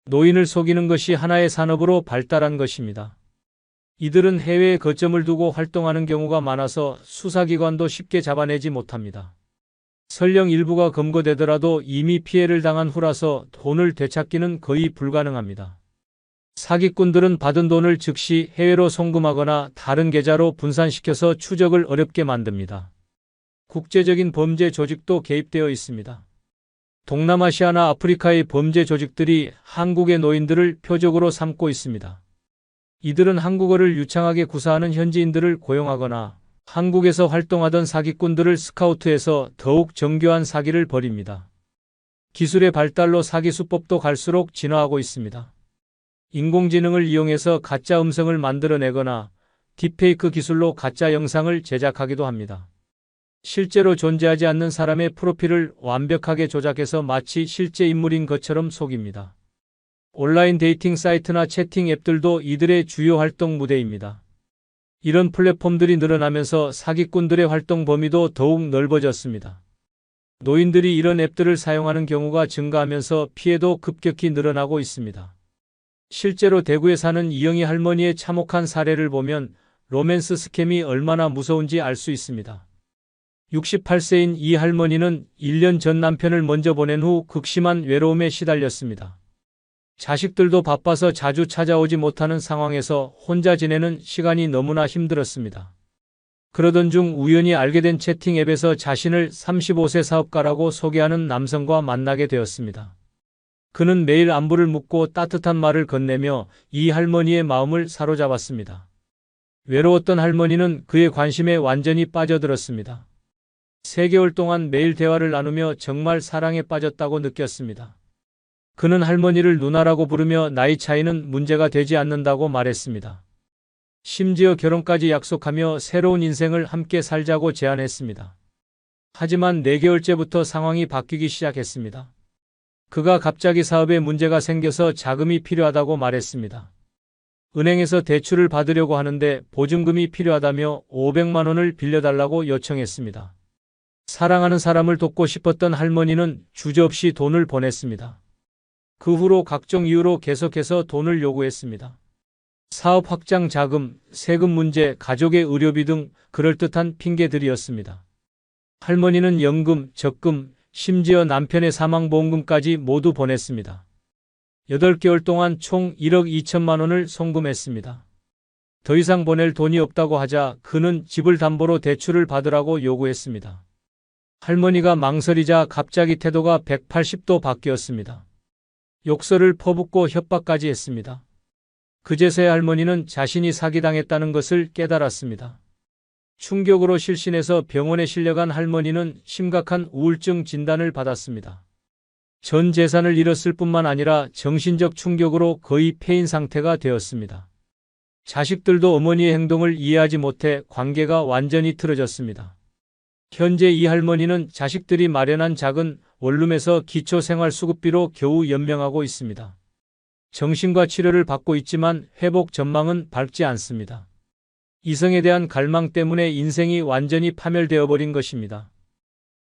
노인을 속이는 것이 하나의 산업으로 발달한 것입니다. 이들은 해외에 거점을 두고 활동하는 경우가 많아서 수사기관도 쉽게 잡아내지 못합니다. 설령 일부가 검거되더라도 이미 피해를 당한 후라서 돈을 되찾기는 거의 불가능합니다. 사기꾼들은 받은 돈을 즉시 해외로 송금하거나 다른 계좌로 분산시켜서 추적을 어렵게 만듭니다. 국제적인 범죄 조직도 개입되어 있습니다. 동남아시아나 아프리카의 범죄 조직들이 한국의 노인들을 표적으로 삼고 있습니다. 이들은 한국어를 유창하게 구사하는 현지인들을 고용하거나 한국에서 활동하던 사기꾼들을 스카우트해서 더욱 정교한 사기를 벌입니다. 기술의 발달로 사기 수법도 갈수록 진화하고 있습니다. 인공지능을 이용해서 가짜 음성을 만들어내거나 딥페이크 기술로 가짜 영상을 제작하기도 합니다. 실제로 존재하지 않는 사람의 프로필을 완벽하게 조작해서 마치 실제 인물인 것처럼 속입니다. 온라인 데이팅 사이트나 채팅 앱들도 이들의 주요 활동 무대입니다. 이런 플랫폼들이 늘어나면서 사기꾼들의 활동 범위도 더욱 넓어졌습니다. 노인들이 이런 앱들을 사용하는 경우가 증가하면서 피해도 급격히 늘어나고 있습니다. 실제로 대구에 사는 이영희 할머니의 참혹한 사례를 보면 로맨스 스캠이 얼마나 무서운지 알 수 있습니다. 68세인 이 할머니는 1년 전 남편을 먼저 보낸 후 극심한 외로움에 시달렸습니다. 자식들도 바빠서 자주 찾아오지 못하는 상황에서 혼자 지내는 시간이 너무나 힘들었습니다. 그러던 중 우연히 알게 된 채팅 앱에서 자신을 35세 사업가라고 소개하는 남성과 만나게 되었습니다. 그는 매일 안부를 묻고 따뜻한 말을 건네며 이 할머니의 마음을 사로잡았습니다. 외로웠던 할머니는 그의 관심에 완전히 빠져들었습니다. 3개월 동안 매일 대화를 나누며 정말 사랑에 빠졌다고 느꼈습니다. 그는 할머니를 누나라고 부르며 나이 차이는 문제가 되지 않는다고 말했습니다. 심지어 결혼까지 약속하며 새로운 인생을 함께 살자고 제안했습니다. 하지만 4개월째부터 상황이 바뀌기 시작했습니다. 그가 갑자기 사업에 문제가 생겨서 자금이 필요하다고 말했습니다. 은행에서 대출을 받으려고 하는데 보증금이 필요하다며 500만 원을 빌려달라고 요청했습니다. 사랑하는 사람을 돕고 싶었던 할머니는 주저없이 돈을 보냈습니다. 그 후로 각종 이유로 계속해서 돈을 요구했습니다. 사업 확장 자금, 세금 문제, 가족의 의료비 등 그럴듯한 핑계들이었습니다. 할머니는 연금, 적금, 심지어 남편의 사망보험금까지 모두 보냈습니다. 8개월 동안 총 1억 2천만 원을 송금했습니다. 더 이상 보낼 돈이 없다고 하자 그는 집을 담보로 대출을 받으라고 요구했습니다. 할머니가 망설이자 갑자기 태도가 180도 바뀌었습니다. 욕설을 퍼붓고 협박까지 했습니다. 그제서야 할머니는 자신이 사기당했다는 것을 깨달았습니다. 충격으로 실신해서 병원에 실려간 할머니는 심각한 우울증 진단을 받았습니다. 전 재산을 잃었을 뿐만 아니라 정신적 충격으로 거의 폐인 상태가 되었습니다. 자식들도 어머니의 행동을 이해하지 못해 관계가 완전히 틀어졌습니다. 현재 이 할머니는 자식들이 마련한 작은 원룸에서 기초생활수급비로 겨우 연명하고 있습니다. 정신과 치료를 받고 있지만 회복 전망은 밝지 않습니다. 이성에 대한 갈망 때문에 인생이 완전히 파멸되어 버린 것입니다.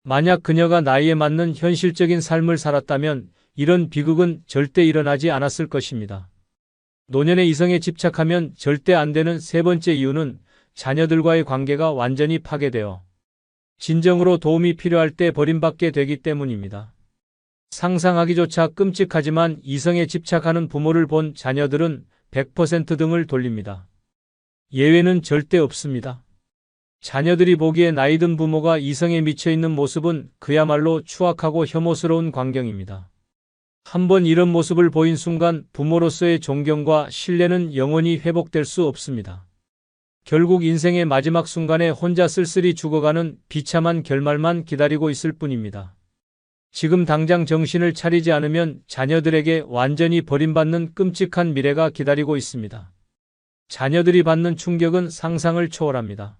만약 그녀가 나이에 맞는 현실적인 삶을 살았다면 이런 비극은 절대 일어나지 않았을 것입니다. 노년의 이성에 집착하면 절대 안 되는 세 번째 이유는 자녀들과의 관계가 완전히 파괴되어 진정으로 도움이 필요할 때 버림받게 되기 때문입니다. 상상하기조차 끔찍하지만 이성에 집착하는 부모를 본 자녀들은 100% 등을 돌립니다. 예외는 절대 없습니다. 자녀들이 보기에 나이든 부모가 이성에 미쳐있는 모습은 그야말로 추악하고 혐오스러운 광경입니다. 한번 이런 모습을 보인 순간 부모로서의 존경과 신뢰는 영원히 회복될 수 없습니다. 결국 인생의 마지막 순간에 혼자 쓸쓸히 죽어가는 비참한 결말만 기다리고 있을 뿐입니다. 지금 당장 정신을 차리지 않으면 자녀들에게 완전히 버림받는 끔찍한 미래가 기다리고 있습니다. 자녀들이 받는 충격은 상상을 초월합니다.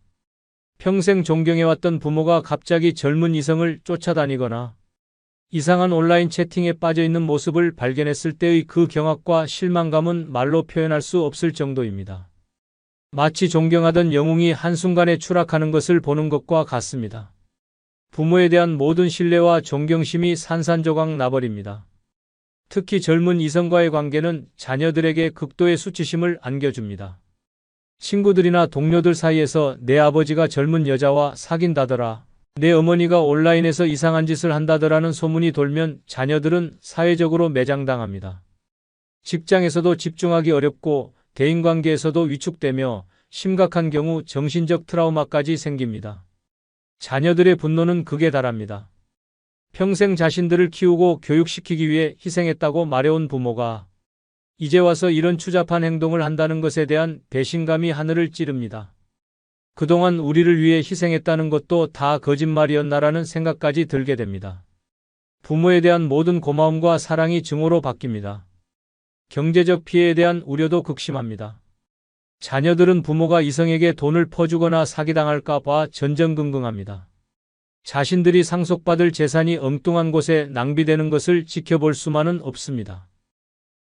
평생 존경해왔던 부모가 갑자기 젊은 이성을 쫓아다니거나 이상한 온라인 채팅에 빠져있는 모습을 발견했을 때의 그 경악과 실망감은 말로 표현할 수 없을 정도입니다. 마치 존경하던 영웅이 한순간에 추락하는 것을 보는 것과 같습니다. 부모에 대한 모든 신뢰와 존경심이 산산조각 나버립니다. 특히 젊은 이성과의 관계는 자녀들에게 극도의 수치심을 안겨줍니다. 친구들이나 동료들 사이에서 내 아버지가 젊은 여자와 사귄다더라, 내 어머니가 온라인에서 이상한 짓을 한다더라는 소문이 돌면 자녀들은 사회적으로 매장당합니다. 직장에서도 집중하기 어렵고 대인관계에서도 위축되며 심각한 경우 정신적 트라우마까지 생깁니다. 자녀들의 분노는 극에 달합니다. 평생 자신들을 키우고 교육시키기 위해 희생했다고 말해온 부모가 이제 와서 이런 추잡한 행동을 한다는 것에 대한 배신감이 하늘을 찌릅니다. 그동안 우리를 위해 희생했다는 것도 다 거짓말이었나라는 생각까지 들게 됩니다. 부모에 대한 모든 고마움과 사랑이 증오로 바뀝니다. 경제적 피해에 대한 우려도 극심합니다. 자녀들은 부모가 이성에게 돈을 퍼주거나 사기당할까 봐 전전긍긍합니다. 자신들이 상속받을 재산이 엉뚱한 곳에 낭비되는 것을 지켜볼 수만은 없습니다.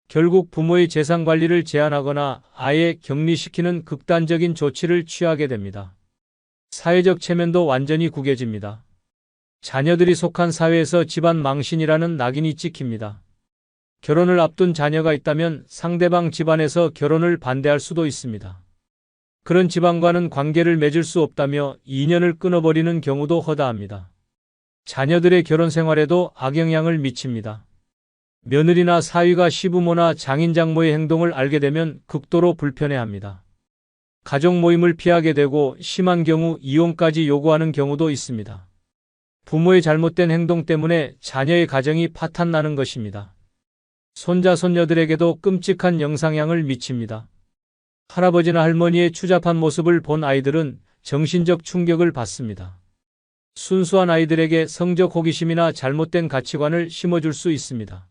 결국 부모의 재산 관리를 제한하거나 아예 격리시키는 극단적인 조치를 취하게 됩니다. 사회적 체면도 완전히 구겨집니다. 자녀들이 속한 사회에서 집안 망신이라는 낙인이 찍힙니다. 결혼을 앞둔 자녀가 있다면 상대방 집안에서 결혼을 반대할 수도 있습니다. 그런 집안과는 관계를 맺을 수 없다며 인연을 끊어버리는 경우도 허다합니다. 자녀들의 결혼 생활에도 악영향을 미칩니다. 며느리나 사위가 시부모나 장인장모의 행동을 알게 되면 극도로 불편해합니다. 가족 모임을 피하게 되고 심한 경우 이혼까지 요구하는 경우도 있습니다. 부모의 잘못된 행동 때문에 자녀의 가정이 파탄나는 것입니다. 손자, 손녀들에게도 끔찍한 영상향을 미칩니다. 할아버지나 할머니의 추잡한 모습을 본 아이들은 정신적 충격을 받습니다. 순수한 아이들에게 성적 호기심이나 잘못된 가치관을 심어줄 수 있습니다.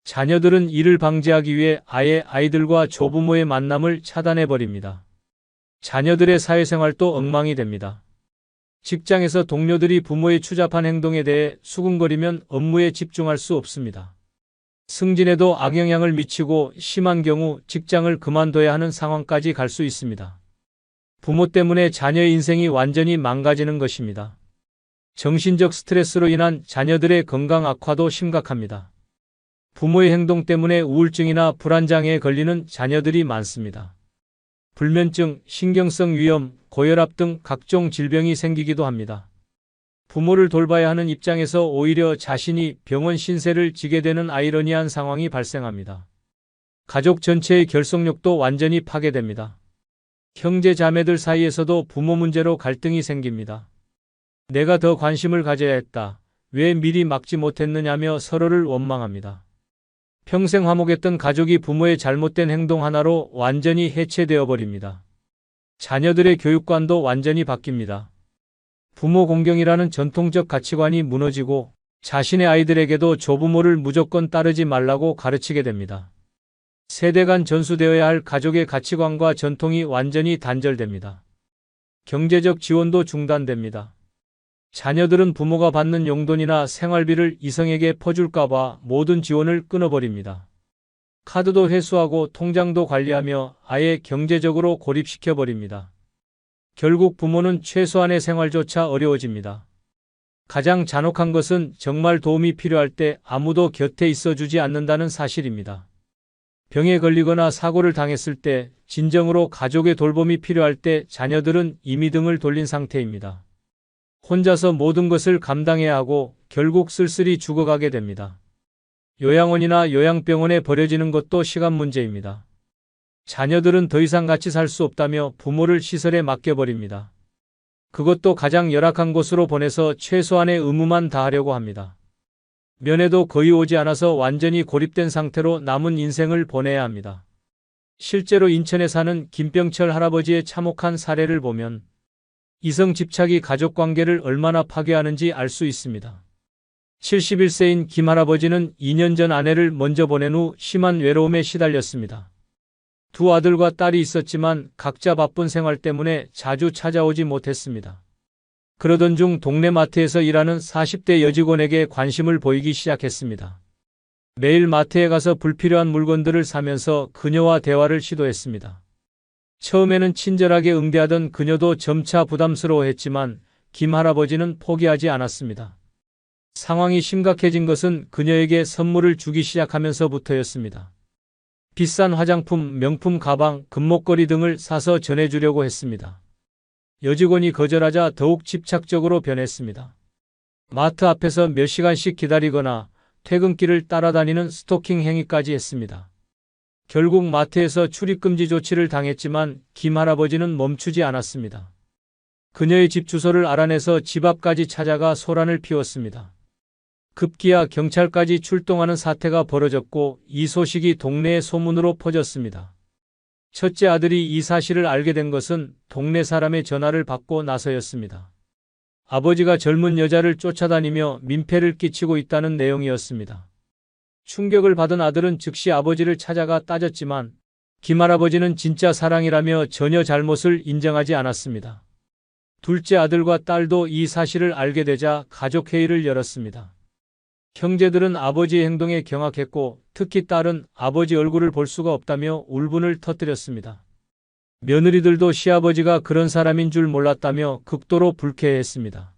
자녀들은 이를 방지하기 위해 아예 아이들과 조부모의 만남을 차단해버립니다. 자녀들의 사회생활도 엉망이 됩니다. 직장에서 동료들이 부모의 추잡한 행동에 대해 수군거리면 업무에 집중할 수 없습니다. 승진에도 악영향을 미치고 심한 경우 직장을 그만둬야 하는 상황까지 갈 수 있습니다. 부모 때문에 자녀의 인생이 완전히 망가지는 것입니다. 정신적 스트레스로 인한 자녀들의 건강 악화도 심각합니다. 부모의 행동 때문에 우울증이나 불안장애에 걸리는 자녀들이 많습니다. 불면증, 신경성 위염, 고혈압 등 각종 질병이 생기기도 합니다. 부모를 돌봐야 하는 입장에서 오히려 자신이 병원 신세를 지게 되는 아이러니한 상황이 발생합니다. 가족 전체의 결속력도 완전히 파괴됩니다. 형제 자매들 사이에서도 부모 문제로 갈등이 생깁니다. 내가 더 관심을 가져야 했다, 왜 미리 막지 못했느냐며 서로를 원망합니다. 평생 화목했던 가족이 부모의 잘못된 행동 하나로 완전히 해체되어 버립니다. 자녀들의 교육관도 완전히 바뀝니다. 부모 공경이라는 전통적 가치관이 무너지고 자신의 아이들에게도 조부모를 무조건 따르지 말라고 가르치게 됩니다. 세대 간 전수되어야 할 가족의 가치관과 전통이 완전히 단절됩니다. 경제적 지원도 중단됩니다. 자녀들은 부모가 받는 용돈이나 생활비를 이성에게 퍼줄까봐 모든 지원을 끊어버립니다. 카드도 회수하고 통장도 관리하며 아예 경제적으로 고립시켜버립니다. 결국 부모는 최소한의 생활조차 어려워집니다. 가장 잔혹한 것은 정말 도움이 필요할 때 아무도 곁에 있어주지 않는다는 사실입니다. 병에 걸리거나 사고를 당했을 때, 진정으로 가족의 돌봄이 필요할 때 자녀들은 이미 등을 돌린 상태입니다. 혼자서 모든 것을 감당해야 하고 결국 쓸쓸히 죽어가게 됩니다. 요양원이나 요양병원에 버려지는 것도 시간 문제입니다. 자녀들은 더 이상 같이 살 수 없다며 부모를 시설에 맡겨버립니다. 그것도 가장 열악한 곳으로 보내서 최소한의 의무만 다하려고 합니다. 면회도 거의 오지 않아서 완전히 고립된 상태로 남은 인생을 보내야 합니다. 실제로 인천에 사는 김병철 할아버지의 참혹한 사례를 보면 이성 집착이 가족 관계를 얼마나 파괴하는지 알 수 있습니다. 71세인 김 할아버지는 2년 전 아내를 먼저 보낸 후 심한 외로움에 시달렸습니다. 두 아들과 딸이 있었지만 각자 바쁜 생활 때문에 자주 찾아오지 못했습니다. 그러던 중 동네 마트에서 일하는 40대 여직원에게 관심을 보이기 시작했습니다. 매일 마트에 가서 불필요한 물건들을 사면서 그녀와 대화를 시도했습니다. 처음에는 친절하게 응대하던 그녀도 점차 부담스러워했지만 김 할아버지는 포기하지 않았습니다. 상황이 심각해진 것은 그녀에게 선물을 주기 시작하면서부터였습니다. 비싼 화장품, 명품 가방, 금목걸이 등을 사서 전해주려고 했습니다. 여직원이 거절하자 더욱 집착적으로 변했습니다. 마트 앞에서 몇 시간씩 기다리거나 퇴근길을 따라다니는 스토킹 행위까지 했습니다. 결국 마트에서 출입금지 조치를 당했지만 김 할아버지는 멈추지 않았습니다. 그녀의 집 주소를 알아내서 집 앞까지 찾아가 소란을 피웠습니다. 급기야 경찰까지 출동하는 사태가 벌어졌고 이 소식이 동네에 소문으로 퍼졌습니다. 첫째 아들이 이 사실을 알게 된 것은 동네 사람의 전화를 받고 나서였습니다. 아버지가 젊은 여자를 쫓아다니며 민폐를 끼치고 있다는 내용이었습니다. 충격을 받은 아들은 즉시 아버지를 찾아가 따졌지만 김 할아버지는 진짜 사랑이라며 전혀 잘못을 인정하지 않았습니다. 둘째 아들과 딸도 이 사실을 알게 되자 가족회의를 열었습니다. 형제들은 아버지의 행동에 경악했고 특히 딸은 아버지 얼굴을 볼 수가 없다며 울분을 터뜨렸습니다. 며느리들도 시아버지가 그런 사람인 줄 몰랐다며 극도로 불쾌해했습니다.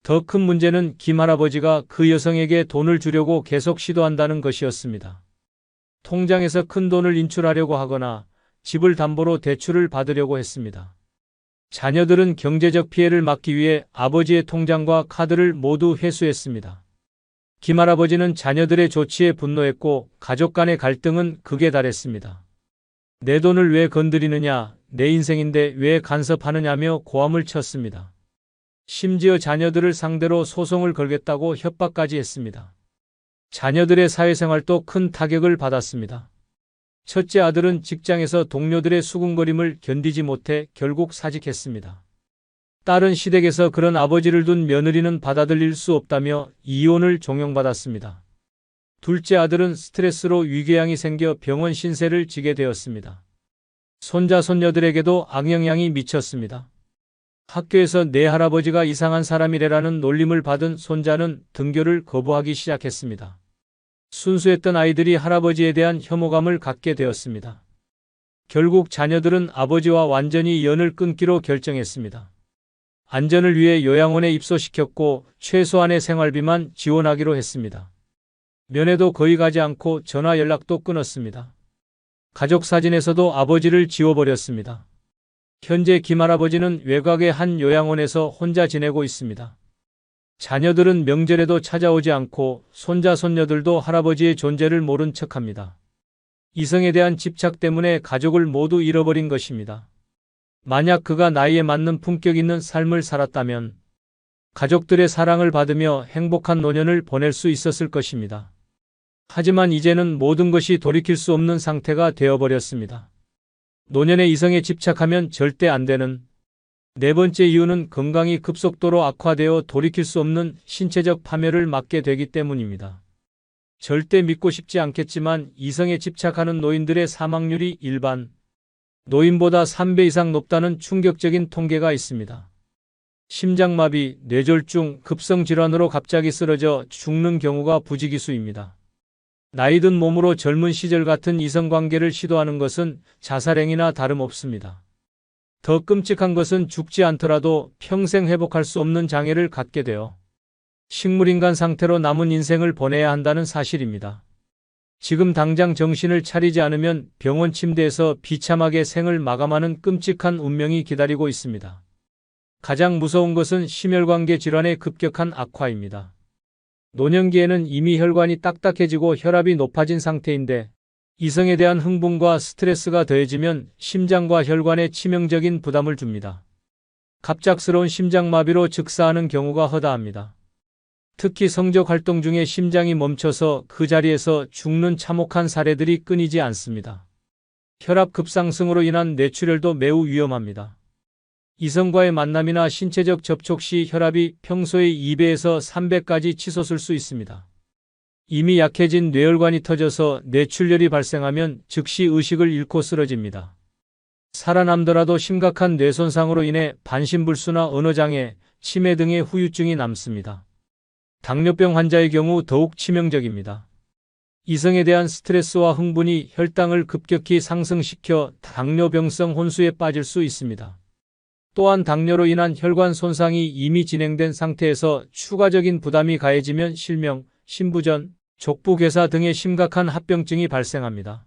더 큰 문제는 김 할아버지가 그 여성에게 돈을 주려고 계속 시도한다는 것이었습니다. 통장에서 큰 돈을 인출하려고 하거나 집을 담보로 대출을 받으려고 했습니다. 자녀들은 경제적 피해를 막기 위해 아버지의 통장과 카드를 모두 회수했습니다. 김 할아버지는 자녀들의 조치에 분노했고 가족 간의 갈등은 극에 달했습니다. 내 돈을 왜 건드리느냐, 내 인생인데 왜 간섭하느냐며 고함을 쳤습니다. 심지어 자녀들을 상대로 소송을 걸겠다고 협박까지 했습니다. 자녀들의 사회생활도 큰 타격을 받았습니다. 첫째 아들은 직장에서 동료들의 수군거림을 견디지 못해 결국 사직했습니다. 딸은 시댁에서 그런 아버지를 둔 며느리는 받아들일 수 없다며 이혼을 종용받았습니다. 둘째 아들은 스트레스로 위궤양이 생겨 병원 신세를 지게 되었습니다. 손자 손녀들에게도 악영향이 미쳤습니다. 학교에서 내 할아버지가 이상한 사람이래라는 놀림을 받은 손자는 등교를 거부하기 시작했습니다. 순수했던 아이들이 할아버지에 대한 혐오감을 갖게 되었습니다. 결국 자녀들은 아버지와 완전히 연을 끊기로 결정했습니다. 안전을 위해 요양원에 입소시켰고 최소한의 생활비만 지원하기로 했습니다. 면회도 거의 가지 않고 전화 연락도 끊었습니다. 가족 사진에서도 아버지를 지워버렸습니다. 현재 김 할아버지는 외곽의 한 요양원에서 혼자 지내고 있습니다. 자녀들은 명절에도 찾아오지 않고 손자 손녀들도 할아버지의 존재를 모른 척합니다. 이성에 대한 집착 때문에 가족을 모두 잃어버린 것입니다. 만약 그가 나이에 맞는 품격 있는 삶을 살았다면 가족들의 사랑을 받으며 행복한 노년을 보낼 수 있었을 것입니다. 하지만 이제는 모든 것이 돌이킬 수 없는 상태가 되어버렸습니다. 노년의 이성에 집착하면 절대 안 되는 네 번째 이유는 건강이 급속도로 악화되어 돌이킬 수 없는 신체적 파멸을 맞게 되기 때문입니다. 절대 믿고 싶지 않겠지만 이성에 집착하는 노인들의 사망률이 일반 노인보다 3배 이상 높다는 충격적인 통계가 있습니다. 심장마비, 뇌졸중, 급성질환으로 갑자기 쓰러져 죽는 경우가 부지기수입니다. 나이든 몸으로 젊은 시절 같은 이성관계를 시도하는 것은 자살행위나 다름없습니다. 더 끔찍한 것은 죽지 않더라도 평생 회복할 수 없는 장애를 갖게 되어 식물인간 상태로 남은 인생을 보내야 한다는 사실입니다. 지금 당장 정신을 차리지 않으면 병원 침대에서 비참하게 생을 마감하는 끔찍한 운명이 기다리고 있습니다. 가장 무서운 것은 심혈관계 질환의 급격한 악화입니다. 노년기에는 이미 혈관이 딱딱해지고 혈압이 높아진 상태인데 이성에 대한 흥분과 스트레스가 더해지면 심장과 혈관에 치명적인 부담을 줍니다. 갑작스러운 심장마비로 즉사하는 경우가 허다합니다. 특히 성적 활동 중에 심장이 멈춰서 그 자리에서 죽는 참혹한 사례들이 끊이지 않습니다. 혈압 급상승으로 인한 뇌출혈도 매우 위험합니다. 이성과의 만남이나 신체적 접촉 시 혈압이 평소의 2배에서 3배까지 치솟을 수 있습니다. 이미 약해진 뇌혈관이 터져서 뇌출혈이 발생하면 즉시 의식을 잃고 쓰러집니다. 살아남더라도 심각한 뇌손상으로 인해 반신불수나 언어장애, 치매 등의 후유증이 남습니다. 당뇨병 환자의 경우 더욱 치명적입니다. 이성에 대한 스트레스와 흥분이 혈당을 급격히 상승시켜 당뇨병성 혼수에 빠질 수 있습니다. 또한 당뇨로 인한 혈관 손상이 이미 진행된 상태에서 추가적인 부담이 가해지면 실명, 심부전, 족부괴사 등의 심각한 합병증이 발생합니다.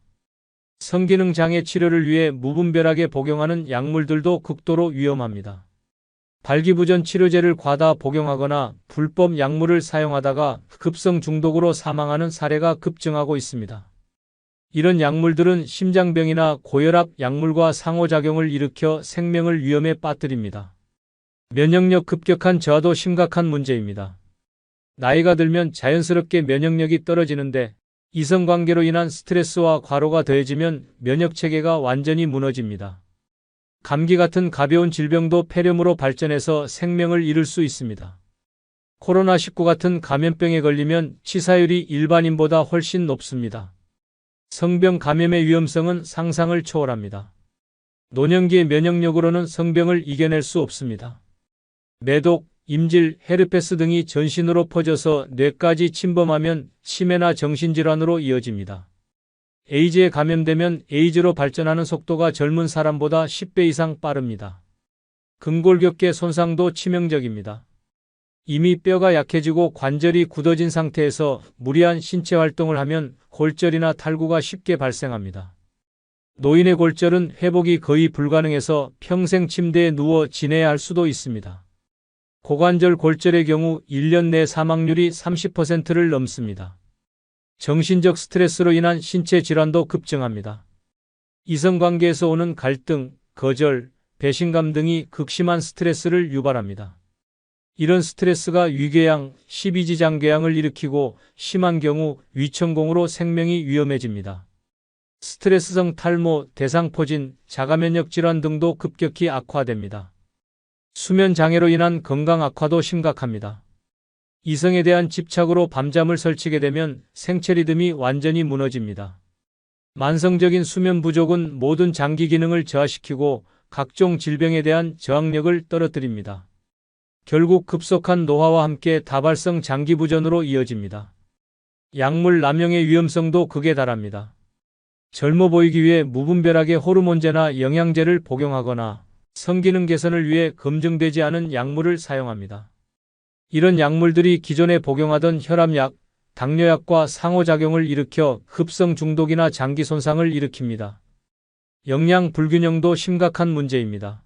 성기능 장애 치료를 위해 무분별하게 복용하는 약물들도 극도로 위험합니다. 발기부전 치료제를 과다 복용하거나 불법 약물을 사용하다가 급성 중독으로 사망하는 사례가 급증하고 있습니다. 이런 약물들은 심장병이나 고혈압 약물과 상호작용을 일으켜 생명을 위험에 빠뜨립니다. 면역력 급격한 저하도 심각한 문제입니다. 나이가 들면 자연스럽게 면역력이 떨어지는데 이성관계로 인한 스트레스와 과로가 더해지면 면역체계가 완전히 무너집니다. 감기 같은 가벼운 질병도 폐렴으로 발전해서 생명을 잃을 수 있습니다. 코로나19 같은 감염병에 걸리면 치사율이 일반인보다 훨씬 높습니다. 성병 감염의 위험성은 상상을 초월합니다. 노년기의 면역력으로는 성병을 이겨낼 수 없습니다. 매독, 임질, 헤르페스 등이 전신으로 퍼져서 뇌까지 침범하면 치매나 정신질환으로 이어집니다. 에이즈에 감염되면 에이즈로 발전하는 속도가 젊은 사람보다 10배 이상 빠릅니다. 근골격계 손상도 치명적입니다. 이미 뼈가 약해지고 관절이 굳어진 상태에서 무리한 신체 활동을 하면 골절이나 탈구가 쉽게 발생합니다. 노인의 골절은 회복이 거의 불가능해서 평생 침대에 누워 지내야 할 수도 있습니다. 고관절 골절의 경우 1년 내 사망률이 30%를 넘습니다. 정신적 스트레스로 인한 신체 질환도 급증합니다. 이성관계에서 오는 갈등, 거절, 배신감 등이 극심한 스트레스를 유발합니다. 이런 스트레스가 위궤양, 12지장궤양을 일으키고 심한 경우 위천공으로 생명이 위험해집니다. 스트레스성 탈모, 대상포진, 자가면역 질환 등도 급격히 악화됩니다. 수면 장애로 인한 건강 악화도 심각합니다. 이성에 대한 집착으로 밤잠을 설치게 되면 생체 리듬이 완전히 무너집니다. 만성적인 수면 부족은 모든 장기 기능을 저하시키고 각종 질병에 대한 저항력을 떨어뜨립니다. 결국 급속한 노화와 함께 다발성 장기부전으로 이어집니다. 약물 남용의 위험성도 극에 달합니다. 젊어 보이기 위해 무분별하게 호르몬제나 영양제를 복용하거나 성기능 개선을 위해 검증되지 않은 약물을 사용합니다. 이런 약물들이 기존에 복용하던 혈압약, 당뇨약과 상호작용을 일으켜 급성 중독이나 장기 손상을 일으킵니다. 영양 불균형도 심각한 문제입니다.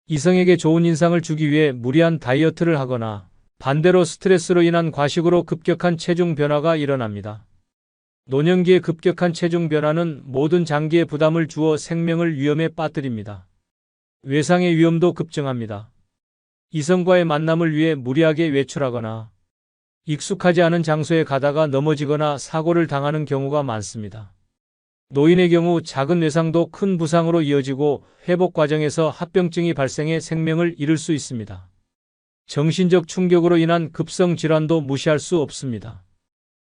이성에게 좋은 인상을 주기 위해 무리한 다이어트를 하거나 반대로 스트레스로 인한 과식으로 급격한 체중 변화가 일어납니다. 노년기의 급격한 체중 변화는 모든 장기에 부담을 주어 생명을 위험에 빠뜨립니다. 외상의 위험도 급증합니다. 이성과의 만남을 위해 무리하게 외출하거나 익숙하지 않은 장소에 가다가 넘어지거나 사고를 당하는 경우가 많습니다. 노인의 경우 작은 외상도 큰 부상으로 이어지고 회복 과정에서 합병증이 발생해 생명을 잃을 수 있습니다. 정신적 충격으로 인한 급성 질환도 무시할 수 없습니다.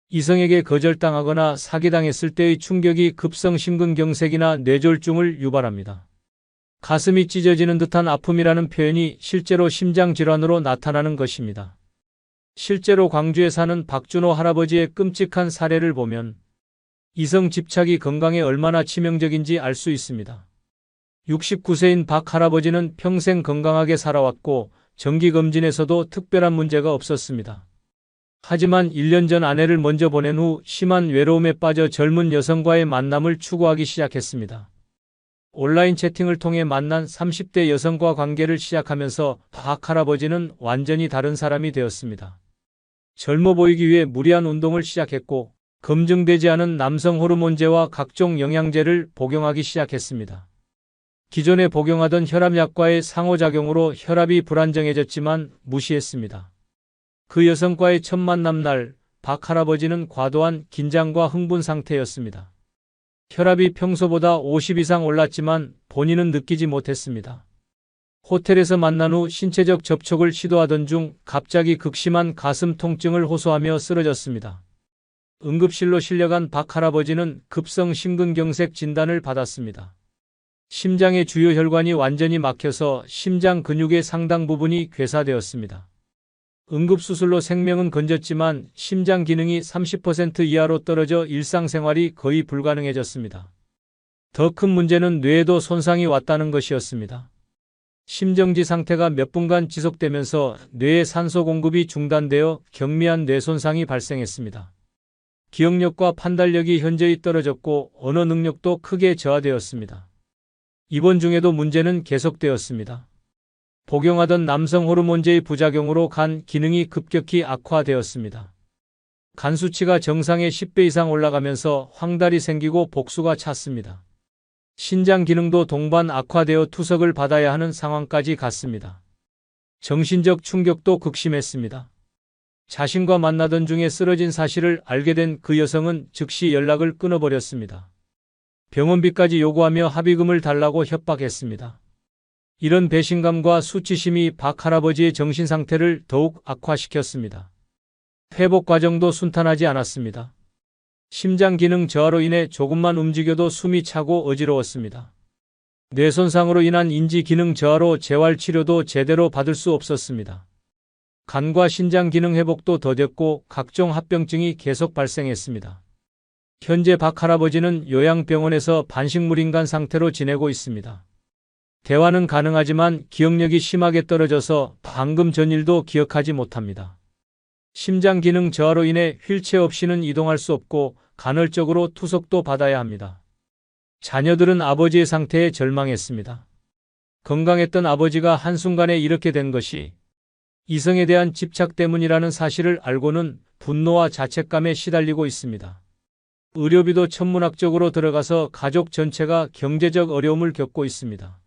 이성에게 거절당하거나 사기당했을 때의 충격이 급성 심근경색이나 뇌졸중을 유발합니다. 가슴이 찢어지는 듯한 아픔이라는 표현이 실제로 심장질환으로 나타나는 것입니다. 실제로 광주에 사는 박준호 할아버지의 끔찍한 사례를 보면 이성 집착이 건강에 얼마나 치명적인지 알 수 있습니다. 69세인 박 할아버지는 평생 건강하게 살아왔고 정기검진에서도 특별한 문제가 없었습니다. 하지만 1년 전 아내를 먼저 보낸 후 심한 외로움에 빠져 젊은 여성과의 만남을 추구하기 시작했습니다. 온라인 채팅을 통해 만난 30대 여성과 관계를 시작하면서 박 할아버지는 완전히 다른 사람이 되었습니다. 젊어 보이기 위해 무리한 운동을 시작했고 검증되지 않은 남성 호르몬제와 각종 영양제를 복용하기 시작했습니다. 기존에 복용하던 혈압약과의 상호작용으로 혈압이 불안정해졌지만 무시했습니다. 그 여성과의 첫 만남 날 박 할아버지는 과도한 긴장과 흥분 상태였습니다. 혈압이 평소보다 50 이상 올랐지만 본인은 느끼지 못했습니다. 호텔에서 만난 후 신체적 접촉을 시도하던 중 갑자기 극심한 가슴 통증을 호소하며 쓰러졌습니다. 응급실로 실려간 박 할아버지는 급성 심근경색 진단을 받았습니다. 심장의 주요 혈관이 완전히 막혀서 심장 근육의 상당 부분이 괴사되었습니다. 응급수술로 생명은 건졌지만 심장 기능이 30% 이하로 떨어져 일상생활이 거의 불가능해졌습니다. 더 큰 문제는 뇌에도 손상이 왔다는 것이었습니다. 심정지 상태가 몇 분간 지속되면서 뇌의 산소 공급이 중단되어 경미한 뇌손상이 발생했습니다. 기억력과 판단력이 현저히 떨어졌고 언어 능력도 크게 저하되었습니다. 입원 중에도 문제는 계속되었습니다. 복용하던 남성 호르몬제의 부작용으로 간 기능이 급격히 악화되었습니다. 간 수치가 정상의 10배 이상 올라가면서 황달이 생기고 복수가 찼습니다. 신장 기능도 동반 악화되어 투석을 받아야 하는 상황까지 갔습니다. 정신적 충격도 극심했습니다. 자신과 만나던 중에 쓰러진 사실을 알게 된 그 여성은 즉시 연락을 끊어버렸습니다. 병원비까지 요구하며 합의금을 달라고 협박했습니다. 이런 배신감과 수치심이 박 할아버지의 정신 상태를 더욱 악화시켰습니다. 회복 과정도 순탄하지 않았습니다. 심장 기능 저하로 인해 조금만 움직여도 숨이 차고 어지러웠습니다. 뇌 손상으로 인한 인지 기능 저하로 재활 치료도 제대로 받을 수 없었습니다. 간과 신장 기능 회복도 더뎠고 각종 합병증이 계속 발생했습니다. 현재 박 할아버지는 요양병원에서 반식물인간 상태로 지내고 있습니다. 대화는 가능하지만 기억력이 심하게 떨어져서 방금 전 일도 기억하지 못합니다. 심장 기능 저하로 인해 휠체어 없이는 이동할 수 없고 간헐적으로 투석도 받아야 합니다. 자녀들은 아버지의 상태에 절망했습니다. 건강했던 아버지가 한순간에 이렇게 된 것이 이성에 대한 집착 때문이라는 사실을 알고는 분노와 자책감에 시달리고 있습니다. 의료비도 천문학적으로 들어가서 가족 전체가 경제적 어려움을 겪고 있습니다.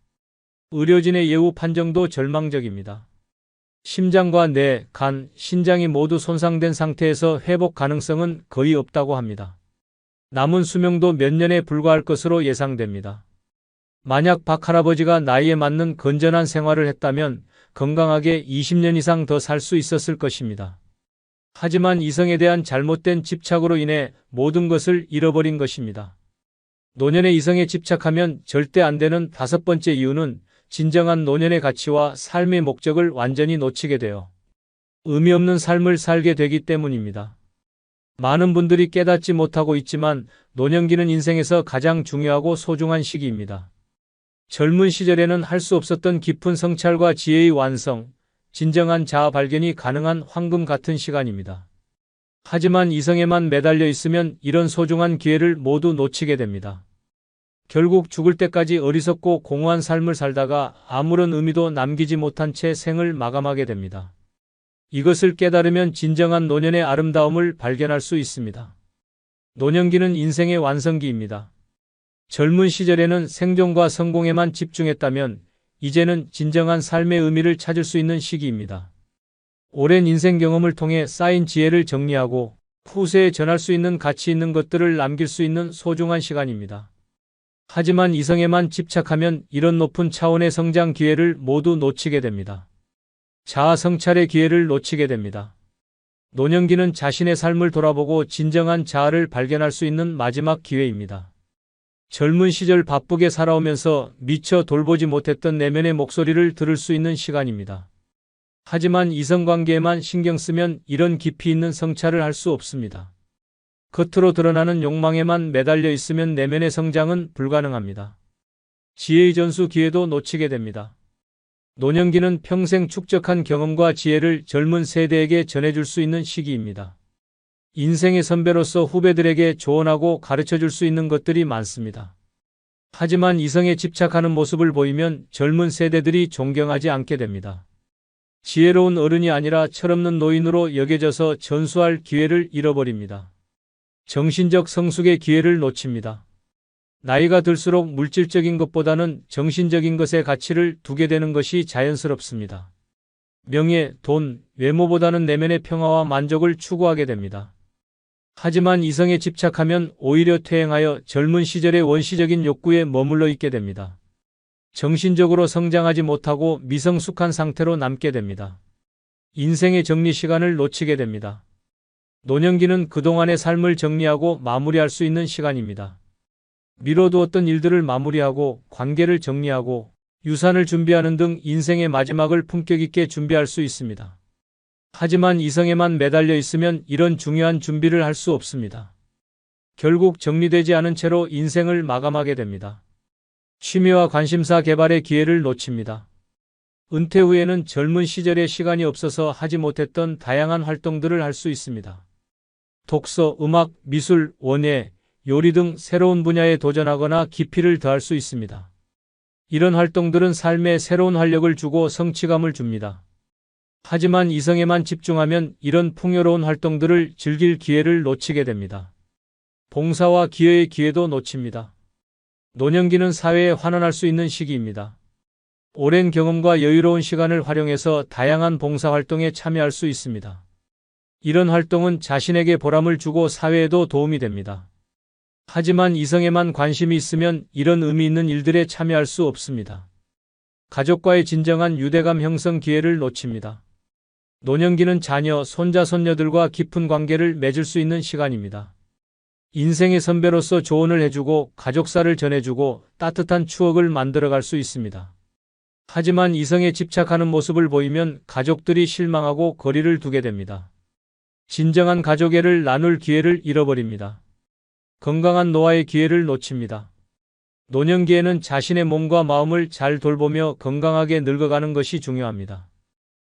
의료진의 예우 판정도 절망적입니다. 심장과 뇌, 간, 신장이 모두 손상된 상태에서 회복 가능성은 거의 없다고 합니다. 남은 수명도 몇 년에 불과할 것으로 예상됩니다. 만약 박 할아버지가 나이에 맞는 건전한 생활을 했다면 건강하게 20년 이상 더 살 수 있었을 것입니다. 하지만 이성에 대한 잘못된 집착으로 인해 모든 것을 잃어버린 것입니다. 노년의 이성에 집착하면 절대 안 되는 5번째 이유는 진정한 노년의 가치와 삶의 목적을 완전히 놓치게 되어 의미 없는 삶을 살게 되기 때문입니다. 많은 분들이 깨닫지 못하고 있지만 노년기는 인생에서 가장 중요하고 소중한 시기입니다. 젊은 시절에는 할 수 없었던 깊은 성찰과 지혜의 완성, 진정한 자아 발견이 가능한 황금 같은 시간입니다. 하지만 이성에만 매달려 있으면 이런 소중한 기회를 모두 놓치게 됩니다. 결국 죽을 때까지 어리석고 공허한 삶을 살다가 아무런 의미도 남기지 못한 채 생을 마감하게 됩니다. 이것을 깨달으면 진정한 노년의 아름다움을 발견할 수 있습니다. 노년기는 인생의 완성기입니다. 젊은 시절에는 생존과 성공에만 집중했다면 이제는 진정한 삶의 의미를 찾을 수 있는 시기입니다. 오랜 인생 경험을 통해 쌓인 지혜를 정리하고 후세에 전할 수 있는 가치 있는 것들을 남길 수 있는 소중한 시간입니다. 하지만 이성에만 집착하면 이런 높은 차원의 성장 기회를 모두 놓치게 됩니다. 자아 성찰의 기회를 놓치게 됩니다. 노년기는 자신의 삶을 돌아보고 진정한 자아를 발견할 수 있는 마지막 기회입니다. 젊은 시절 바쁘게 살아오면서 미처 돌보지 못했던 내면의 목소리를 들을 수 있는 시간입니다. 하지만 이성관계에만 신경 쓰면 이런 깊이 있는 성찰을 할 수 없습니다. 겉으로 드러나는 욕망에만 매달려 있으면 내면의 성장은 불가능합니다. 지혜의 전수 기회도 놓치게 됩니다. 노년기는 평생 축적한 경험과 지혜를 젊은 세대에게 전해줄 수 있는 시기입니다. 인생의 선배로서 후배들에게 조언하고 가르쳐 줄 수 있는 것들이 많습니다. 하지만 이성에 집착하는 모습을 보이면 젊은 세대들이 존경하지 않게 됩니다. 지혜로운 어른이 아니라 철없는 노인으로 여겨져서 전수할 기회를 잃어버립니다. 정신적 성숙의 기회를 놓칩니다. 나이가 들수록 물질적인 것보다는 정신적인 것에 가치를 두게 되는 것이 자연스럽습니다. 명예, 돈, 외모보다는 내면의 평화와 만족을 추구하게 됩니다. 하지만 이성에 집착하면 오히려 퇴행하여 젊은 시절의 원시적인 욕구에 머물러 있게 됩니다. 정신적으로 성장하지 못하고 미성숙한 상태로 남게 됩니다. 인생의 정리 시간을 놓치게 됩니다. 노년기는 그동안의 삶을 정리하고 마무리할 수 있는 시간입니다. 미뤄두었던 일들을 마무리하고 관계를 정리하고 유산을 준비하는 등 인생의 마지막을 품격 있게 준비할 수 있습니다. 하지만 이성에만 매달려 있으면 이런 중요한 준비를 할 수 없습니다. 결국 정리되지 않은 채로 인생을 마감하게 됩니다. 취미와 관심사 개발의 기회를 놓칩니다. 은퇴 후에는 젊은 시절에 시간이 없어서 하지 못했던 다양한 활동들을 할 수 있습니다. 독서, 음악, 미술, 원예, 요리 등 새로운 분야에 도전하거나 깊이를 더할 수 있습니다. 이런 활동들은 삶에 새로운 활력을 주고 성취감을 줍니다. 하지만 이성에만 집중하면 이런 풍요로운 활동들을 즐길 기회를 놓치게 됩니다. 봉사와 기여의 기회도 놓칩니다. 노년기는 사회에 환원할 수 있는 시기입니다. 오랜 경험과 여유로운 시간을 활용해서 다양한 봉사활동에 참여할 수 있습니다. 이런 활동은 자신에게 보람을 주고 사회에도 도움이 됩니다. 하지만 이성에만 관심이 있으면 이런 의미 있는 일들에 참여할 수 없습니다. 가족과의 진정한 유대감 형성 기회를 놓칩니다. 노년기는 자녀, 손자, 손녀들과 깊은 관계를 맺을 수 있는 시간입니다. 인생의 선배로서 조언을 해주고 가족사를 전해주고 따뜻한 추억을 만들어갈 수 있습니다. 하지만 이성에 집착하는 모습을 보이면 가족들이 실망하고 거리를 두게 됩니다. 진정한 가족애를 나눌 기회를 잃어버립니다. 건강한 노화의 기회를 놓칩니다. 노년기에는 자신의 몸과 마음을 잘 돌보며 건강하게 늙어가는 것이 중요합니다.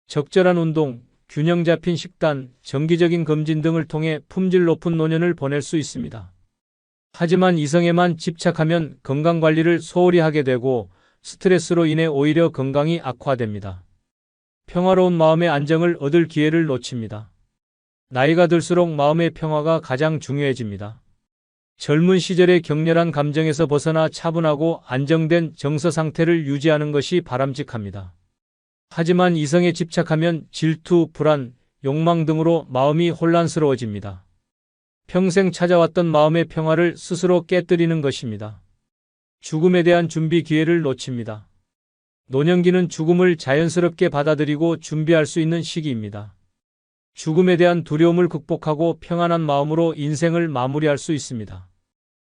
적절한 운동, 균형 잡힌 식단, 정기적인 검진 등을 통해 품질 높은 노년을 보낼 수 있습니다. 하지만 이성에만 집착하면 건강관리를 소홀히 하게 되고 스트레스로 인해 오히려 건강이 악화됩니다. 평화로운 마음의 안정을 얻을 기회를 놓칩니다. 나이가 들수록 마음의 평화가 가장 중요해집니다. 젊은 시절의 격렬한 감정에서 벗어나 차분하고 안정된 정서 상태를 유지하는 것이 바람직합니다. 하지만 이성에 집착하면 질투, 불안, 욕망 등으로 마음이 혼란스러워집니다. 평생 찾아왔던 마음의 평화를 스스로 깨뜨리는 것입니다. 죽음에 대한 준비 기회를 놓칩니다. 노년기는 죽음을 자연스럽게 받아들이고 준비할 수 있는 시기입니다. 죽음에 대한 두려움을 극복하고 평안한 마음으로 인생을 마무리할 수 있습니다.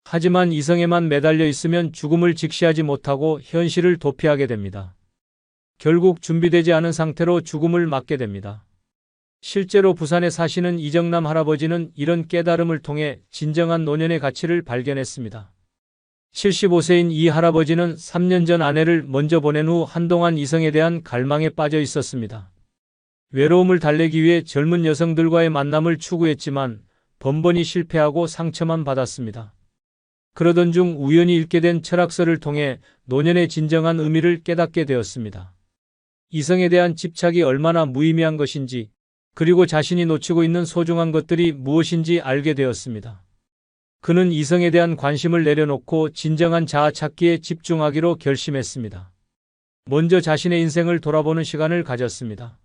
하지만 이성에만 매달려 있으면 죽음을 직시하지 못하고 현실을 도피하게 됩니다. 결국 준비되지 않은 상태로 죽음을 맞게 됩니다. 실제로 부산에 사시는 이정남 할아버지는 이런 깨달음을 통해 진정한 노년의 가치를 발견했습니다. 75세인 이 할아버지는 3년 전 아내를 먼저 보낸 후 한동안 이성에 대한 갈망에 빠져 있었습니다. 외로움을 달래기 위해 젊은 여성들과의 만남을 추구했지만 번번이 실패하고 상처만 받았습니다. 그러던 중 우연히 읽게 된 철학서를 통해 노년의 진정한 의미를 깨닫게 되었습니다. 이성에 대한 집착이 얼마나 무의미한 것인지, 그리고 자신이 놓치고 있는 소중한 것들이 무엇인지 알게 되었습니다. 그는 이성에 대한 관심을 내려놓고 진정한 자아 찾기에 집중하기로 결심했습니다. 먼저 자신의 인생을 돌아보는 시간을 가졌습니다.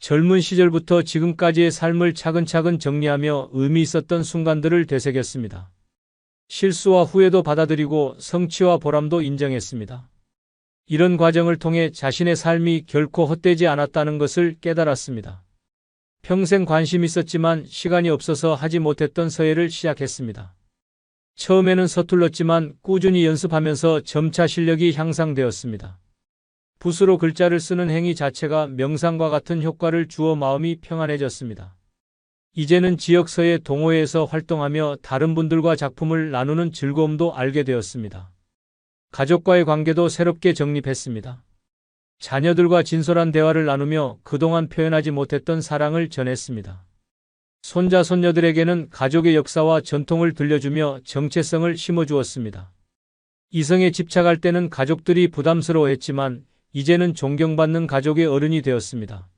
젊은 시절부터 지금까지의 삶을 차근차근 정리하며 의미 있었던 순간들을 되새겼습니다. 실수와 후회도 받아들이고 성취와 보람도 인정했습니다. 이런 과정을 통해 자신의 삶이 결코 헛되지 않았다는 것을 깨달았습니다. 평생 관심이 있었지만 시간이 없어서 하지 못했던 서예를 시작했습니다. 처음에는 서툴렀지만 꾸준히 연습하면서 점차 실력이 향상되었습니다. 붓으로 글자를 쓰는 행위 자체가 명상과 같은 효과를 주어 마음이 평안해졌습니다. 이제는 지역사회 동호회에서 활동하며 다른 분들과 작품을 나누는 즐거움도 알게 되었습니다. 가족과의 관계도 새롭게 정립했습니다. 자녀들과 진솔한 대화를 나누며 그동안 표현하지 못했던 사랑을 전했습니다. 손자, 손녀들에게는 가족의 역사와 전통을 들려주며 정체성을 심어주었습니다. 이성에 집착할 때는 가족들이 부담스러워했지만 이제는 존경받는 가족의 어른이 되었습니다.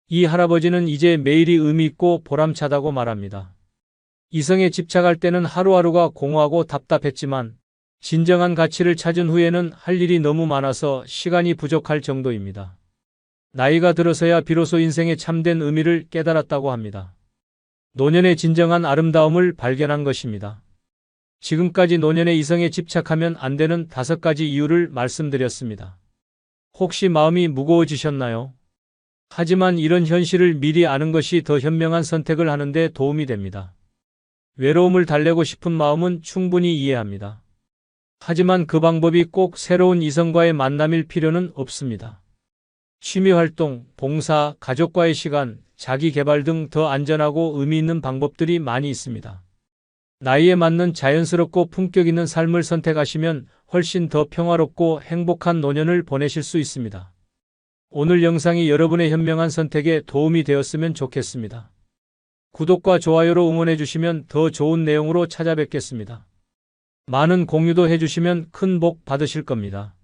이 할아버지는 이제 매일이 의미 있고 보람차다고 말합니다. 이성에 집착할 때는 하루하루가 공허하고 답답했지만 진정한 가치를 찾은 후에는 할 일이 너무 많아서 시간이 부족할 정도입니다. 나이가 들어서야 비로소 인생의 참된 의미를 깨달았다고 합니다. 노년의 진정한 아름다움을 발견한 것입니다. 지금까지 노년의 이성에 집착하면 안 되는 5가지 이유를 말씀드렸습니다. 혹시 마음이 무거워지셨나요? 하지만 이런 현실을 미리 아는 것이 더 현명한 선택을 하는 데 도움이 됩니다. 외로움을 달래고 싶은 마음은 충분히 이해합니다. 하지만 그 방법이 꼭 새로운 이성과의 만남일 필요는 없습니다. 취미활동, 봉사, 가족과의 시간, 자기 개발 등 더 안전하고 의미 있는 방법들이 많이 있습니다. 나이에 맞는 자연스럽고 품격 있는 삶을 선택하시면 훨씬 더 평화롭고 행복한 노년을 보내실 수 있습니다. 오늘 영상이 여러분의 현명한 선택에 도움이 되었으면 좋겠습니다. 구독과 좋아요로 응원해 주시면 더 좋은 내용으로 찾아뵙겠습니다. 많은 공유도 해주시면 큰 복 받으실 겁니다.